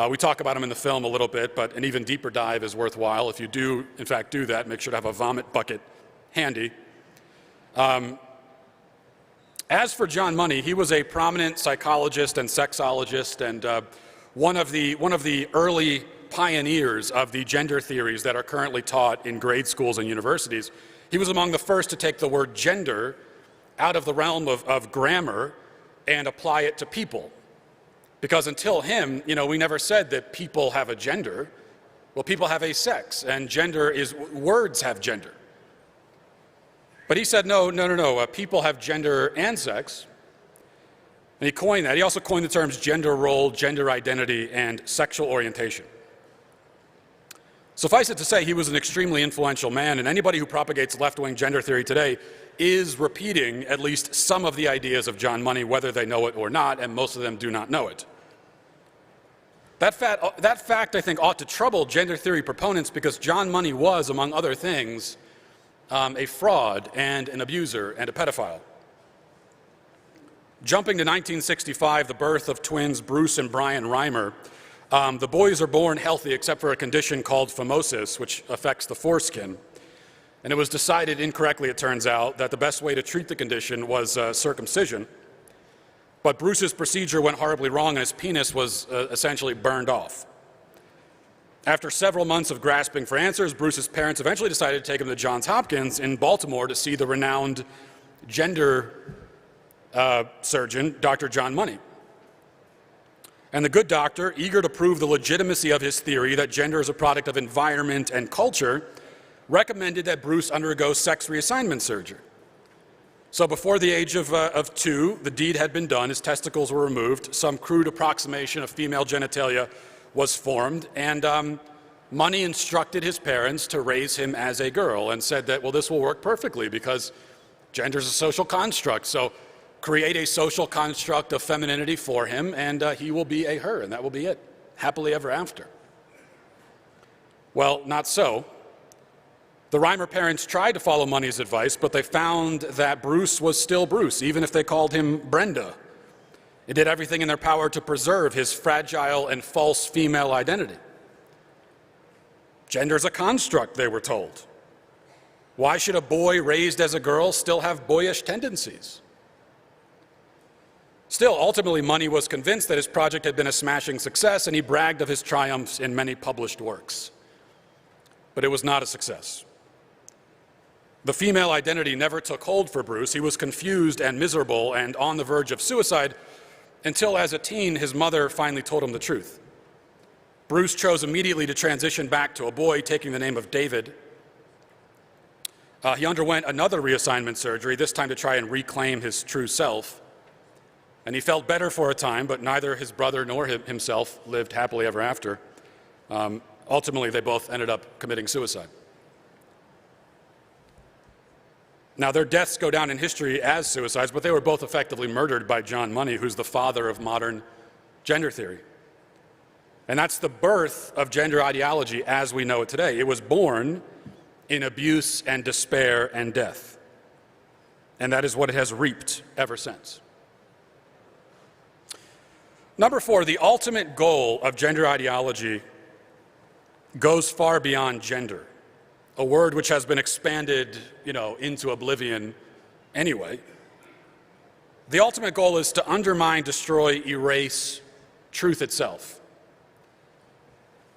We talk about him in the film a little bit, but an even deeper dive is worthwhile. If you do, in fact, do that, make sure to have a vomit bucket handy. As for John Money, he was a prominent psychologist and sexologist and one of the early pioneers of the gender theories that are currently taught in grade schools and universities. He was among the first to take the word gender out of the realm of grammar and apply it to people. Because until him, we never said that people have a gender. Well, people have a sex, and gender is, words have gender. But he said, no, people have gender and sex. And he coined that. He also coined the terms gender role, gender identity, and sexual orientation. Suffice it to say, he was an extremely influential man, and anybody who propagates left-wing gender theory today is repeating at least some of the ideas of John Money, whether they know it or not, and most of them do not know it. That fact, I think, ought to trouble gender theory proponents because John Money was, among other things, a fraud and an abuser and a pedophile. Jumping to 1965, the birth of twins Bruce and Brian Reimer, the boys are born healthy except for a condition called phimosis, which affects the foreskin. And it was decided incorrectly, it turns out, that the best way to treat the condition was circumcision. But Bruce's procedure went horribly wrong and his penis was essentially burned off. After several months of grasping for answers, Bruce's parents eventually decided to take him to Johns Hopkins in Baltimore to see the renowned gender surgeon, Dr. John Money. And the good doctor, eager to prove the legitimacy of his theory that gender is a product of environment and culture, recommended that Bruce undergo sex reassignment surgery. So before the age of 2, the deed had been done, his testicles were removed, some crude approximation of female genitalia was formed, and Money instructed his parents to raise him as a girl and said that, well, this will work perfectly because gender is a social construct. So create a social construct of femininity for him, and he will be a her, and that will be it, happily ever after. Well, not so. The Reimer parents tried to follow Money's advice, but they found that Bruce was still Bruce, even if they called him Brenda. It did everything in their power to preserve his fragile and false female identity. Gender's a construct, they were told. Why should a boy raised as a girl still have boyish tendencies? Still, ultimately, Money was convinced that his project had been a smashing success, and he bragged of his triumphs in many published works. But it was not a success. The female identity never took hold for Bruce. He was confused and miserable and on the verge of suicide until, as a teen, his mother finally told him the truth. Bruce chose immediately to transition back to a boy, taking the name of David. He underwent another reassignment surgery, this time to try and reclaim his true self. And he felt better for a time, but neither his brother nor himself lived happily ever after. Ultimately, they both ended up committing suicide. Now, their deaths go down in history as suicides, but they were both effectively murdered by John Money, who's the father of modern gender theory. And that's the birth of gender ideology as we know it today. It was born in abuse and despair and death. And that is what it has reaped ever since. Number 4, the ultimate goal of gender ideology goes far beyond gender, a word which has been expanded, into oblivion anyway. The ultimate goal is to undermine, destroy, erase truth itself.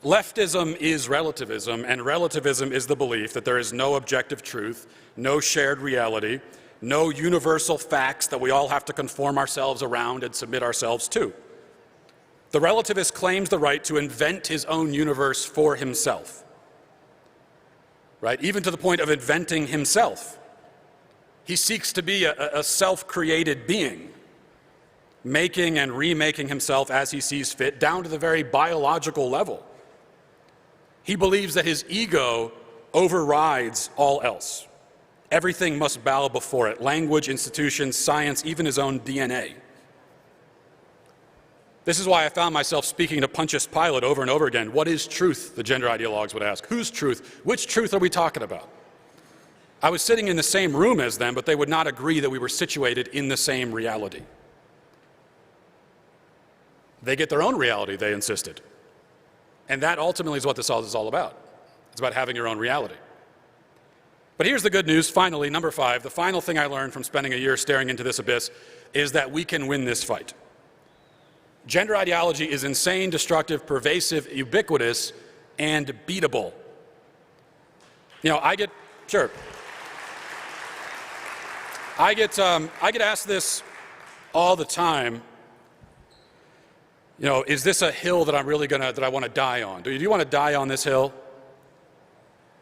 Leftism is relativism, and relativism is the belief that there is no objective truth, no shared reality, no universal facts that we all have to conform ourselves around and submit ourselves to. The relativist claims the right to invent his own universe for himself, right? Even to the point of inventing himself. He seeks to be a self-created being, making and remaking himself as he sees fit, down to the very biological level. He believes that his ego overrides all else. Everything must bow before it: language, institutions, science, even his own DNA. This is why I found myself speaking to Pontius Pilate over and over again. What is truth? The gender ideologues would ask. Whose truth? Which truth are we talking about? I was sitting in the same room as them, but they would not agree that we were situated in the same reality. They get their own reality, they insisted. And that ultimately is what this all is all about. It's about having your own reality. But here's the good news, finally, number 5. The final thing I learned from spending a year staring into this abyss is that we can win this fight. Gender ideology is insane, destructive, pervasive, ubiquitous, and beatable. I get asked this all the time. Is this a hill that that I want to die on? Do you want to die on this hill?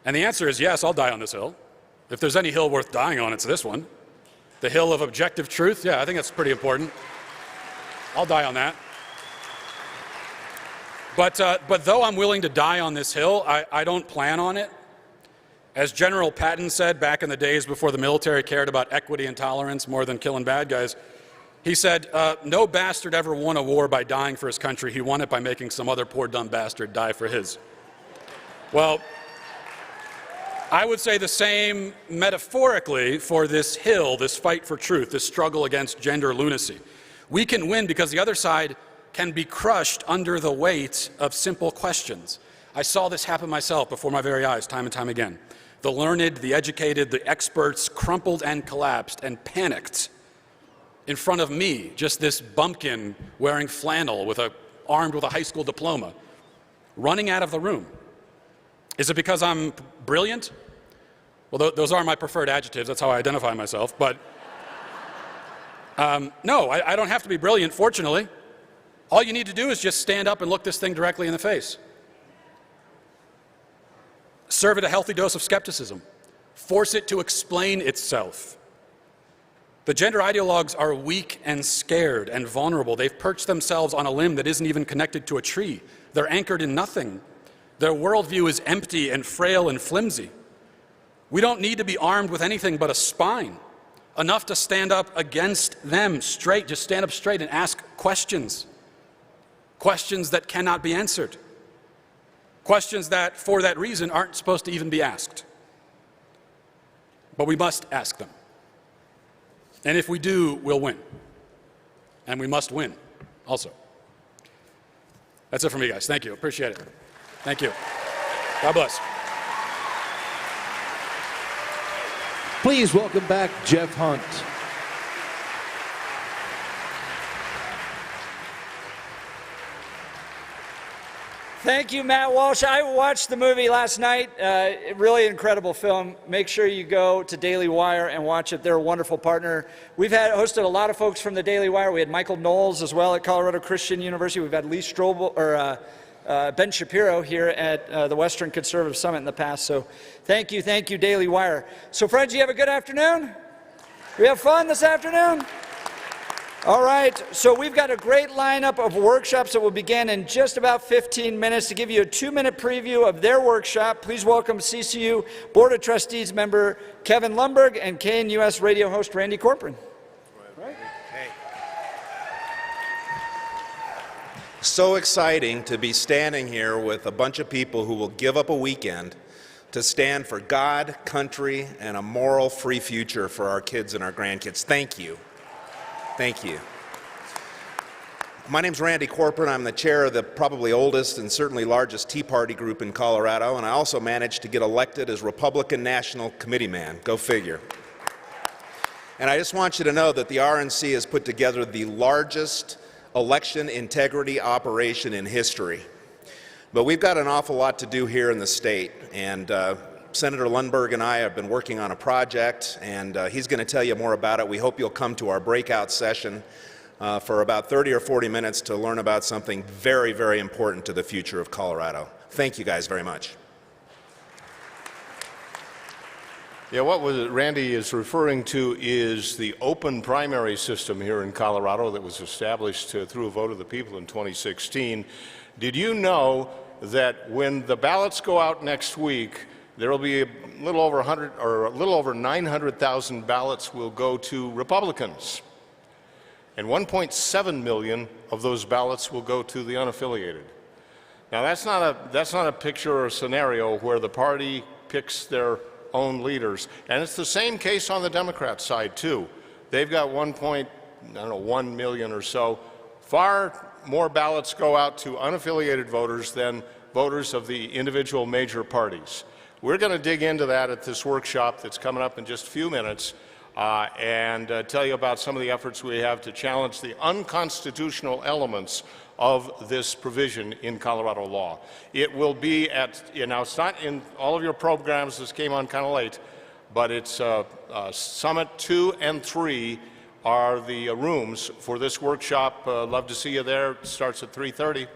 And the answer is yes, I'll die on this hill. If there's any hill worth dying on, it's this one. The hill of objective truth. Yeah, I think that's pretty important. I'll die on that. But though I'm willing to die on this hill, I don't plan on it. As General Patton said back in the days before the military cared about equity and tolerance more than killing bad guys, he said, no bastard ever won a war by dying for his country. He won it by making some other poor dumb bastard die for his. Well, I would say the same metaphorically for this hill, this fight for truth, this struggle against gender lunacy. We can win because the other side can be crushed under the weight of simple questions. I saw this happen myself before my very eyes time and time again. The learned, the educated, the experts crumpled and collapsed and panicked in front of me, just this bumpkin wearing flannel armed with a high school diploma, running out of the room. Is it because I'm brilliant? Well, those are my preferred adjectives. That's how I identify myself. But no, I don't have to be brilliant, fortunately. All you need to do is just stand up and look this thing directly in the face. Serve it a healthy dose of skepticism. Force it to explain itself. The gender ideologues are weak and scared and vulnerable. They've perched themselves on a limb that isn't even connected to a tree. They're anchored in nothing. Their worldview is empty and frail and flimsy. We don't need to be armed with anything but a spine enough to stand up against them straight, just stand up straight and ask questions. Questions that cannot be answered. Questions that, for that reason, aren't supposed to even be asked. But we must ask them. And if we do, we'll win. And we must win also. That's it for me, guys. Thank you. Appreciate it. Thank you. God bless. Please welcome back Jeff Hunt. Thank you, Matt Walsh. I watched the movie last night. Really incredible film. Make sure you go to Daily Wire and watch it. They're a wonderful partner. We've hosted a lot of folks from the Daily Wire. We had Michael Knowles as well at Colorado Christian University. We've had Lee Strobel, or Ben Shapiro here at the Western Conservative Summit in the past. So thank you, Daily Wire. So friends, you have a good afternoon? We have fun this afternoon? All right, so we've got a great lineup of workshops that will begin in just about 15 minutes. To give you a 2-minute preview of their workshop, please welcome CCU Board of Trustees member Kevin Lundberg and KNUS radio host Randy Corcoran. So exciting to be standing here with a bunch of people who will give up a weekend to stand for God, country, and a moral, free future for our kids and our grandkids. Thank you. Thank you. My name's Randy Corcoran. I'm the chair of the probably oldest and certainly largest Tea Party group in Colorado, and I also managed to get elected as Republican National Committee man. Go figure. And I just want you to know that the RNC has put together the largest election integrity operation in history. But we've got an awful lot to do here in the state, and Senator Lundberg and I have been working on a project, and he's going to tell you more about it. We hope you'll come to our breakout session for about 30 or 40 minutes to learn about something very, very important to the future of Colorado. Thank you guys very much. Yeah, what Randy is referring to is the open primary system here in Colorado that was established through a vote of the people in 2016. Did you know that when the ballots go out next week, there will be a little over 100 or a little over 900,000 ballots will go to Republicans, and 1.7 million of those ballots will go to the unaffiliated. Now that's not a picture or a scenario where the party picks their own leaders, and it's the same case on the Democrat side too. They've got 1 million or so. Far more ballots go out to unaffiliated voters than voters of the individual major parties. We're going to dig into that at this workshop that's coming up in just a few minutes and tell you about some of the efforts we have to challenge the unconstitutional elements of this provision in Colorado law. It will be at, it's not in all of your programs, this came on kind of late, but it's Summit 2 and 3 are the rooms for this workshop. Love to see you there. It starts at 3:30.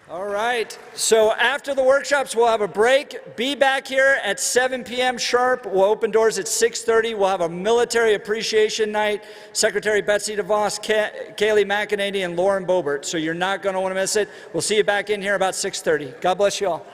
All right, so after the workshops, we'll have a break. Be back here at 7 p.m. sharp. We'll open doors at 6:30. We'll have a military appreciation night. Secretary Betsy DeVos, Kayleigh McEnany, and Lauren Boebert. So you're not going to want to miss it. We'll see you back in here about 6:30. God bless you all.